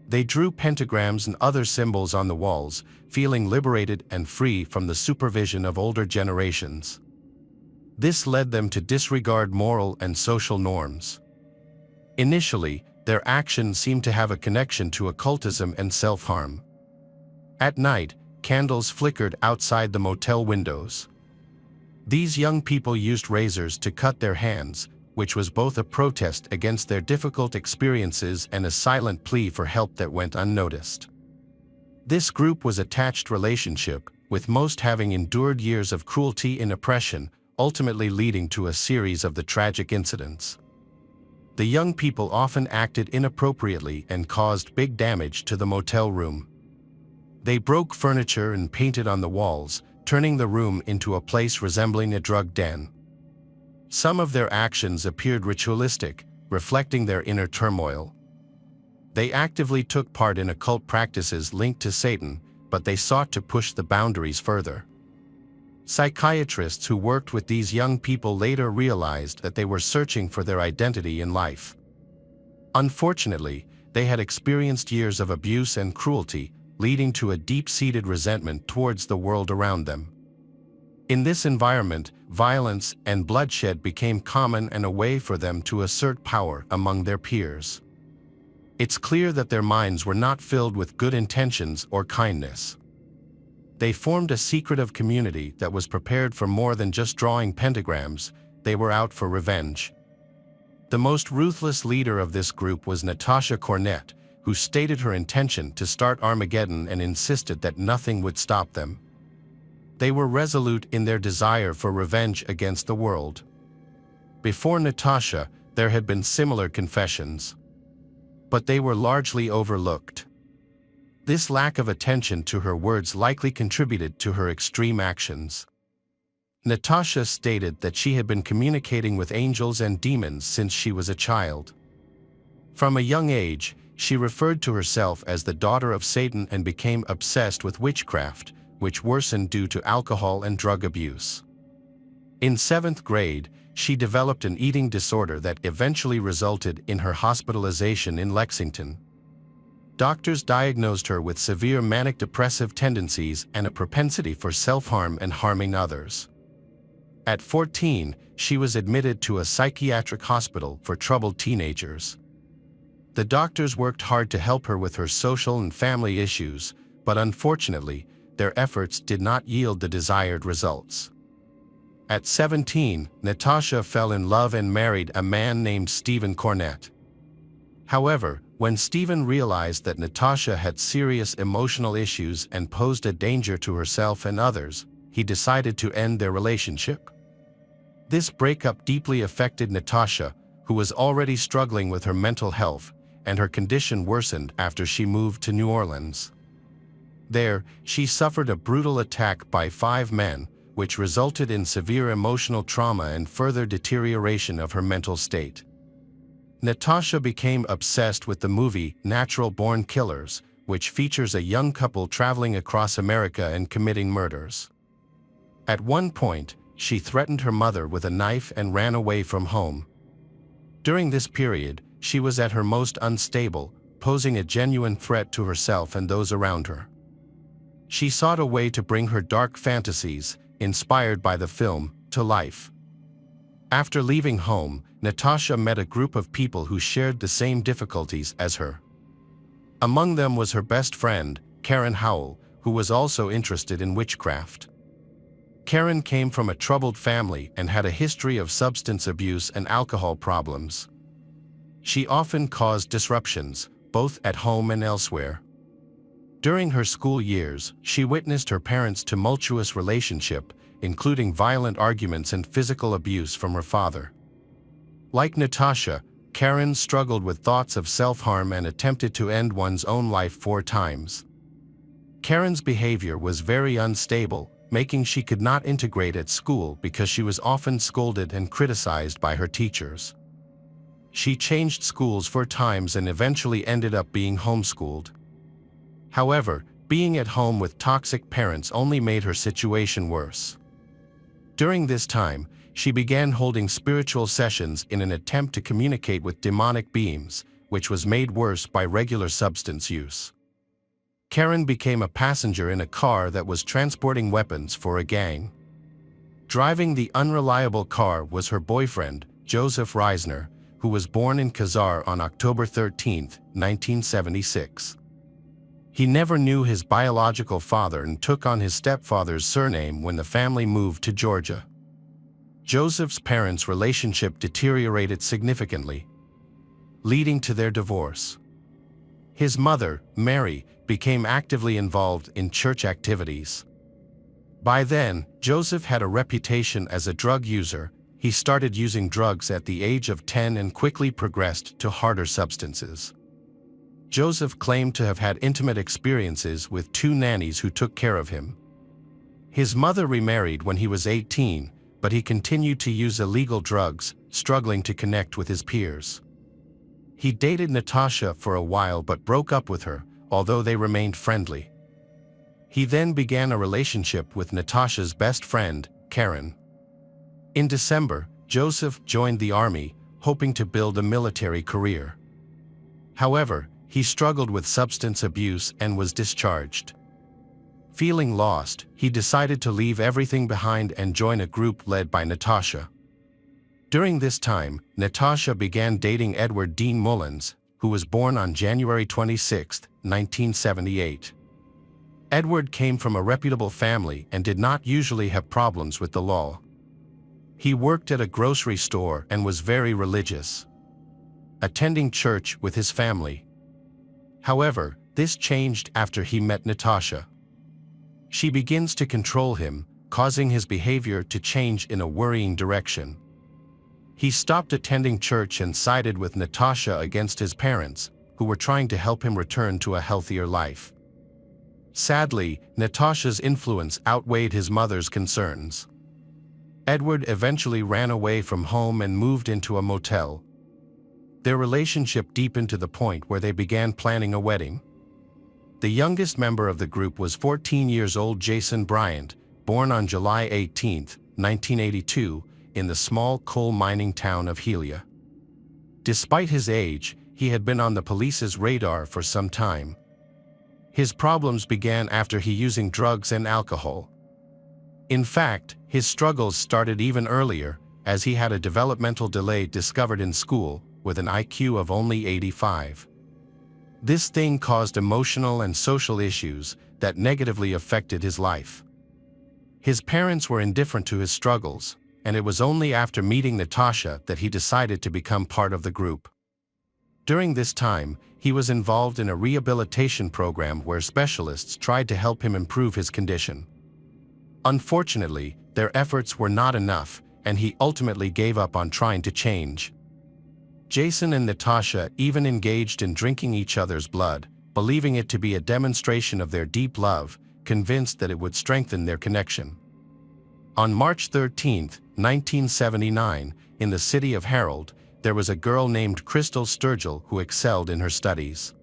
Speaker 1: They drew pentagrams and other symbols on the walls, feeling liberated and free from the supervision of older generations. This led them to disregard moral and social norms. Initially, their actions seemed to have a connection to occultism and self-harm. At night, candles flickered outside the motel windows. These young people used razors to cut their hands, which was both a protest against their difficult experiences and a silent plea for help that went unnoticed. This group was an attached relationship, with most having endured years of cruelty and oppression, ultimately leading to a series of the tragic incidents. The young people often acted inappropriately and caused big damage to the motel room. They broke furniture and painted on the walls, turning the room into a place resembling a drug den. Some of their actions appeared ritualistic, reflecting their inner turmoil. They actively took part in occult practices linked to Satan, but they sought to push the boundaries further. Psychiatrists who worked with these young people later realized that they were searching for their identity in life. Unfortunately, they had experienced years of abuse and cruelty, leading to a deep-seated resentment towards the world around them. In this environment, violence and bloodshed became common and a way for them to assert power among their peers. It's clear that their minds were not filled with good intentions or kindness. They formed a secretive community that was prepared for more than just drawing pentagrams. They were out for revenge. The most ruthless leader of this group was Natasha Cornett, who stated her intention to start Armageddon and insisted that nothing would stop them. They were resolute in their desire for revenge against the world. Before Natasha, there had been similar confessions, but they were largely overlooked. This lack of attention to her words likely contributed to her extreme actions. Natasha stated that she had been communicating with angels and demons since she was a child. From a young age, she referred to herself as the daughter of Satan and became obsessed with witchcraft, which worsened due to alcohol and drug abuse. In 7th grade, she developed an eating disorder that eventually resulted in her hospitalization in Lexington. Doctors diagnosed her with severe manic-depressive tendencies and a propensity for self-harm and harming others. At 14, she was admitted to a psychiatric hospital for troubled teenagers. The doctors worked hard to help her with her social and family issues, but unfortunately, their efforts did not yield the desired results. At 17, Natasha fell in love and married a man named Stephen Cornett. However, when Stephen realized that Natasha had serious emotional issues and posed a danger to herself and others, he decided to end their relationship. This breakup deeply affected Natasha, who was already struggling with her mental health, and her condition worsened after she moved to New Orleans. There, she suffered a brutal attack by 5 men, which resulted in severe emotional trauma and further deterioration of her mental state. Natasha became obsessed with the movie Natural Born Killers, which features a young couple traveling across America and committing murders. At one point, she threatened her mother with a knife and ran away from home. During this period, she was at her most unstable, posing a genuine threat to herself and those around her. She sought a way to bring her dark fantasies, inspired by the film, to life. After leaving home, Natasha met a group of people who shared the same difficulties as her. Among them was her best friend, Karen Howell, who was also interested in witchcraft. Karen came from a troubled family and had a history of substance abuse and alcohol problems. She often caused disruptions, both at home and elsewhere. During her school years, she witnessed her parents' tumultuous relationship, including violent arguments and physical abuse from her father. Like Natasha, Karen struggled with thoughts of self-harm and attempted to end one's own life 4 times. Karen's behavior was very unstable, making she could not integrate at school because she was often scolded and criticized by her teachers. She changed schools 4 times and eventually ended up being homeschooled. However, being at home with toxic parents only made her situation worse. During this time, she began holding spiritual sessions in an attempt to communicate with demonic beings, which was made worse by regular substance use. Karen became a passenger in a car that was transporting weapons for a gang. Driving the unreliable car was her boyfriend, Joseph Reisner, who was born in Khazar on October 13, 1976. He never knew his biological father and took on his stepfather's surname when the family moved to Georgia. Joseph's parents' relationship deteriorated significantly, leading to their divorce. His mother, Mary, became actively involved in church activities. By then, Joseph had a reputation as a drug user. He started using drugs at the age of 10 and quickly progressed to harder substances. Joseph claimed to have had intimate experiences with 2 nannies who took care of him. His mother remarried when he was 18, but he continued to use illegal drugs, struggling to connect with his peers. He dated Natasha for a while but broke up with her, although they remained friendly. He then began a relationship with Natasha's best friend, Karen. In December, Joseph joined the army, hoping to build a military career. However, he struggled with substance abuse and was discharged. Feeling lost, he decided to leave everything behind and join a group led by Natasha. During this time, Natasha began dating Edward Dean Mullins, who was born on January 26, 1978. Edward came from a reputable family and did not usually have problems with the law. He worked at a grocery store and was very religious. attending church with his family. However, this changed after he met Natasha. She begins to control him, causing his behavior to change in a worrying direction. He stopped attending church and sided with Natasha against his parents, who were trying to help him return to a healthier life. Sadly, Natasha's influence outweighed his mother's concerns. Edward eventually ran away from home and moved into a motel. Their relationship deepened to the point where they began planning a wedding. The youngest member of the group was 14 years old Jason Bryant, born on July 18, 1982, in the small coal mining town of Helia. Despite his age, he had been on the police's radar for some time. His problems began after he using drugs and alcohol. In fact, his struggles started even earlier, as he had a developmental delay discovered in school, with an IQ of only 85. This thing caused emotional and social issues that negatively affected his life. His parents were indifferent to his struggles, and it was only after meeting Natasha that he decided to become part of the group. During this time, he was involved in a rehabilitation program where specialists tried to help him improve his condition. Unfortunately, their efforts were not enough, and he ultimately gave up on trying to change. Jason and Natasha even engaged in drinking each other's blood, believing it to be a demonstration of their deep love, convinced that it would strengthen their connection. On March 13, 1979, in the city of Harold, there was a girl named Crystal Sturgill who excelled in her studies.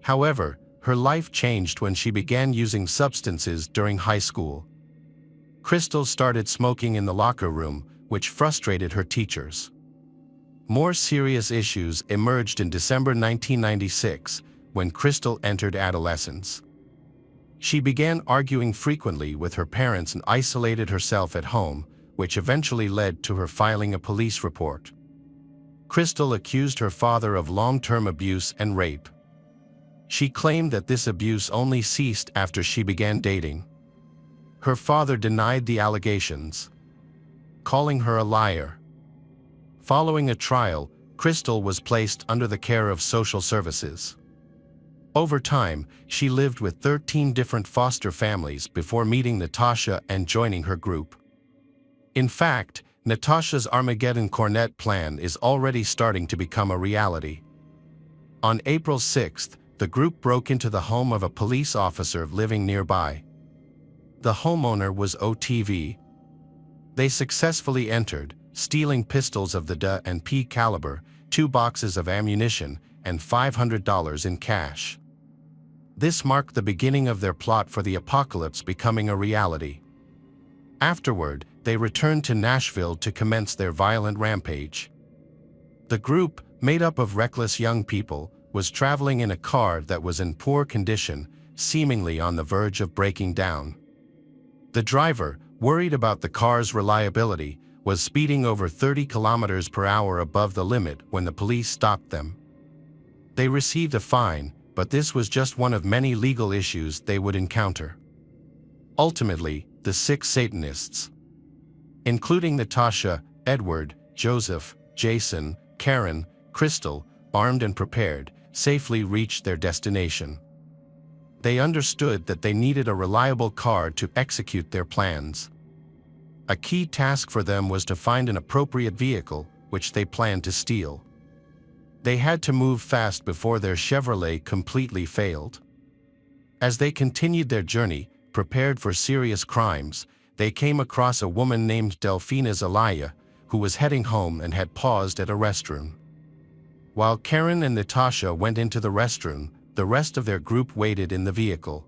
Speaker 1: However, her life changed when she began using substances during high school. Crystal started smoking in the locker room, which frustrated her teachers. More serious issues emerged in December 1996, when Crystal entered adolescence. She began arguing frequently with her parents and isolated herself at home, which eventually led to her filing a police report. Crystal accused her father of long-term abuse and rape. She claimed that this abuse only ceased after she began dating. Her father denied the allegations, calling her a liar. Following a trial, Crystal was placed under the care of social services. Over time, she lived with 13 different foster families before meeting Natasha and joining her group. In fact, Natasha's Armageddon Cornet plan is already starting to become a reality. On April 6, the group broke into the home of a police officer living nearby. The homeowner was OTV. They successfully entered, stealing pistols of the .&P caliber, 2 boxes of ammunition, and $500 in cash. This marked the beginning of their plot for the apocalypse becoming a reality. Afterward, they returned to Nashville to commence their violent rampage. The group, made up of reckless young people, was traveling in a car that was in poor condition, seemingly on the verge of breaking down. The driver, worried about the car's reliability, was speeding over 30 kilometers per hour above the limit when the police stopped them. They received a fine, but this was just one of many legal issues they would encounter. Ultimately, the 6 Satanists, including Natasha, Edward, Joseph, Jason, Karen, Crystal, armed and prepared, safely reached their destination. They understood that they needed a reliable car to execute their plans. A key task for them was to find an appropriate vehicle, which they planned to steal. They had to move fast before their Chevrolet completely failed. As they continued their journey, prepared for serious crimes, they came across a woman named Delphina Zelaya, who was heading home and had paused at a restroom. While Karen and Natasha went into the restroom, the rest of their group waited in the vehicle.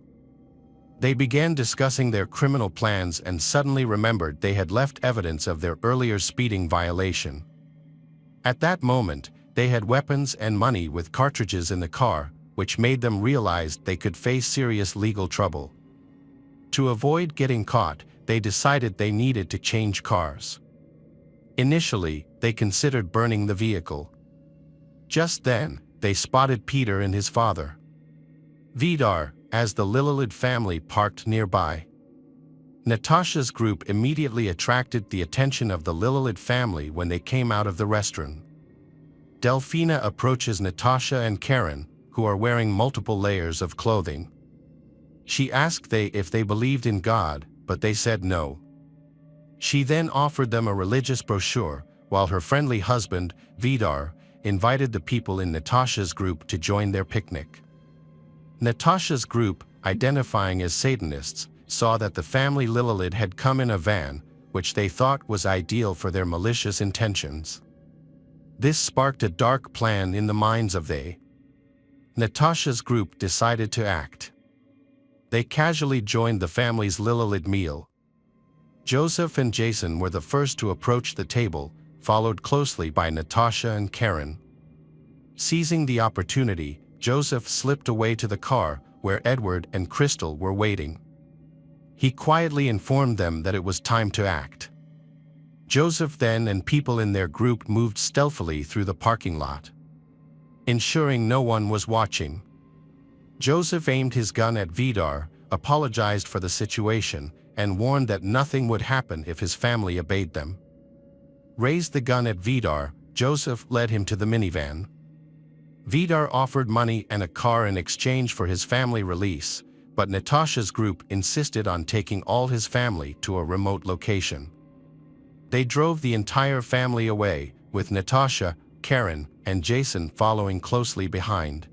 Speaker 1: They began discussing their criminal plans and suddenly remembered they had left evidence of their earlier speeding violation. At that moment, they had weapons and money with cartridges in the car, which made them realize they could face serious legal trouble. To avoid getting caught, they decided they needed to change cars. Initially, they considered burning the vehicle. Just then, they spotted Peter and his father, Vidar, as the Lillelid family parked nearby. Natasha's group immediately attracted the attention of the Lillelid family when they came out of the restroom. Delphina approaches Natasha and Karen, who are wearing multiple layers of clothing. She asked if they believed in God, but they said no. She then offered them a religious brochure, while her friendly husband, Vidar, invited the people in Natasha's group to join their picnic. Natasha's group, identifying as Satanists, saw that the family Lilith had come in a van, which they thought was ideal for their malicious intentions. This sparked a dark plan in the minds of Natasha's group decided to act. They casually joined the family's Lilith meal. Joseph and Jason were the first to approach the table, followed closely by Natasha and Karen. Seizing the opportunity, Joseph slipped away to the car, where Edward and Crystal were waiting. He quietly informed them that it was time to act. Joseph then and people in their group moved stealthily through the parking lot, ensuring no one was watching. Joseph aimed his gun at Vidar, apologized for the situation, and warned that nothing would happen if his family obeyed them. Raised the gun at Vidar, Joseph led him to the minivan. Vidar offered money and a car in exchange for his family release, but Natasha's group insisted on taking all his family to a remote location. They drove the entire family away, with Natasha, Karen, and Jason following closely behind.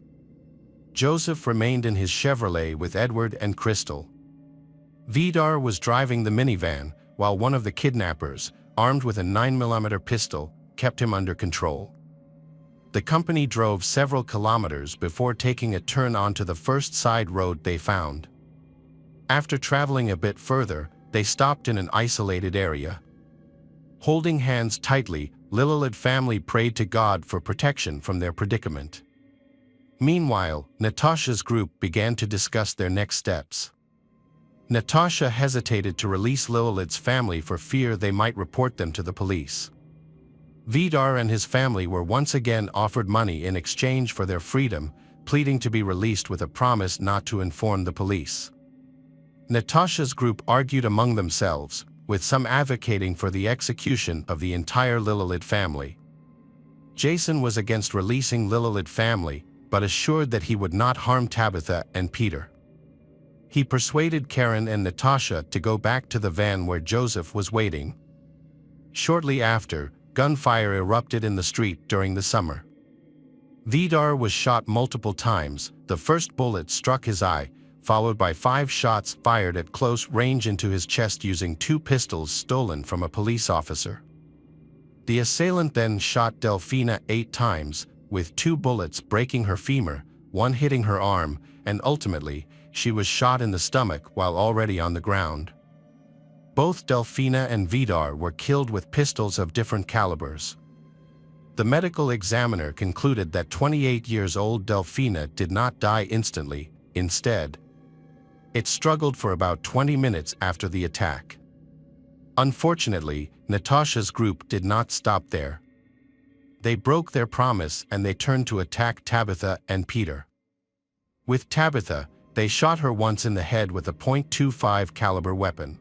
Speaker 1: Joseph remained in his Chevrolet with Edward and Crystal. Vidar was driving the minivan, while one of the kidnappers, armed with a 9mm pistol, kept him under control. The company drove several kilometers before taking a turn onto the first side road they found. After traveling a bit further, they stopped in an isolated area. Holding hands tightly, Lilith family prayed to God for protection from their predicament. Meanwhile, Natasha's group began to discuss their next steps. Natasha hesitated to release Lilith's family for fear they might report them to the police. Vidar and his family were once again offered money in exchange for their freedom, pleading to be released with a promise not to inform the police. Natasha's group argued among themselves, with some advocating for the execution of the entire Lilith family. Jason was against releasing Lilith family, but assured that he would not harm Tabitha and Peter. He persuaded Karen and Natasha to go back to the van where Joseph was waiting. Shortly after, gunfire erupted in the street during the summer. Vidar was shot multiple times. The first bullet struck his eye, followed by 5 shots fired at close range into his chest using 2 pistols stolen from a police officer. The assailant then shot Delphina 8 times, with 2 bullets breaking her femur, 1 hitting her arm, and ultimately, she was shot in the stomach while already on the ground. Both Delphina and Vidar were killed with pistols of different calibers. The medical examiner concluded that 28-year-old Delphina did not die instantly. Instead, it struggled for about 20 minutes after the attack. Unfortunately, Natasha's group did not stop there. They broke their promise and they turned to attack Tabitha and Peter. With Tabitha, they shot her once in the head with a .25 caliber weapon.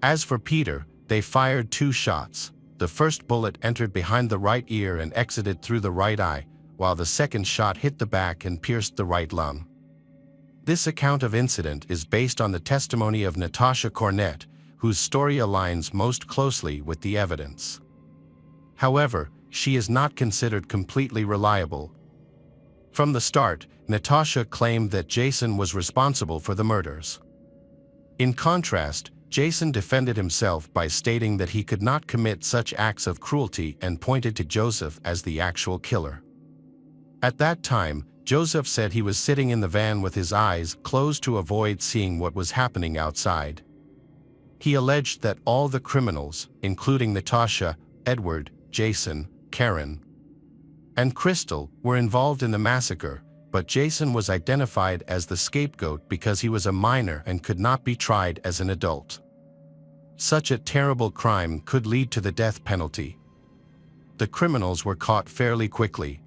Speaker 1: As for Peter, they fired 2 shots. The first bullet entered behind the right ear and exited through the right eye, while the second shot hit the back and pierced the right lung. This account of incident is based on the testimony of Natasha Cornett, whose story aligns most closely with the evidence. However, she is not considered completely reliable. From the start, Natasha claimed that Jason was responsible for the murders. In contrast, Jason defended himself by stating that he could not commit such acts of cruelty and pointed to Joseph as the actual killer. At that time, Joseph said he was sitting in the van with his eyes closed to avoid seeing what was happening outside. He alleged that all the criminals, including Natasha, Edward, Jason, Karen, and Crystal, were involved in the massacre, but Jason was identified as the scapegoat because he was a minor and could not be tried as an adult. Such a terrible crime could lead to the death penalty. The criminals were caught fairly quickly.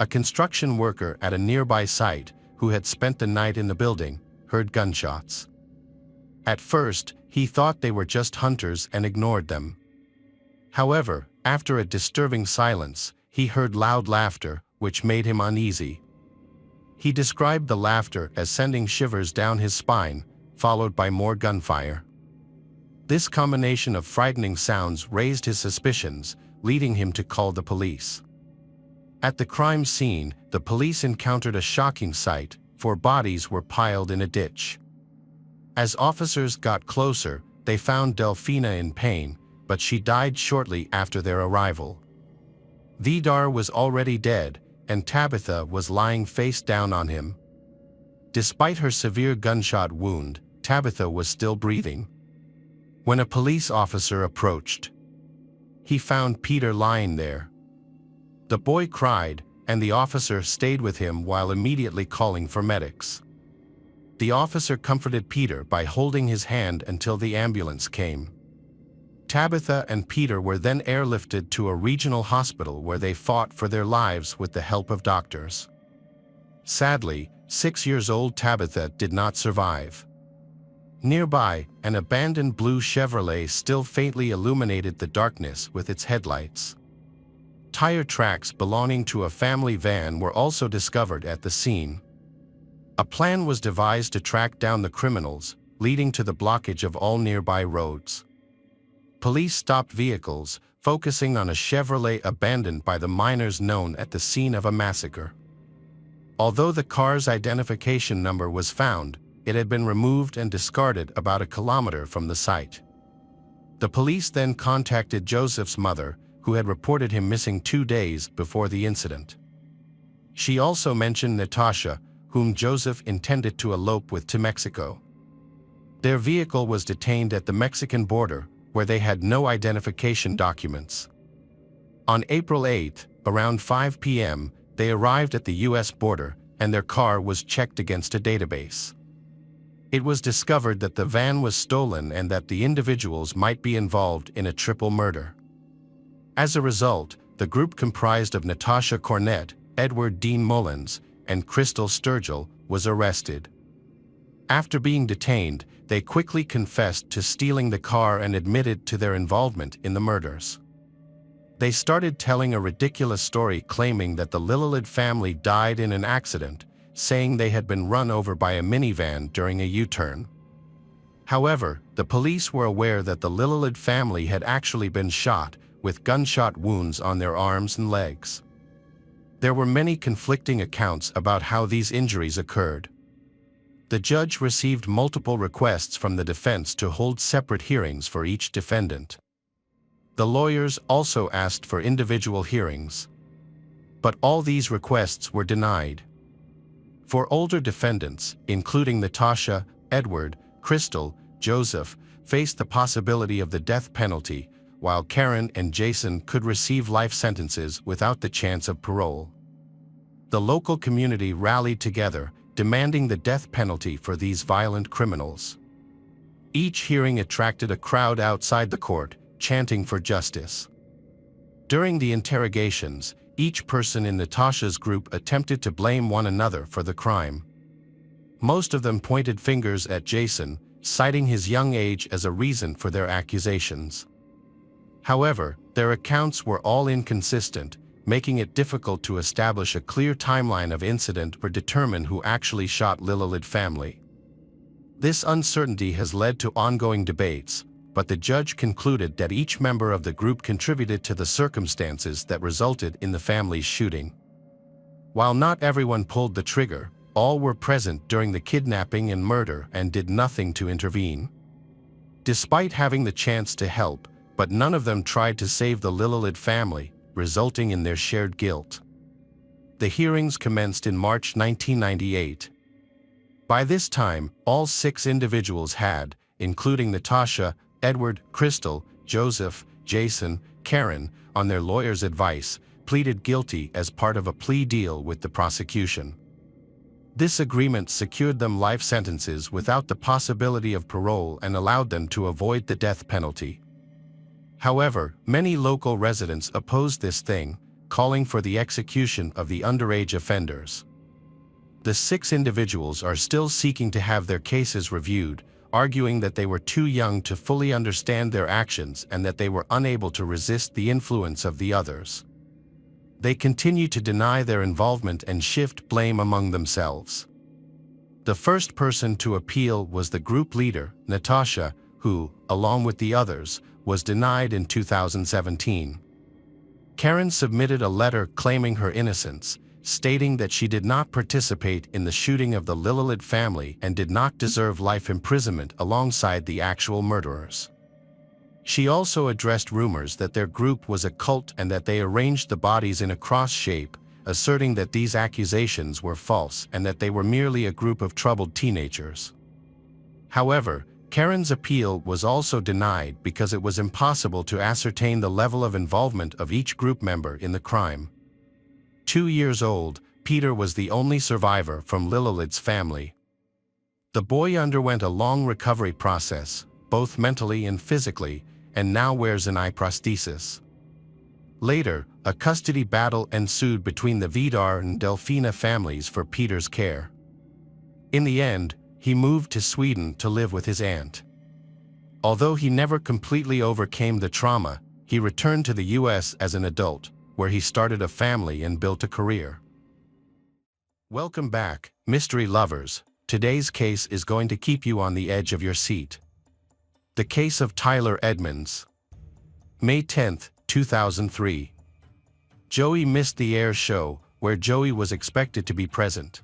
Speaker 1: A construction worker at a nearby site, who had spent the night in the building, heard gunshots. At first, he thought they were just hunters and ignored them. However, after a disturbing silence, he heard loud laughter, which made him uneasy. He described the laughter as sending shivers down his spine, followed by more gunfire. This combination of frightening sounds raised his suspicions, leading him to call the police. At the crime scene, the police encountered a shocking sight, 4 bodies were piled in a ditch. As officers got closer, they found Delphina in pain, but she died shortly after their arrival. Vidar was already dead, and Tabitha was lying face down on him. Despite her severe gunshot wound, Tabitha was still breathing. When a police officer approached, he found Peter lying there. The boy cried, and the officer stayed with him while immediately calling for medics. The officer comforted Peter by holding his hand until the ambulance came. Tabitha and Peter were then airlifted to a regional hospital where they fought for their lives with the help of doctors. Sadly, 6-year-old Tabitha did not survive. Nearby, an abandoned blue Chevrolet still faintly illuminated the darkness with its headlights. Tire tracks belonging to a family van were also discovered at the scene. A plan was devised to track down the criminals, leading to the blockage of all nearby roads. Police stopped vehicles, focusing on a Chevrolet abandoned by the miners known at the scene of a massacre. Although the car's identification number was found, it had been removed and discarded about a kilometer from the site. The police then contacted Joseph's mother, who had reported him missing 2 days before the incident. She also mentioned Natasha, whom Joseph intended to elope with to Mexico. Their vehicle was detained at the Mexican border, where they had no identification documents. On April 8, around 5 p.m., they arrived at the U.S. border, and their car was checked against a database. It was discovered that the van was stolen and that the individuals might be involved in a triple murder. As a result, the group comprised of Natasha Cornett, Edward Dean Mullins, and Crystal Sturgill was arrested. After being detained, they quickly confessed to stealing the car and admitted to their involvement in the murders. They started telling a ridiculous story claiming that the Lillelid family died in an accident, saying they had been run over by a minivan during a U-turn. However, the police were aware that the Lillelid family had actually been shot, with gunshot wounds on their arms and legs. There were many conflicting accounts about how these injuries occurred. The judge received multiple requests from the defense to hold separate hearings for each defendant. The lawyers also asked for individual hearings. But all these requests were denied. For older defendants, including Natasha, Edward, Crystal, Joseph, faced the possibility of the death penalty, while Karen and Jason could receive life sentences without the chance of parole. The local community rallied together, demanding the death penalty for these violent criminals. Each hearing attracted a crowd outside the court, chanting for justice. During the interrogations, each person in Natasha's group attempted to blame one another for the crime. Most of them pointed fingers at Jason, citing his young age as a reason for their accusations. However, their accounts were all inconsistent, making it difficult to establish a clear timeline of incident or determine who actually shot Lillelid family. This uncertainty has led to ongoing debates, but the judge concluded that each member of the group contributed to the circumstances that resulted in the family's shooting. While not everyone pulled the trigger, all were present during the kidnapping and murder and did nothing to intervene. Despite having the chance to help, but none of them tried to save the Lillelid family, resulting in their shared guilt. The hearings commenced in March 1998. By this time, all 6 individuals had, including Natasha, Edward, Crystal, Joseph, Jason, Karen, on their lawyer's advice, pleaded guilty as part of a plea deal with the prosecution. This agreement secured them life sentences without the possibility of parole and allowed them to avoid the death penalty. However, many local residents opposed this thing, calling for the execution of the underage offenders. The 6 individuals are still seeking to have their cases reviewed, arguing that they were too young to fully understand their actions and that they were unable to resist the influence of the others. They continue to deny their involvement and shift blame among themselves. The first person to appeal was the group leader, Natasha, who, along with the others, was denied in 2017. Karen submitted a letter claiming her innocence, stating that she did not participate in the shooting of the Lillelid family and did not deserve life imprisonment alongside the actual murderers. She also addressed rumors that their group was a cult and that they arranged the bodies in a cross shape, asserting that these accusations were false and that they were merely a group of troubled teenagers. However, Karen's appeal was also denied because it was impossible to ascertain the level of involvement of each group member in the crime. 2 years old, Peter was the only survivor from Lillelid's family. The boy underwent a long recovery process, both mentally and physically, and now wears an eye prosthesis. Later, a custody battle ensued between the Vidar and Delfina families for Peter's care. In the end, he moved to Sweden to live with his aunt. Although he never completely overcame the trauma, he returned to the US as an adult, where he started a family and built a career. Welcome back, mystery lovers. Today's case is going to keep you on the edge of your seat. The case of Tyler Edmonds. May 10, 2003. Joey missed the air show, where Joey was expected to be present.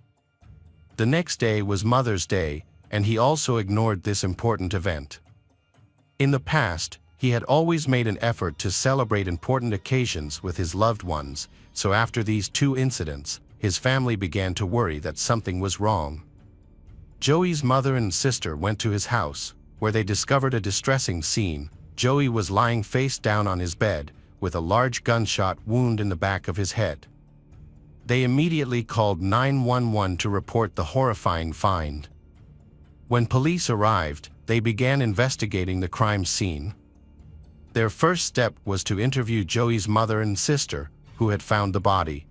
Speaker 1: The next day was Mother's Day, and he also ignored this important event. In the past, he had always made an effort to celebrate important occasions with his loved ones, so after these two incidents, his family began to worry that something was wrong. Joey's mother and sister went to his house, where they discovered a distressing scene. Joey was lying face down on his bed, with a large gunshot wound in the back of his head. They immediately called 911 to report the horrifying find. When police arrived, they began investigating the crime scene. Their first step was to interview Joey's mother and sister, who had found the body.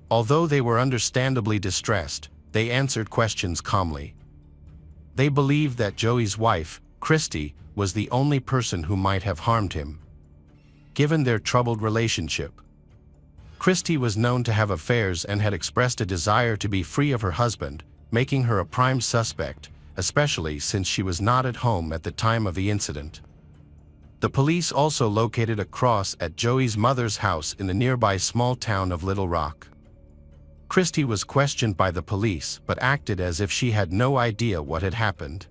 Speaker 1: Although they were understandably distressed, they answered questions calmly. They believed that Joey's wife, Christy, was the only person who might have harmed him. Given their troubled relationship, Christy was known to have affairs and had expressed a desire to be free of her husband, making her a prime suspect, especially since she was not at home at the time of the incident. The police also located a cross at Joey's mother's house in the nearby small town of Little Rock. Christy was questioned by the police but acted as if she had no idea what had happened.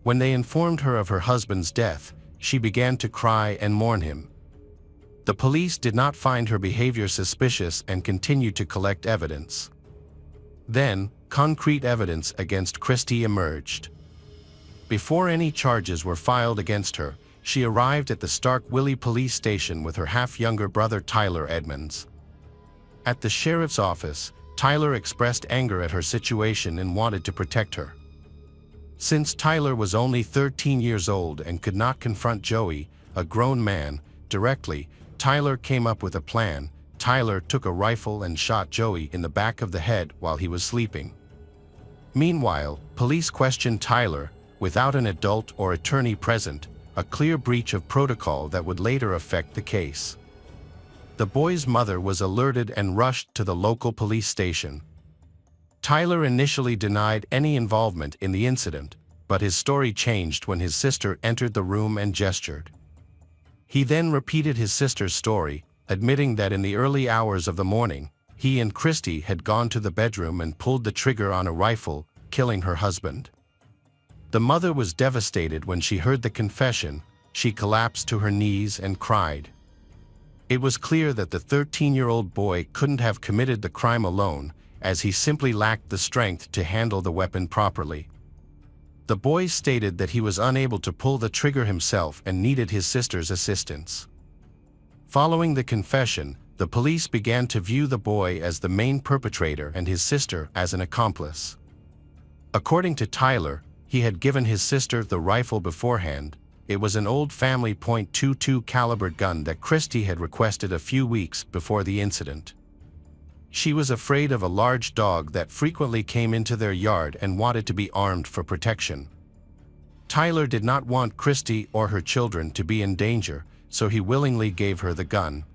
Speaker 1: When they informed her of her husband's death, she began to cry and mourn him. The police did not find her behavior suspicious and continued to collect evidence. Then, concrete evidence against Christy emerged. Before any charges were filed against her, she arrived at the Stark Willie police station with her half-younger brother Tyler Edmonds. At the sheriff's office, Tyler expressed anger at her situation and wanted to protect her. Since Tyler was only 13 years old and could not confront Joey, a grown man, directly, Tyler came up with a plan. Tyler took a rifle and shot Joey in the back of the head while he was sleeping. Meanwhile, police questioned Tyler, without an adult or attorney present, a clear breach of protocol that would later affect the case. The boy's mother was alerted and rushed to the local police station. Tyler initially denied any involvement in the incident, but his story changed when his sister entered the room and gestured. He then repeated his sister's story, admitting that in the early hours of the morning, he and Christy had gone to the bedroom and pulled the trigger on a rifle, killing her husband. The mother was devastated when she heard the confession. She collapsed to her knees and cried. It was clear that the 13-year-old boy couldn't have committed the crime alone, as he simply lacked the strength to handle the weapon properly. The boy stated that he was unable to pull the trigger himself and needed his sister's assistance. Following the confession, the police began to view the boy as the main perpetrator and his sister as an accomplice. According to Tyler, he had given his sister the rifle beforehand. It was an old family .22 caliber gun that Christy had requested a few weeks before the incident. She was afraid of a large dog that frequently came into their yard and wanted to be armed for protection. Tyler did not want Christy or her children to be in danger, so he willingly gave her the gun.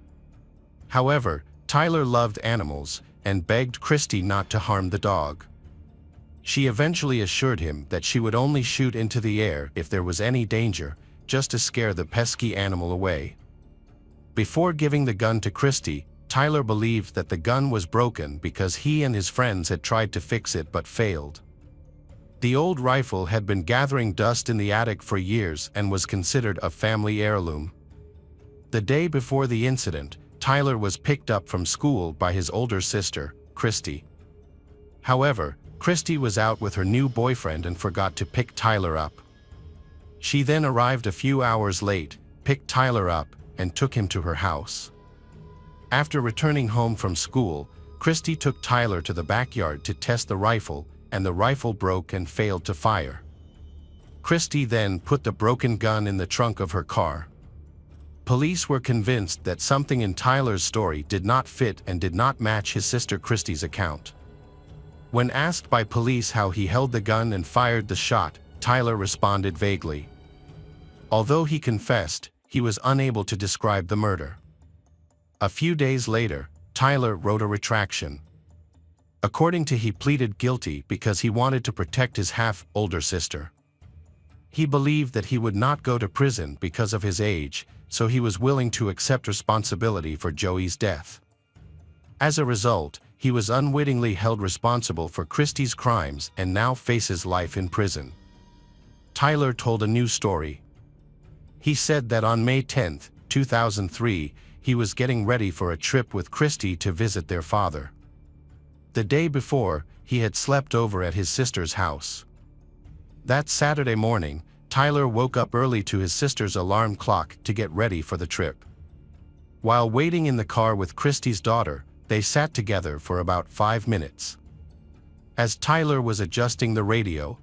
Speaker 1: However, Tyler loved animals and begged Christy not to harm the dog. She eventually assured him that she would only shoot into the air if there was any danger, just to scare the pesky animal away. Before giving the gun to Christy, Tyler believed that the gun was broken because he and his friends had tried to fix it but failed. The old rifle had been gathering dust in the attic for years and was considered a family heirloom. The day before the incident, Tyler was picked up from school by his older sister, Christy. However, Christy was out with her new boyfriend and forgot to pick Tyler up. She then arrived a few hours late, picked Tyler up, and took him to her house. After returning home from school, Christy took Tyler to the backyard to test the rifle, and the rifle broke and failed to fire. Christy then put the broken gun in the trunk of her car. Police were convinced that something in Tyler's story did not fit and did not match his sister Christy's account. When asked by police how he held the gun and fired the shot, Tyler responded vaguely. Although he confessed, he was unable to describe the murder. A few days later, Tyler wrote a retraction. According to he pleaded guilty because he wanted to protect his half-older sister. He believed that he would not go to prison because of his age, so he was willing to accept responsibility for Joey's death. As a result, he was unwittingly held responsible for Christy's crimes and now faces life in prison. Tyler told a new story. He said that on May 10, 2003, he was getting ready for a trip with Christy to visit their father. The day before, he had slept over at his sister's house. That Saturday morning, Tyler woke up early to his sister's alarm clock to get ready for the trip. While waiting in the car with Christy's daughter, they sat together for about 5 minutes. As Tyler was adjusting the radio,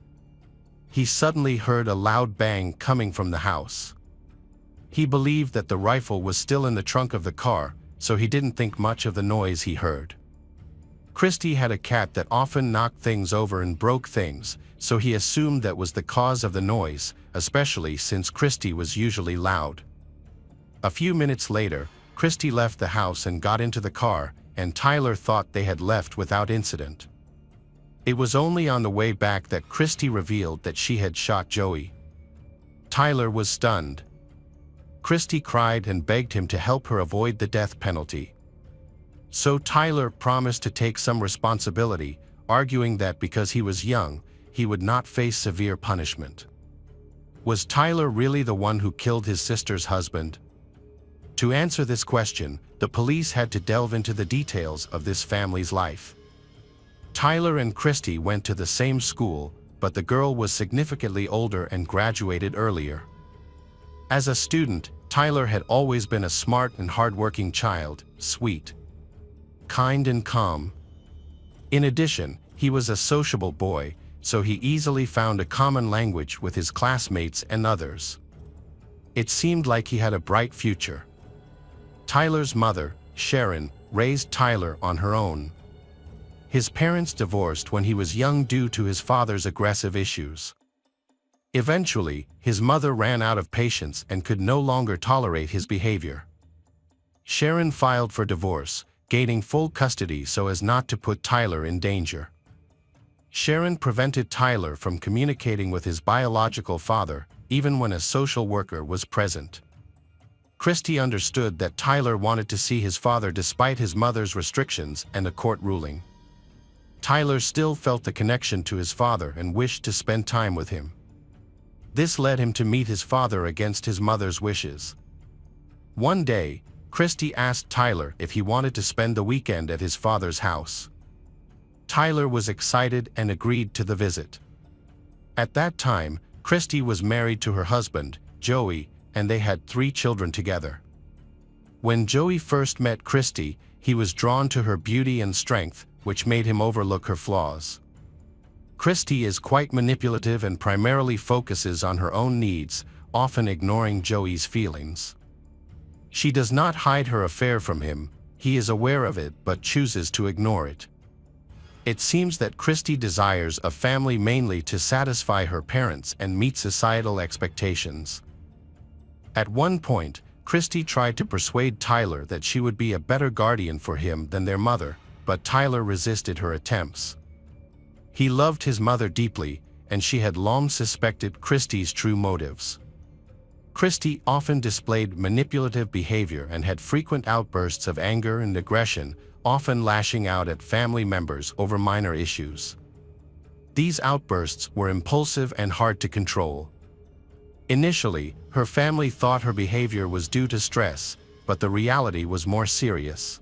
Speaker 1: he suddenly heard a loud bang coming from the house. He believed that the rifle was still in the trunk of the car, so he didn't think much of the noise he heard. Christy had a cat that often knocked things over and broke things, so he assumed that was the cause of the noise, especially since Christy was usually loud. A few minutes later, Christy left the house and got into the car, and Tyler thought they had left without incident. It was only on the way back that Christy revealed that she had shot Joey. Tyler was stunned. Christy cried and begged him to help her avoid the death penalty. So Tyler promised to take some responsibility, arguing that because he was young, he would not face severe punishment. Was Tyler really the one who killed his sister's husband? To answer this question, the police had to delve into the details of this family's life. Tyler and Christy went to the same school, but the girl was significantly older and graduated earlier. As a student, Tyler had always been a smart and hardworking child, sweet, kind and calm. In addition, he was a sociable boy, so he easily found a common language with his classmates and others. It seemed like he had a bright future. Tyler's mother, Sharon, raised Tyler on her own. His parents divorced when he was young due to his father's aggressive issues. Eventually, his mother ran out of patience and could no longer tolerate his behavior. Sharon filed for divorce, gaining full custody so as not to put Tyler in danger. Sharon prevented Tyler from communicating with his biological father, even when a social worker was present. Christy understood that Tyler wanted to see his father despite his mother's restrictions and a court ruling. Tyler still felt the connection to his father and wished to spend time with him. This led him to meet his father against his mother's wishes. One day, Christy asked Tyler if he wanted to spend the weekend at his father's house. Tyler was excited and agreed to the visit. At that time, Christy was married to her husband, Joey, and they had 3 children together. When Joey first met Christy, he was drawn to her beauty and strength, which made him overlook her flaws. Christy is quite manipulative and primarily focuses on her own needs, often ignoring Joey's feelings. She does not hide her affair from him, he is aware of it but chooses to ignore it. It seems that Christy desires a family mainly to satisfy her parents and meet societal expectations. At one point, Christy tried to persuade Tyler that she would be a better guardian for him than their mother, but Tyler resisted her attempts. He loved his mother deeply, and she had long suspected Christy's true motives. Christy often displayed manipulative behavior and had frequent outbursts of anger and aggression, often lashing out at family members over minor issues. These outbursts were impulsive and hard to control. Initially, her family thought her behavior was due to stress, but the reality was more serious.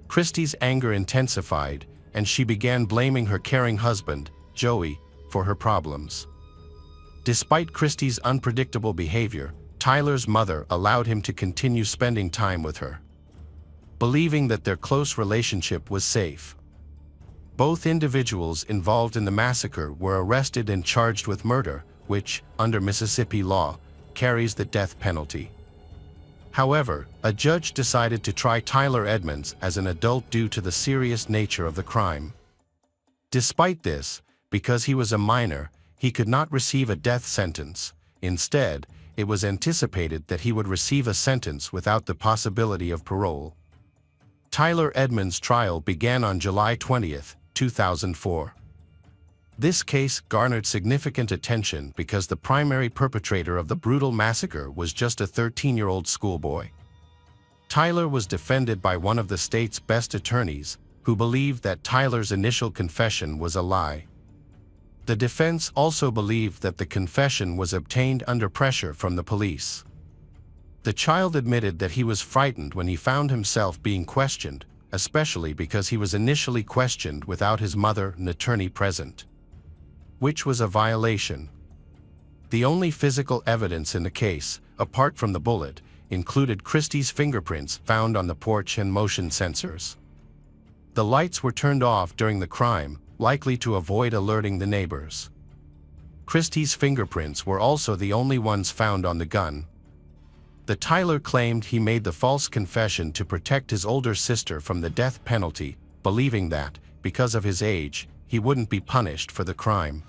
Speaker 1: Christy's anger intensified, and she began blaming her caring husband, Joey, for her problems. Despite Christy's unpredictable behavior, Tyler's mother allowed him to continue spending time with her, believing that their close relationship was safe. Both individuals involved in the massacre were arrested and charged with murder, which, under Mississippi law, carries the death penalty. However, a judge decided to try Tyler Edmonds as an adult due to the serious nature of the crime. Despite this, because he was a minor, he could not receive a death sentence. Instead, it was anticipated that he would receive a sentence without the possibility of parole. Tyler Edmonds' trial began on July 20, 2004. This case garnered significant attention because the primary perpetrator of the brutal massacre was just a 13-year-old schoolboy. Tyler was defended by one of the state's best attorneys, who believed that Tyler's initial confession was a lie. The defense also believed that the confession was obtained under pressure from the police. The child admitted that he was frightened when he found himself being questioned, especially because he was initially questioned without his mother and attorney present, which was a violation. The only physical evidence in the case, apart from the bullet, included Christy's fingerprints found on the porch and motion sensors. The lights were turned off during the crime, likely to avoid alerting the neighbors. Christy's fingerprints were also the only ones found on the gun. The Tyler claimed he made the false confession to protect his older sister from the death penalty, believing that, because of his age, he wouldn't be punished for the crime.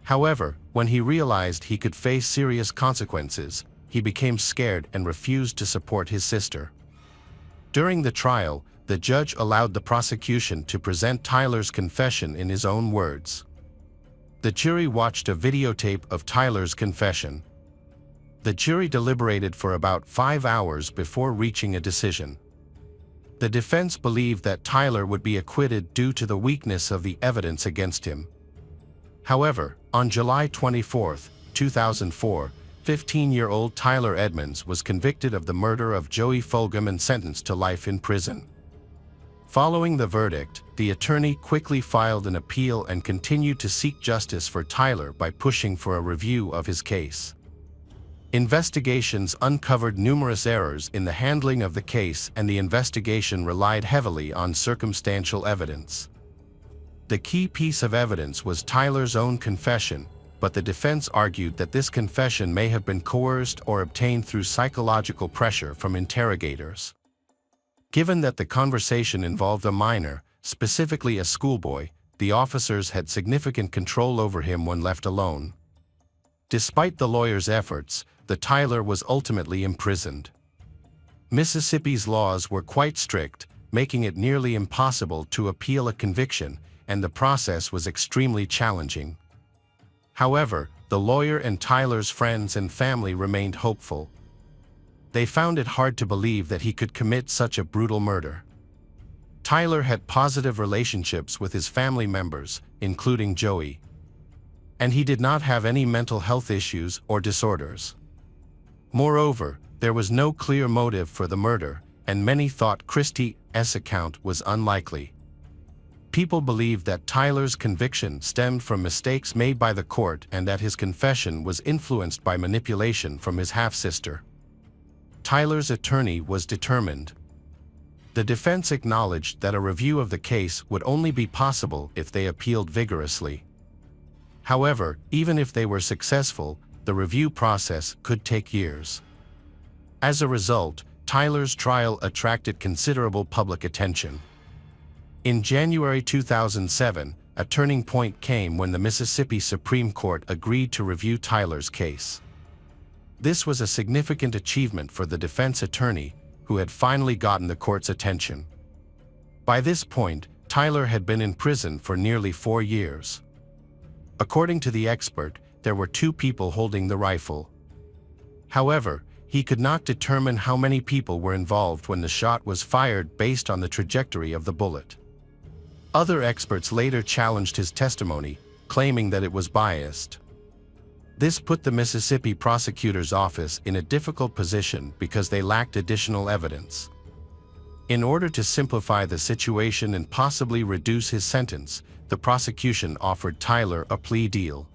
Speaker 1: However, when he realized he could face serious consequences, he became scared and refused to support his sister. During the trial, the judge allowed the prosecution to present Tyler's confession in his own words. The jury watched a videotape of Tyler's confession. The jury deliberated for about 5 hours before reaching a decision. The defense believed that Tyler would be acquitted due to the weakness of the evidence against him. However, on July 24, 2004, 15-year-old Tyler Edmonds was convicted of the murder of Joey Fulgham and sentenced to life in prison. Following the verdict, the attorney quickly filed an appeal and continued to seek justice for Tyler by pushing for a review of his case. Investigations uncovered numerous errors in the handling of the case, and the investigation relied heavily on circumstantial evidence. The key piece of evidence was Tyler's own confession, but the defense argued that this confession may have been coerced or obtained through psychological pressure from interrogators. Given that the conversation involved a minor, specifically a schoolboy, the officers had significant control over him when left alone. Despite the lawyer's efforts, the Tyler was ultimately imprisoned. Mississippi's laws were quite strict, making it nearly impossible to appeal a conviction, and the process was extremely challenging. However, the lawyer and Tyler's friends and family remained hopeful. They found it hard to believe that he could commit such a brutal murder. Tyler had positive relationships with his family members, including Joey, and he did not have any mental health issues or disorders. Moreover, there was no clear motive for the murder, and many thought Christy's account was unlikely. People believed that Tyler's conviction stemmed from mistakes made by the court and that his confession was influenced by manipulation from his half-sister. Tyler's attorney was determined. The defense acknowledged that a review of the case would only be possible if they appealed vigorously. However, even if they were successful, the review process could take years. As a result, Tyler's trial attracted considerable public attention. In January 2007, a turning point came when the Mississippi Supreme Court agreed to review Tyler's case. This was a significant achievement for the defense attorney, who had finally gotten the court's attention. By this point, Tyler had been in prison for nearly 4 years. According to the expert, there were 2 people holding the rifle. However, he could not determine how many people were involved when the shot was fired based on the trajectory of the bullet. Other experts later challenged his testimony, claiming that it was biased. This put the Mississippi prosecutor's office in a difficult position because they lacked additional evidence. In order to simplify the situation and possibly reduce his sentence, the prosecution offered Tyler a plea deal.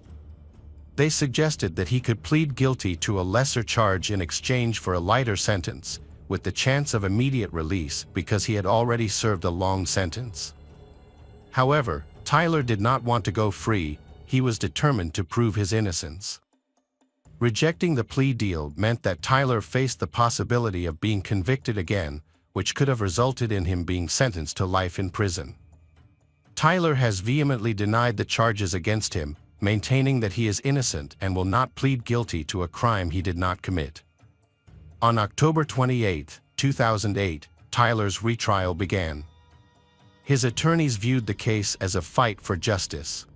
Speaker 1: They suggested that he could plead guilty to a lesser charge in exchange for a lighter sentence, with the chance of immediate release because he had already served a long sentence. However, Tyler did not want to go free. He was determined to prove his innocence. Rejecting the plea deal meant that Tyler faced the possibility of being convicted again, which could have resulted in him being sentenced to life in prison. Tyler has vehemently denied the charges against him, maintaining that he is innocent and will not plead guilty to a crime he did not commit. On October 28, 2008, Tyler's retrial began. His attorneys viewed the case as a fight for justice.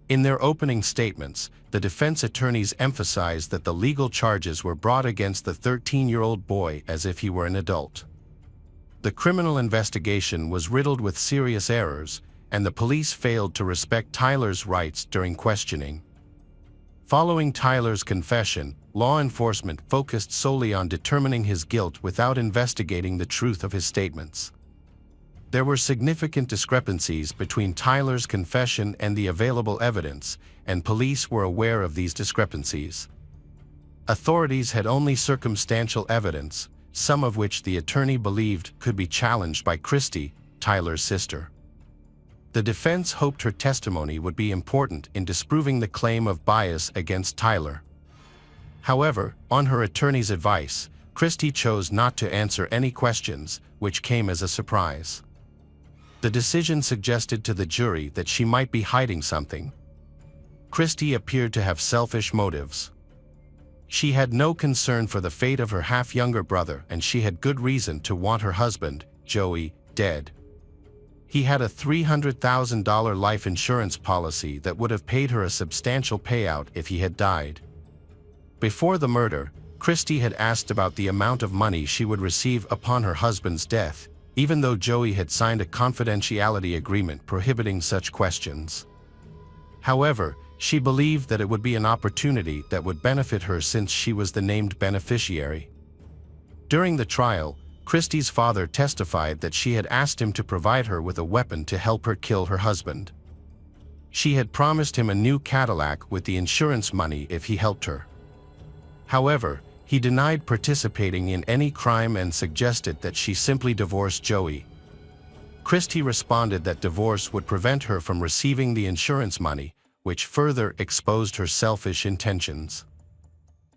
Speaker 1: In their opening statements, the defense attorneys emphasized that the legal charges were brought against the 13-year-old boy as if he were an adult. The criminal investigation was riddled with serious errors, and the police failed to respect Tyler's rights during questioning. Following Tyler's confession, law enforcement focused solely on determining his guilt without investigating the truth of his statements. There were significant discrepancies between Tyler's confession and the available evidence, and police were aware of these discrepancies. Authorities had only circumstantial evidence, some of which the attorney believed could be challenged by Christy, Tyler's sister. The defense hoped her testimony would be important in disproving the claim of bias against Tyler. However, on her attorney's advice, Christy chose not to answer any questions, which came as a surprise. The decision suggested to the jury that she might be hiding something. Christy appeared to have selfish motives. She had no concern for the fate of her half-younger brother, and she had good reason to want her husband, Joey, dead. He had a $300,000 life insurance policy that would have paid her a substantial payout if he had died. Before the murder, Christy had asked about the amount of money she would receive upon her husband's death, even though Joey had signed a confidentiality agreement prohibiting such questions. However, she believed that it would be an opportunity that would benefit her since she was the named beneficiary. During the trial, Christy's father testified that she had asked him to provide her with a weapon to help her kill her husband. She had promised him a new Cadillac with the insurance money if he helped her. However, he denied participating in any crime and suggested that she simply divorce Joey. Christy responded that divorce would prevent her from receiving the insurance money, which further exposed her selfish intentions.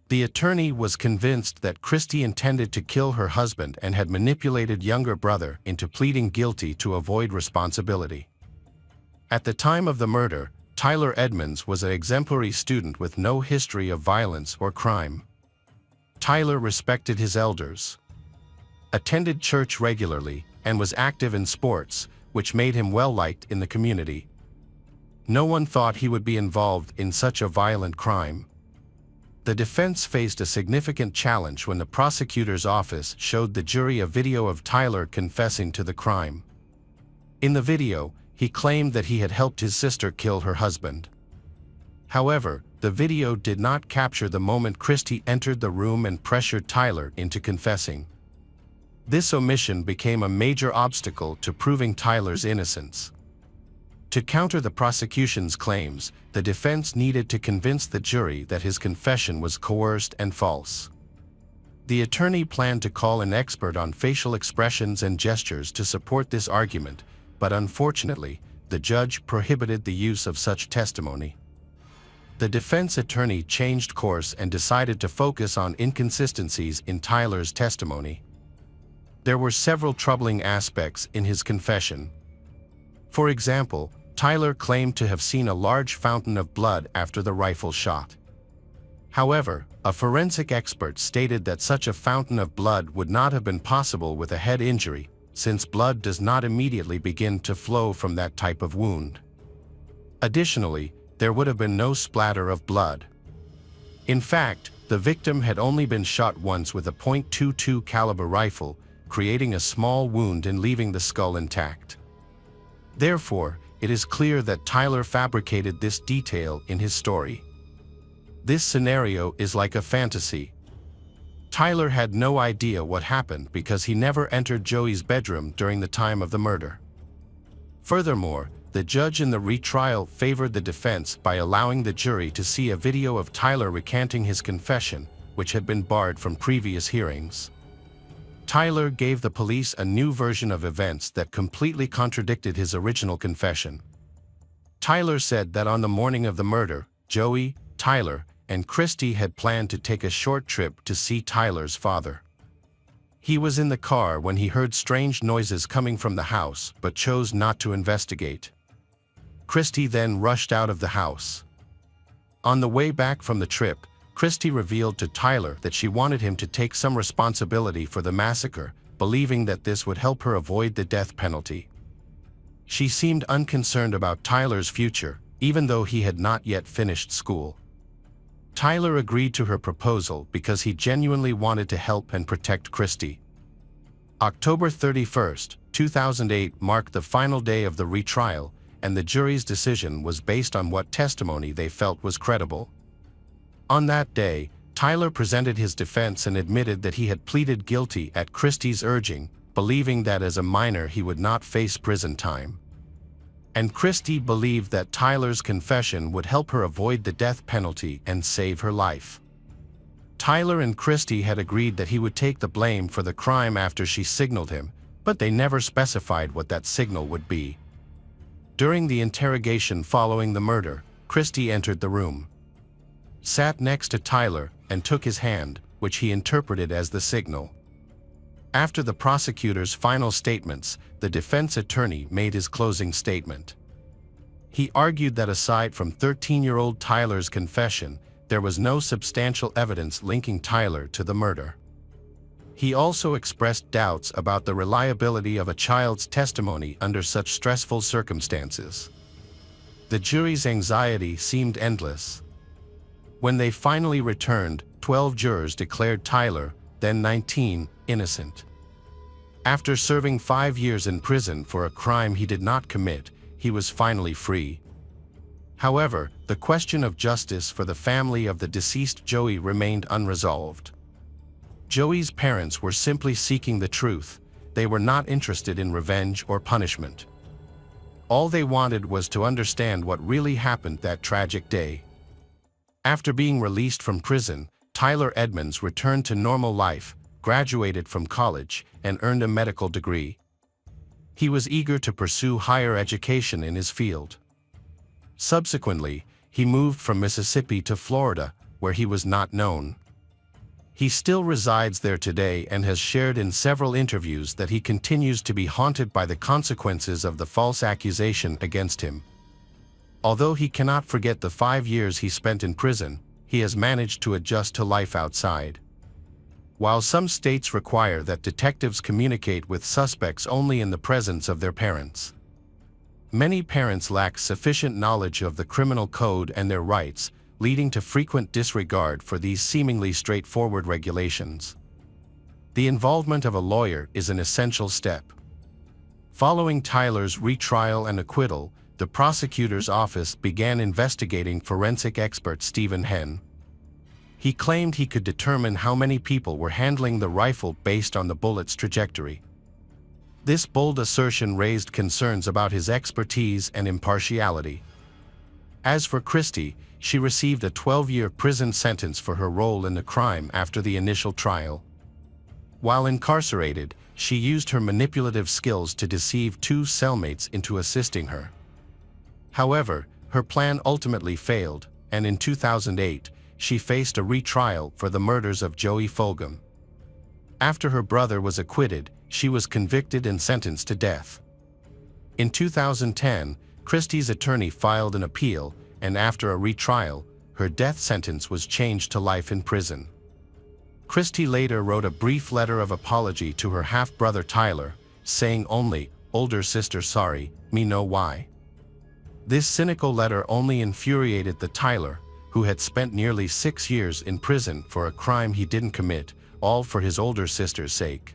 Speaker 1: The attorney was convinced that Christy intended to kill her husband and had manipulated younger brother into pleading guilty to avoid responsibility. At the time of the murder, Tyler Edmonds was an exemplary student with no history of violence or crime. Tyler respected his elders, attended church regularly, and was active in sports, which made him well-liked in the community. No one thought he would be involved in such a violent crime. The defense faced a significant challenge when the prosecutor's office showed the jury a video of Tyler confessing to the crime. In the video, he claimed that he had helped his sister kill her husband. However, the video did not capture the moment Christy entered the room and pressured Tyler into confessing. This omission became a major obstacle to proving Tyler's innocence. To counter the prosecution's claims, the defense needed to convince the jury that his confession was coerced and false. The attorney planned to call an expert on facial expressions and gestures to support this argument, but unfortunately, the judge prohibited the use of such testimony. The defense attorney changed course and decided to focus on inconsistencies in Tyler's testimony. There were several troubling aspects in his confession. For example, Tyler claimed to have seen a large fountain of blood after the rifle shot. However, a forensic expert stated that such a fountain of blood would not have been possible with a head injury, since blood does not immediately begin to flow from that type of wound. Additionally, there would have been no splatter of blood. In fact, the victim had only been shot once with a .22 caliber rifle, creating a small wound and leaving the skull intact. Therefore, it is clear that Tyler fabricated this detail in his story. This scenario is like a fantasy. Tyler had no idea what happened because he never entered Joey's bedroom during the time of the murder. Furthermore, the judge in the retrial favored the defense by allowing the jury to see a video of Tyler recanting his confession, which had been barred from previous hearings. Tyler gave the police a new version of events that completely contradicted his original confession. Tyler said that on the morning of the murder, Joey, Tyler, and Christy had planned to take a short trip to see Tyler's father. He was in the car when he heard strange noises coming from the house but chose not to investigate. Christy then rushed out of the house. On the way back from the trip, Christy revealed to Tyler that she wanted him to take some responsibility for the massacre, believing that this would help her avoid the death penalty. She seemed unconcerned about Tyler's future, even though he had not yet finished school. Tyler agreed to her proposal because he genuinely wanted to help and protect Christy. October 31, 2008 marked the final day of the retrial, and the jury's decision was based on what testimony they felt was credible. On that day, Tyler presented his defense and admitted that he had pleaded guilty at Christy's urging, believing that as a minor he would not face prison time. And Christy believed that Tyler's confession would help her avoid the death penalty and save her life. Tyler and Christy had agreed that he would take the blame for the crime after she signaled him, but they never specified what that signal would be. During the interrogation following the murder, Christy entered the room, sat next to Tyler, and took his hand, which he interpreted as the signal. After the prosecutor's final statements, the defense attorney made his closing statement. He argued that aside from 13-year-old Tyler's confession, there was no substantial evidence linking Tyler to the murder. He also expressed doubts about the reliability of a child's testimony under such stressful circumstances. The jury's anxiety seemed endless. When they finally returned, 12 jurors declared Tyler, then 19, innocent. After serving 5 years in prison for a crime he did not commit, he was finally free. However, the question of justice for the family of the deceased Joey remained unresolved. Joey's parents were simply seeking the truth. They were not interested in revenge or punishment. All they wanted was to understand what really happened that tragic day. After being released from prison, Tyler Edmonds returned to normal life, graduated from college, and earned a medical degree. He was eager to pursue higher education in his field. Subsequently, he moved from Mississippi to Florida, where he was not known. He still resides there today and has shared in several interviews that he continues to be haunted by the consequences of the false accusation against him. Although he cannot forget the 5 years he spent in prison, he has managed to adjust to life outside. While some states require that detectives communicate with suspects only in the presence of their parents, many parents lack sufficient knowledge of the criminal code and their rights, leading to frequent disregard for these seemingly straightforward regulations. The involvement of a lawyer is an essential step. Following Tyler's retrial and acquittal, the prosecutor's office began investigating forensic expert Stephen Henn. He claimed he could determine how many people were handling the rifle based on the bullet's trajectory. This bold assertion raised concerns about his expertise and impartiality. As for Christy, she received a 12-year prison sentence for her role in the crime after the initial trial. While incarcerated, she used her manipulative skills to deceive 2 cellmates into assisting her. However, her plan ultimately failed, and in 2008, she faced a retrial for the murders of Joey Fulgham. After her brother was acquitted, she was convicted and sentenced to death. In 2010, Christy's attorney filed an appeal, and after a retrial, her death sentence was changed to life in prison. Christie later wrote a brief letter of apology to her half-brother Tyler, saying only, "Older sister sorry, me know why." This cynical letter only infuriated the Tyler, who had spent nearly 6 years in prison for a crime he didn't commit, all for his older sister's sake.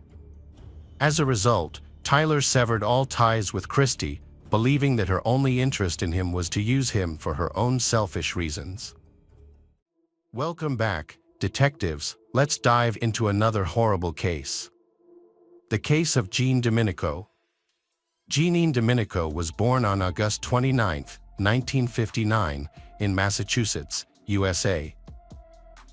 Speaker 1: As a result, Tyler severed all ties with Christie, believing that her only interest in him was to use him for her own selfish reasons. Welcome back, detectives. Let's dive into another horrible case. The case of Jean Domenico. Jeanine Domenico was born on August 29, 1959, in Massachusetts, USA.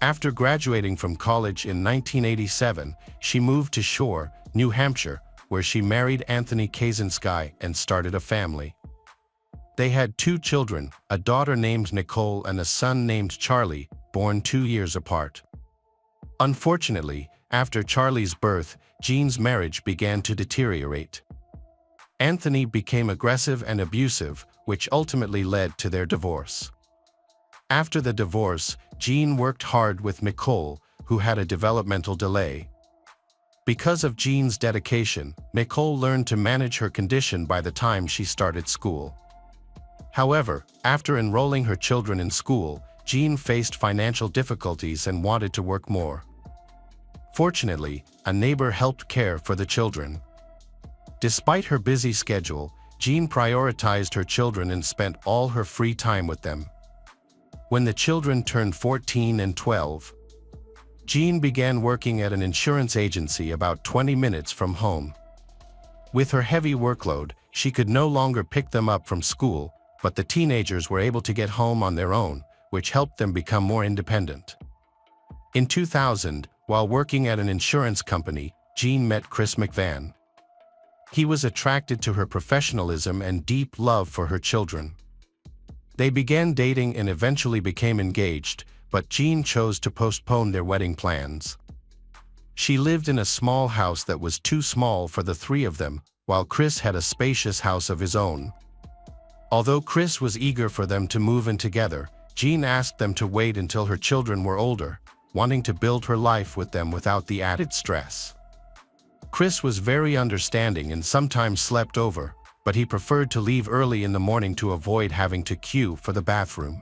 Speaker 1: After graduating from college in 1987, she moved to Shore, New Hampshire, where she married Anthony Kaczynski and started a family. They had 2 children, a daughter named Nicole and a son named Charlie, born 2 years apart. Unfortunately, after Charlie's birth, Jean's marriage began to deteriorate. Anthony became aggressive and abusive, which ultimately led to their divorce. After the divorce, Jean worked hard with Nicole, who had a developmental delay. Because of Jean's dedication, Nicole learned to manage her condition by the time she started school. However, after enrolling her children in school, Jean faced financial difficulties and wanted to work more. Fortunately, a neighbor helped care for the children. Despite her busy schedule, Jean prioritized her children and spent all her free time with them. When the children turned 14 and 12, Jean began working at an insurance agency about 20 minutes from home. With her heavy workload, she could no longer pick them up from school, but the teenagers were able to get home on their own, which helped them become more independent. In 2000, while working at an insurance company, Jean met Chris McVan. He was attracted to her professionalism and deep love for her children. They began dating and eventually became engaged, but Jean chose to postpone their wedding plans. She lived in a small house that was too small for the 3 of them, while Chris had a spacious house of his own. Although Chris was eager for them to move in together, Jean asked them to wait until her children were older, wanting to build her life with them without the added stress. Chris was very understanding and sometimes slept over, but he preferred to leave early in the morning to avoid having to queue for the bathroom.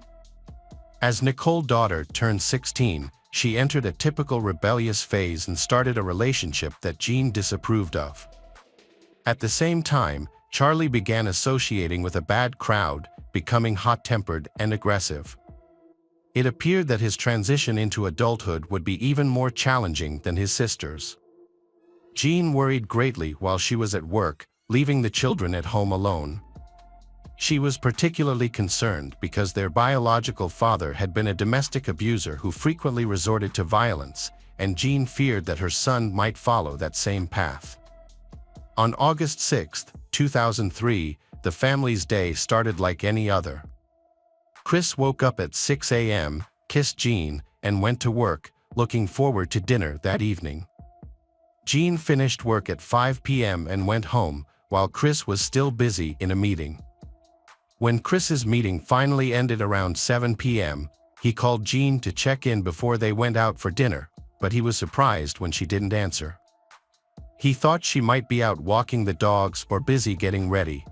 Speaker 1: As Nicole's daughter turned 16, she entered a typical rebellious phase and started a relationship that Jean disapproved of. At the same time, Charlie began associating with a bad crowd, becoming hot-tempered and aggressive. It appeared that his transition into adulthood would be even more challenging than his sister's. Jean worried greatly while she was at work, leaving the children at home alone. She was particularly concerned because their biological father had been a domestic abuser who frequently resorted to violence, and Jean feared that her son might follow that same path. On August 6, 2003, the family's day started like any other. Chris woke up at 6 a.m., kissed Jean, and went to work, looking forward to dinner that evening. Jean finished work at 5 p.m. and went home, while Chris was still busy in a meeting. When Chris's meeting finally ended around 7 p.m., he called Jean to check in before they went out for dinner, but he was surprised when she didn't answer. He thought she might be out walking the dogs or busy getting ready.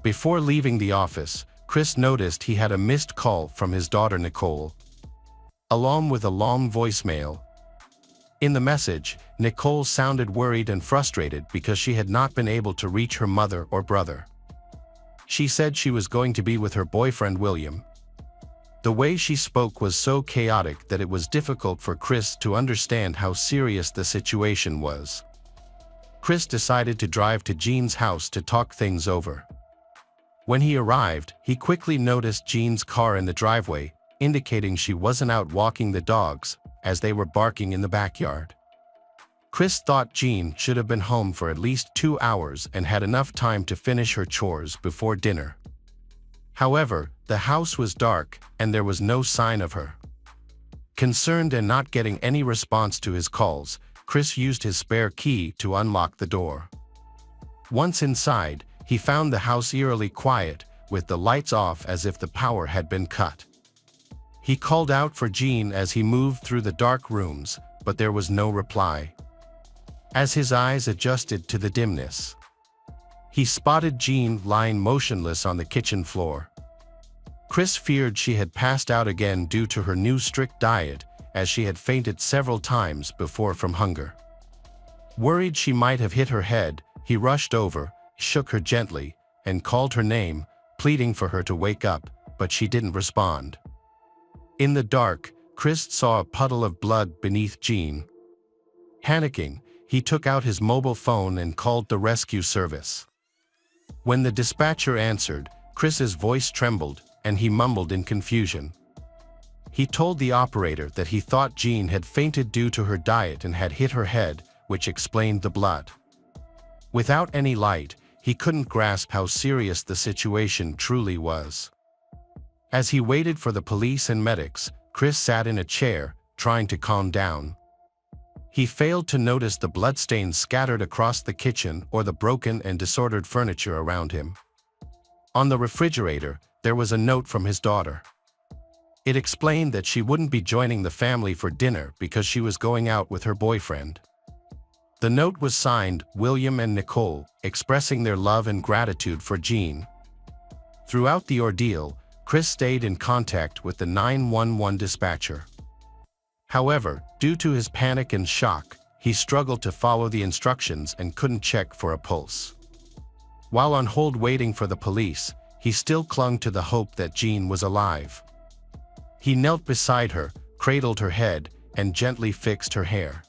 Speaker 1: Before leaving the office, Chris noticed he had a missed call from his daughter Nicole, along with a long voicemail. In the message, Nicole sounded worried and frustrated because she had not been able to reach her mother or brother. She said she was going to be with her boyfriend William. The way she spoke was so chaotic that it was difficult for Chris to understand how serious the situation was. Chris decided to drive to Jean's house to talk things over. When he arrived, he quickly noticed Jean's car in the driveway, indicating she wasn't out walking the dogs, as they were barking in the backyard. Chris thought Jean should have been home for at least 2 hours and had enough time to finish her chores before dinner. However, the house was dark, and there was no sign of her. Concerned and not getting any response to his calls, Chris used his spare key to unlock the door. Once inside, he found the house eerily quiet, with the lights off as if the power had been cut. He called out for Jean as he moved through the dark rooms, but there was no reply. As his eyes adjusted to the dimness, he spotted Jean lying motionless on the kitchen floor. Chris feared she had passed out again due to her new strict diet, as she had fainted several times before from hunger. Worried she might have hit her head, he rushed over, shook her gently, and called her name, pleading for her to wake up, but she didn't respond. In the dark, Chris saw a puddle of blood beneath Jean. Panicking, he took out his mobile phone and called the rescue service. When the dispatcher answered, Chris's voice trembled, and he mumbled in confusion. He told the operator that he thought Jean had fainted due to her diet and had hit her head, which explained the blood. Without any light, he couldn't grasp how serious the situation truly was. As he waited for the police and medics, Chris sat in a chair, trying to calm down. He failed to notice the bloodstains scattered across the kitchen or the broken and disordered furniture around him. On the refrigerator, there was a note from his daughter. It explained that she wouldn't be joining the family for dinner because she was going out with her boyfriend. The note was signed William and Nicole, expressing their love and gratitude for Jean. Throughout the ordeal, Chris stayed in contact with the 911 dispatcher. However, due to his panic and shock, he struggled to follow the instructions and couldn't check for a pulse. While on hold waiting for the police, he still clung to the hope that Jean was alive. He knelt beside her, cradled her head, and gently fixed her hair.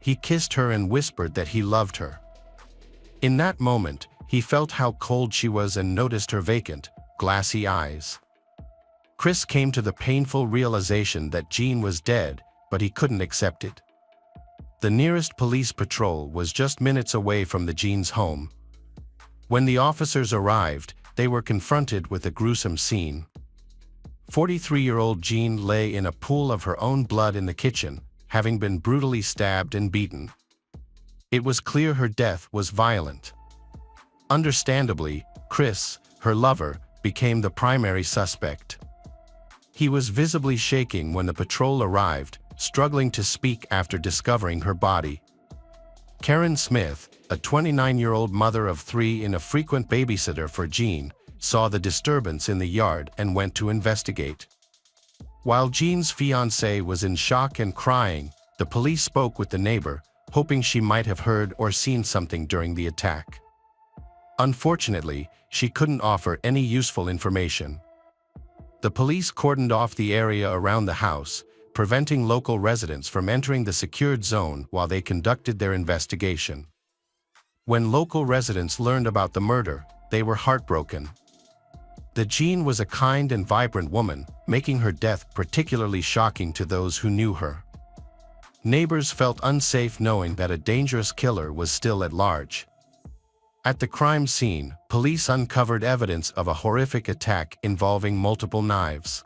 Speaker 1: He kissed her and whispered that he loved her. In that moment, he felt how cold she was and noticed her vacant, glassy eyes. Chris came to the painful realization that Jean was dead, but he couldn't accept it. The nearest police patrol was just minutes away from the Jean's home. When the officers arrived, they were confronted with a gruesome scene. 43-year-old Jean lay in a pool of her own blood in the kitchen, having been brutally stabbed and beaten. It was clear her death was violent. Understandably, Chris, her lover, became the primary suspect. He was visibly shaking when the patrol arrived, struggling to speak after discovering her body. Karen Smith, a 29-year-old mother of 3 and a frequent babysitter for Jean, saw the disturbance in the yard and went to investigate. While Jean's fiancé was in shock and crying, the police spoke with the neighbor, hoping she might have heard or seen something during the attack. Unfortunately, she couldn't offer any useful information. The police cordoned off the area around the house, preventing local residents from entering the secured zone while they conducted their investigation. When local residents learned about the murder, they were heartbroken. The Jean was a kind and vibrant woman, making her death particularly shocking to those who knew her. Neighbors felt unsafe knowing that a dangerous killer was still at large. At the crime scene, police uncovered evidence of a horrific attack involving multiple knives.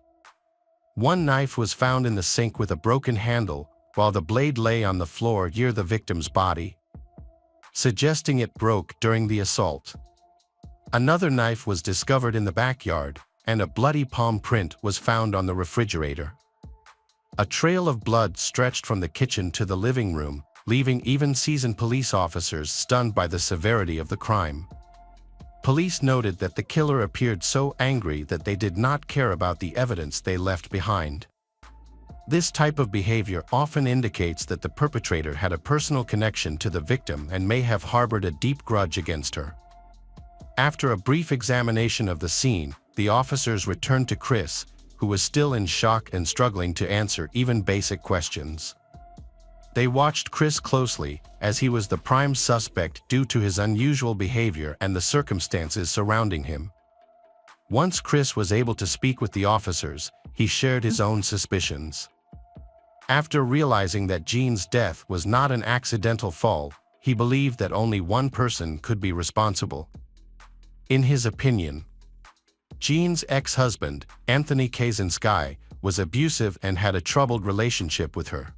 Speaker 1: One knife was found in the sink with a broken handle, while the blade lay on the floor near the victim's body, suggesting it broke during the assault. Another knife was discovered in the backyard, and a bloody palm print was found on the refrigerator. A trail of blood stretched from the kitchen to the living room, leaving even seasoned police officers stunned by the severity of the crime. Police noted that the killer appeared so angry that they did not care about the evidence they left behind. This type of behavior often indicates that the perpetrator had a personal connection to the victim and may have harbored a deep grudge against her. After a brief examination of the scene, the officers returned to Chris, who was still in shock and struggling to answer even basic questions. They watched Chris closely, as he was the prime suspect due to his unusual behavior and the circumstances surrounding him. Once Chris was able to speak with the officers, he shared his own suspicions. After realizing that Jean's death was not an accidental fall, he believed that only one person could be responsible. In his opinion, Jean's ex-husband, Anthony Kaczynski, was abusive and had a troubled relationship with her.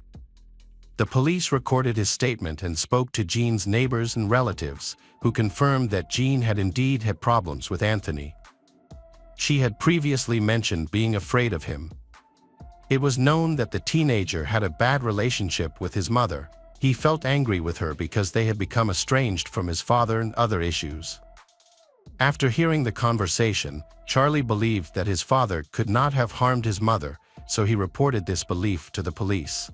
Speaker 1: The police recorded his statement and spoke to Jean's neighbors and relatives, who confirmed that Jean had indeed had problems with Anthony. She had previously mentioned being afraid of him. It was known that the teenager had a bad relationship with his mother. He felt angry with her because they had become estranged from his father and other issues. After hearing the conversation, Charlie believed that his father could not have harmed his mother, so he reported this belief to the police.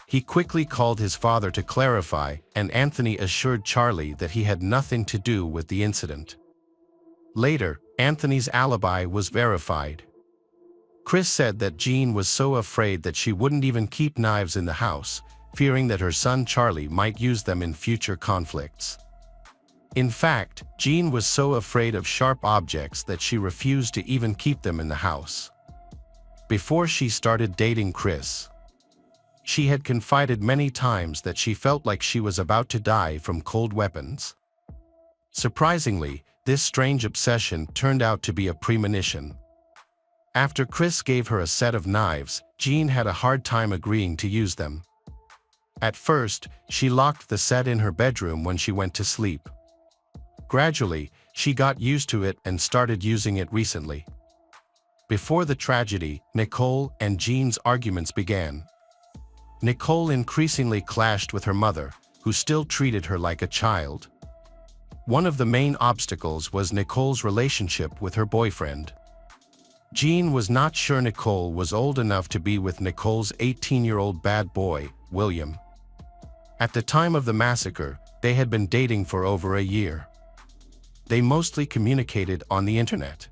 Speaker 1: He quickly called his father to clarify, and Anthony assured Charlie that he had nothing to do with the incident. Later, Anthony's alibi was verified. Chris said that Jean was so afraid that she wouldn't even keep knives in the house, fearing that her son Charlie might use them in future conflicts. In fact, Jean was so afraid of sharp objects that she refused to even keep them in the house. Before she started dating Chris, she had confided many times that she felt like she was about to die from cold weapons. Surprisingly, this strange obsession turned out to be a premonition. After Chris gave her a set of knives, Jean had a hard time agreeing to use them. At first, she locked the set in her bedroom when she went to sleep. Gradually, she got used to it and started using it recently. Before the tragedy, Nicole and Jean's arguments began. Nicole increasingly clashed with her mother, who still treated her like a child. One of the main obstacles was Nicole's relationship with her boyfriend. Jean was not sure Nicole was old enough to be with Nicole's 18-year-old bad boy, William. At the time of the massacre, they had been dating for over a year. They mostly communicated on the internet.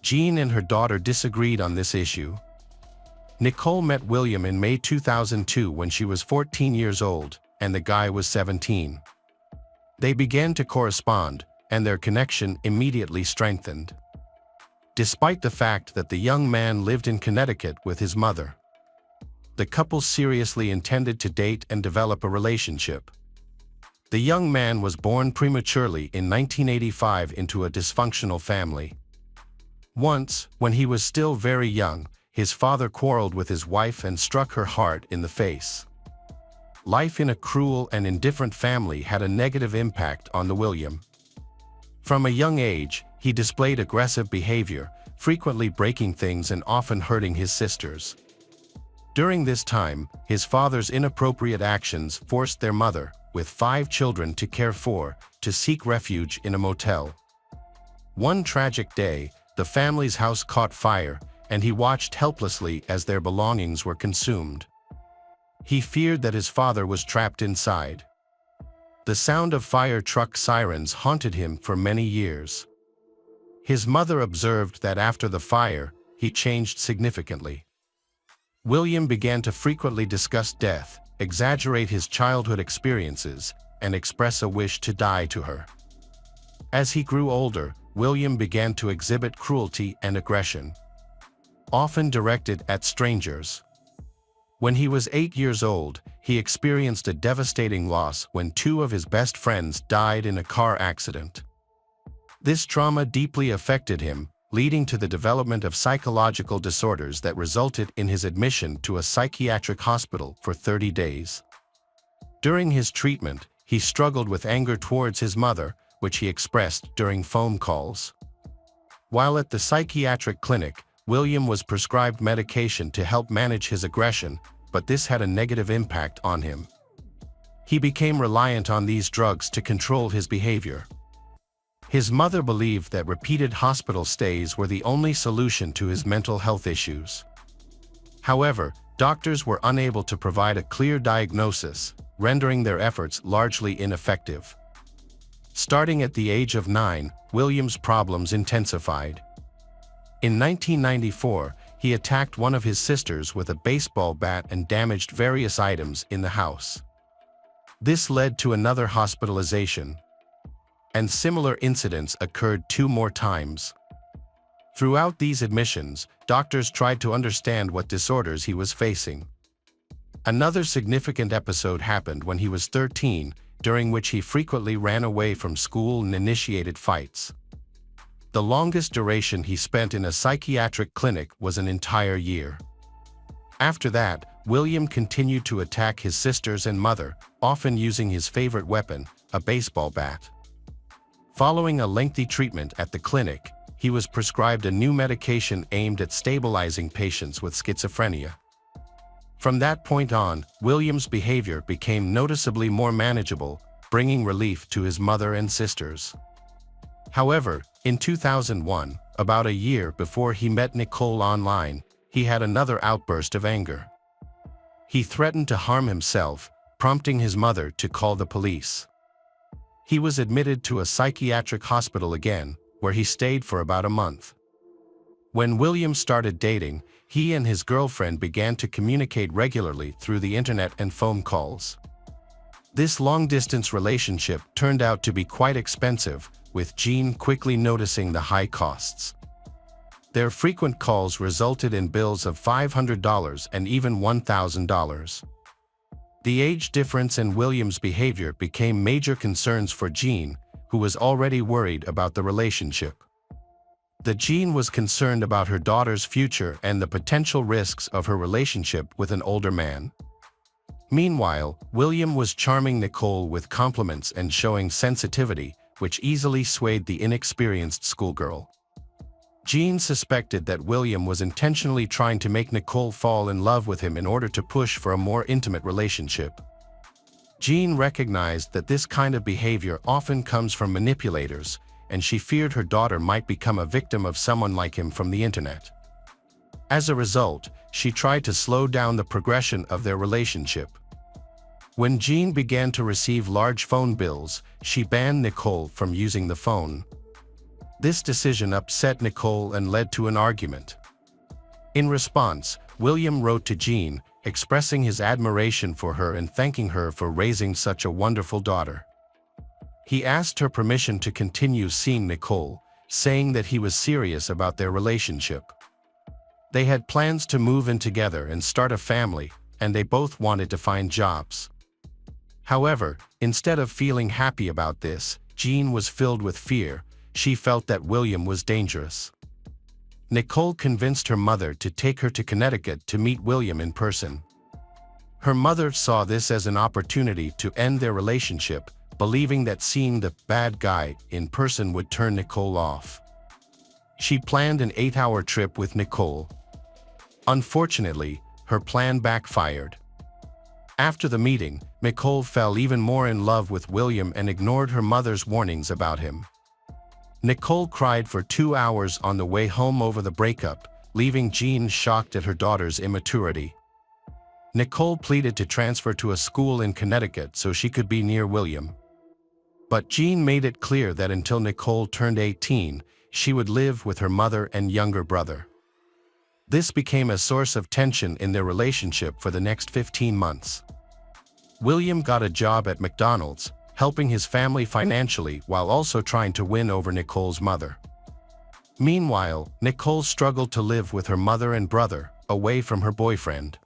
Speaker 1: Jean and her daughter disagreed on this issue. Nicole met William in May 2002 when she was 14 years old, and the guy was 17. They began to correspond, and their connection immediately strengthened. Despite the fact that the young man lived in Connecticut with his mother, the couple seriously intended to date and develop a relationship. The young man was born prematurely in 1985 into a dysfunctional family. Once, when he was still very young, his father quarreled with his wife and struck her hard in the face. Life in a cruel and indifferent family had a negative impact on the William. From a young age, he displayed aggressive behavior, frequently breaking things and often hurting his sisters. During this time, his father's inappropriate actions forced their mother, with 5 children to care for, to seek refuge in a motel. One tragic day, the family's house caught fire, and he watched helplessly as their belongings were consumed. He feared that his father was trapped inside. The sound of fire truck sirens haunted him for many years. His mother observed that after the fire, he changed significantly. William began to frequently discuss death, exaggerate his childhood experiences, and express a wish to die to her. As he grew older, William began to exhibit cruelty and aggression, often directed at strangers. When he was 8 years old, he experienced a devastating loss when 2 of his best friends died in a car accident. This trauma deeply affected him, leading to the development of psychological disorders that resulted in his admission to a psychiatric hospital for 30 days. During his treatment, he struggled with anger towards his mother, which he expressed during phone calls. While at the psychiatric clinic, William was prescribed medication to help manage his aggression, but this had a negative impact on him. He became reliant on these drugs to control his behavior. His mother believed that repeated hospital stays were the only solution to his mental health issues. However, doctors were unable to provide a clear diagnosis, rendering their efforts largely ineffective. Starting at the age of 9, William's problems intensified. In 1994, he attacked one of his sisters with a baseball bat and damaged various items in the house. This led to another hospitalization, and similar incidents occurred 2 more times. Throughout these admissions, doctors tried to understand what disorders he was facing. Another significant episode happened when he was 13, during which he frequently ran away from school and initiated fights. The longest duration he spent in a psychiatric clinic was an entire year. After that, William continued to attack his sisters and mother, often using his favorite weapon, a baseball bat. Following a lengthy treatment at the clinic, he was prescribed a new medication aimed at stabilizing patients with schizophrenia. From that point on, William's behavior became noticeably more manageable, bringing relief to his mother and sisters. However, in 2001, about a year before he met Nicole online, he had another outburst of anger. He threatened to harm himself, prompting his mother to call the police. He was admitted to a psychiatric hospital again, where he stayed for about a month. When William started dating, he and his girlfriend began to communicate regularly through the internet and phone calls. This long-distance relationship turned out to be quite expensive, with Jean quickly noticing the high costs. Their frequent calls resulted in bills of $500 and even $1,000. The age difference in William's behavior became major concerns for Jean, who was already worried about the relationship. Jean was concerned about her daughter's future and the potential risks of her relationship with an older man. Meanwhile, William was charming Nicole with compliments and showing sensitivity, which easily swayed the inexperienced schoolgirl. Jean suspected that William was intentionally trying to make Nicole fall in love with him in order to push for a more intimate relationship. Jean recognized that this kind of behavior often comes from manipulators, and she feared her daughter might become a victim of someone like him from the internet. As a result, she tried to slow down the progression of their relationship. When Jean began to receive large phone bills, she banned Nicole from using the phone. This decision upset Nicole and led to an argument. In response, William wrote to Jean, expressing his admiration for her and thanking her for raising such a wonderful daughter. He asked her permission to continue seeing Nicole, saying that he was serious about their relationship. They had plans to move in together and start a family, and they both wanted to find jobs. However, instead of feeling happy about this, Jean was filled with fear. She felt that William was dangerous. Nicole convinced her mother to take her to Connecticut to meet William in person. Her mother saw this as an opportunity to end their relationship, believing that seeing the bad guy in person would turn Nicole off. She planned an 8-hour trip with Nicole. Unfortunately, her plan backfired. After the meeting, Nicole fell even more in love with William and ignored her mother's warnings about him. Nicole cried for 2 hours on the way home over the breakup, leaving Jean shocked at her daughter's immaturity. Nicole pleaded to transfer to a school in Connecticut so she could be near William. But Jean made it clear that until Nicole turned 18, she would live with her mother and younger brother. This became a source of tension in their relationship for the next 15 months. William got a job at McDonald's, helping his family financially while also trying to win over Nicole's mother. Meanwhile, Nicole struggled to live with her mother and brother, away from her boyfriend.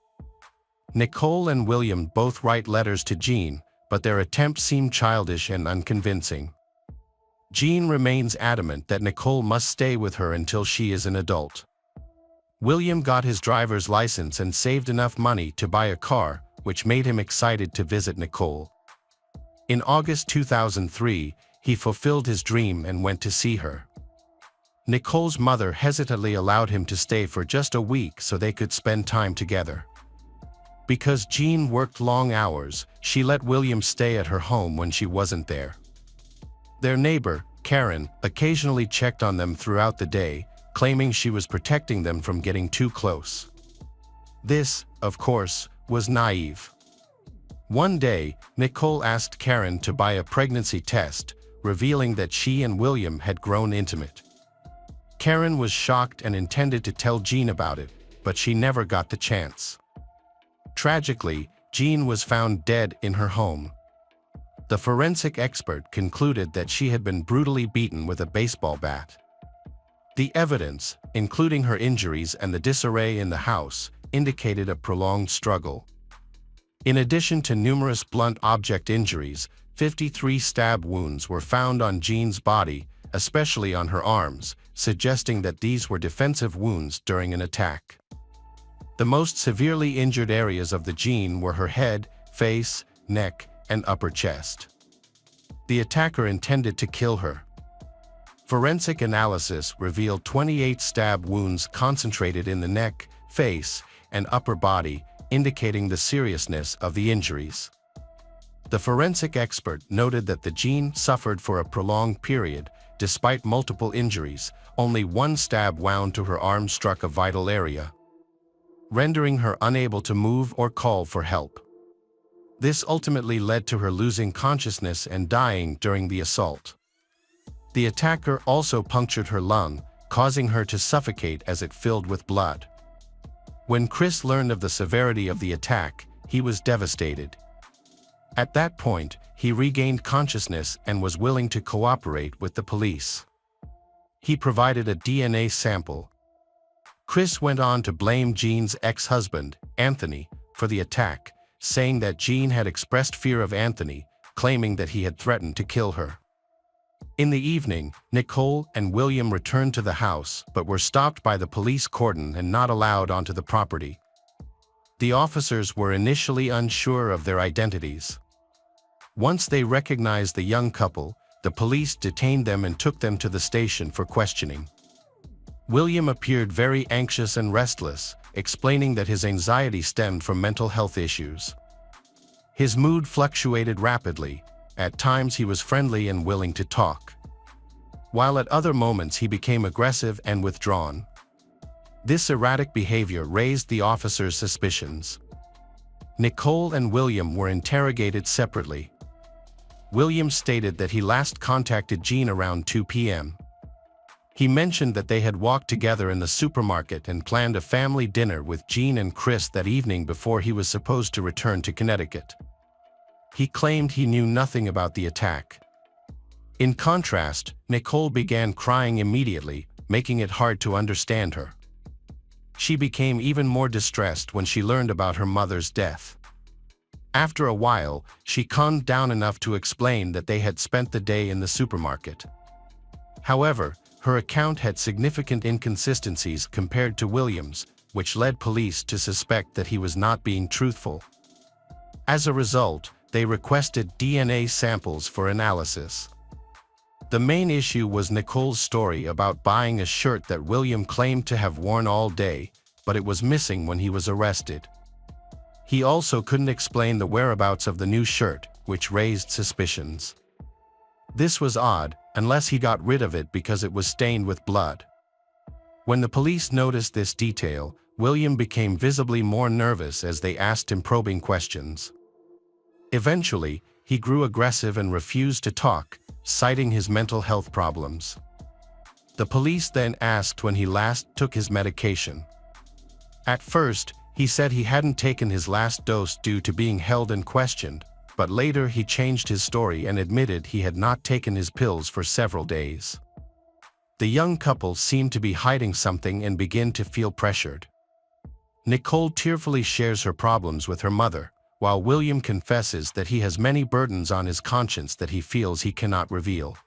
Speaker 1: Nicole and William both write letters to Jean, but their attempts seem childish and unconvincing. Jean remains adamant that Nicole must stay with her until she is an adult. William got his driver's license and saved enough money to buy a car, which made him excited to visit Nicole. In August 2003, he fulfilled his dream and went to see her. Nicole's mother hesitantly allowed him to stay for just a week so they could spend time together. Because Jean worked long hours, she let William stay at her home when she wasn't there. Their neighbor, Karen, occasionally checked on them throughout the day, claiming she was protecting them from getting too close. This, of course, was naive. One day, Nicole asked Karen to buy a pregnancy test, revealing that she and William had grown intimate. Karen was shocked and intended to tell Jean about it, but she never got the chance. Tragically, Jean was found dead in her home. The forensic expert concluded that she had been brutally beaten with a baseball bat. The evidence, including her injuries and the disarray in the house, indicated a prolonged struggle. In addition to numerous blunt object injuries, 53 stab wounds were found on Jean's body, especially on her arms, suggesting that these were defensive wounds during an attack. The most severely injured areas of Jean were her head, face, neck, and upper chest. The attacker intended to kill her. Forensic analysis revealed 28 stab wounds concentrated in the neck, face, and upper body, indicating the seriousness of the injuries. The forensic expert noted that the Jean suffered for a prolonged period. Despite multiple injuries, only one stab wound to her arm struck a vital area, rendering her unable to move or call for help. This ultimately led to her losing consciousness and dying during the assault. The attacker also punctured her lung, causing her to suffocate as it filled with blood. When Chris learned of the severity of the attack, he was devastated. At that point, he regained consciousness and was willing to cooperate with the police. He provided a DNA sample. Chris went on to blame Jean's ex-husband, Anthony, for the attack, saying that Jean had expressed fear of Anthony, claiming that he had threatened to kill her. In the evening, Nicole and William returned to the house but were stopped by the police cordon and not allowed onto the property. The officers were initially unsure of their identities. Once they recognized the young couple, the police detained them and took them to the station for questioning. William appeared very anxious and restless, explaining that his anxiety stemmed from mental health issues. His mood fluctuated rapidly. At times he was friendly and willing to talk, while at other moments he became aggressive and withdrawn. This erratic behavior raised the officers' suspicions. Nicole and William were interrogated separately. William stated that he last contacted Jean around 2 p.m. He mentioned that they had walked together in the supermarket and planned a family dinner with Jean and Chris that evening before he was supposed to return to Connecticut. He claimed he knew nothing about the attack. In contrast, Nicole began crying immediately, making it hard to understand her. She became even more distressed when she learned about her mother's death. After a while, she calmed down enough to explain that they had spent the day in the supermarket. However, her account had significant inconsistencies compared to William's, which led police to suspect that he was not being truthful. As a result, they requested DNA samples for analysis. The main issue was Nicole's story about buying a shirt that William claimed to have worn all day, but it was missing when he was arrested. He also couldn't explain the whereabouts of the new shirt, which raised suspicions. This was odd, unless he got rid of it because it was stained with blood. When the police noticed this detail, William became visibly more nervous as they asked him probing questions. Eventually, he grew aggressive and refused to talk, citing his mental health problems. The police then asked when he last took his medication. At first, he said he hadn't taken his last dose due to being held and questioned, but later he changed his story and admitted he had not taken his pills for several days. The young couple seemed to be hiding something and began to feel pressured. Nicole tearfully shares her problems with her mother, while William confesses that he has many burdens on his conscience that he feels he cannot reveal.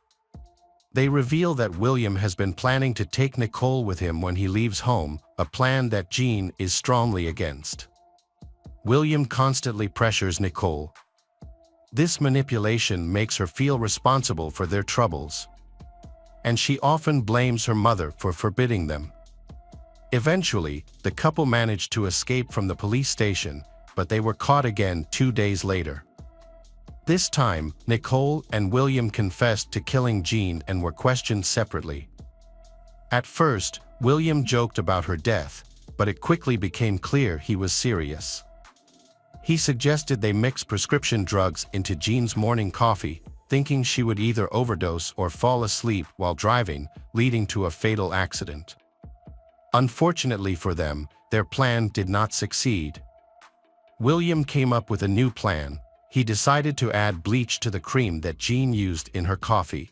Speaker 1: They reveal that William has been planning to take Nicole with him when he leaves home, a plan that Jean is strongly against. William constantly pressures Nicole. This manipulation makes her feel responsible for their troubles, and she often blames her mother for forbidding them. Eventually, the couple managed to escape from the police station, but they were caught again 2 days later. This time, Nicole and William confessed to killing Jean and were questioned separately. At first, William joked about her death, but it quickly became clear he was serious. He suggested they mix prescription drugs into Jean's morning coffee, thinking she would either overdose or fall asleep while driving, leading to a fatal accident. Unfortunately for them, their plan did not succeed. William came up with a new plan. He decided to add bleach to the cream that Jean used in her coffee.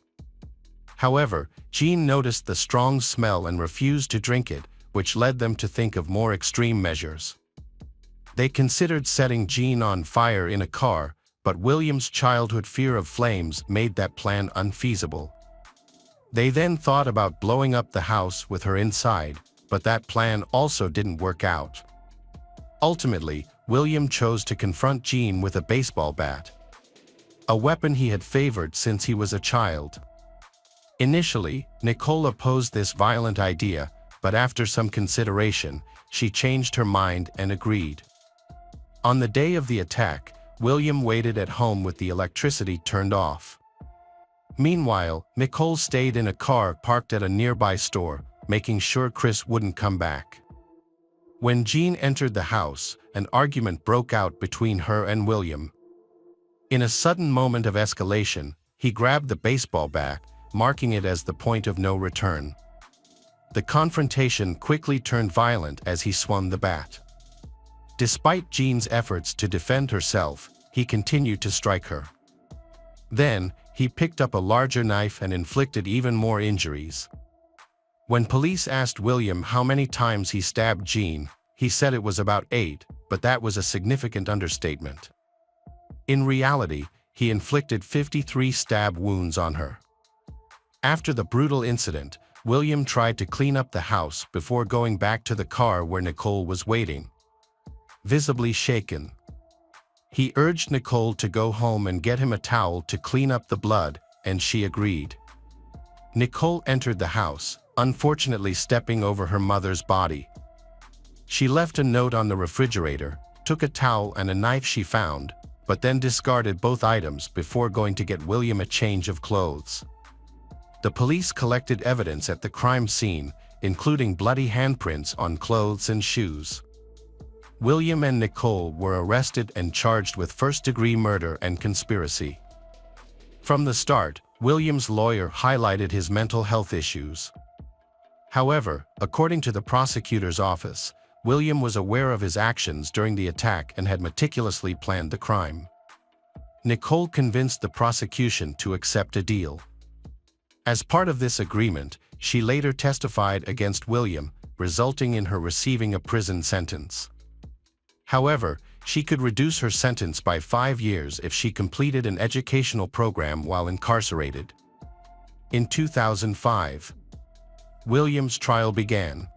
Speaker 1: However, Jean noticed the strong smell and refused to drink it, which led them to think of more extreme measures. They considered setting Jean on fire in a car, but William's childhood fear of flames made that plan unfeasible. They then thought about blowing up the house with her inside, but that plan also didn't work out. Ultimately, William chose to confront Jean with a baseball bat, a weapon he had favored since he was a child. Initially, Nicole opposed this violent idea, but after some consideration, she changed her mind and agreed. On the day of the attack, William waited at home with the electricity turned off. Meanwhile, Nicole stayed in a car parked at a nearby store, making sure Chris wouldn't come back. When Jean entered the house, an argument broke out between her and William. In a sudden moment of escalation, he grabbed the baseball bat, marking it as the point of no return. The confrontation quickly turned violent as he swung the bat. Despite Jean's efforts to defend herself, he continued to strike her. Then, he picked up a larger knife and inflicted even more injuries. When police asked William how many times he stabbed Jean, he said it was about 8, but that was a significant understatement. In reality, he inflicted 53 stab wounds on her. After the brutal incident, William tried to clean up the house before going back to the car where Nicole was waiting. Visibly shaken, he urged Nicole to go home and get him a towel to clean up the blood, and she agreed. Nicole entered the house, unfortunately stepping over her mother's body. She left a note on the refrigerator, took a towel and a knife she found, but then discarded both items before going to get William a change of clothes. The police collected evidence at the crime scene, including bloody handprints on clothes and shoes. William and Nicole were arrested and charged with first-degree murder and conspiracy. From the start, William's lawyer highlighted his mental health issues. However, according to the prosecutor's office, William was aware of his actions during the attack and had meticulously planned the crime. Nicole convinced the prosecution to accept a deal. As part of this agreement, she later testified against William, resulting in her receiving a prison sentence. However, she could reduce her sentence by 5 years if she completed an educational program while incarcerated. In 2005, William's trial began.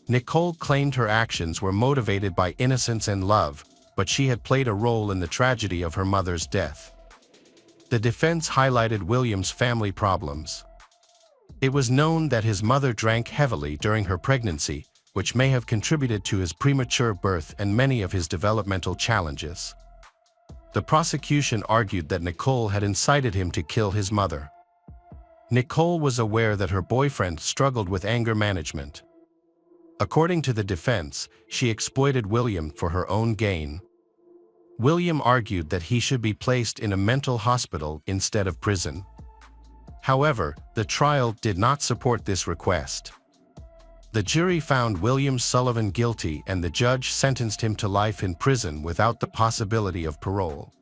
Speaker 1: Nicole claimed her actions were motivated by innocence and love, but she had played a role in the tragedy of her mother's death. The defense highlighted William's family problems. It was known that his mother drank heavily during her pregnancy, which may have contributed to his premature birth and many of his developmental challenges. The prosecution argued that Nicole had incited him to kill his mother. Nicole was aware that her boyfriend struggled with anger management. According to the defense, she exploited William for her own gain. William argued that he should be placed in a mental hospital instead of prison. However, the trial did not support this request. The jury found William Sullivan guilty and the judge sentenced him to life in prison without the possibility of parole.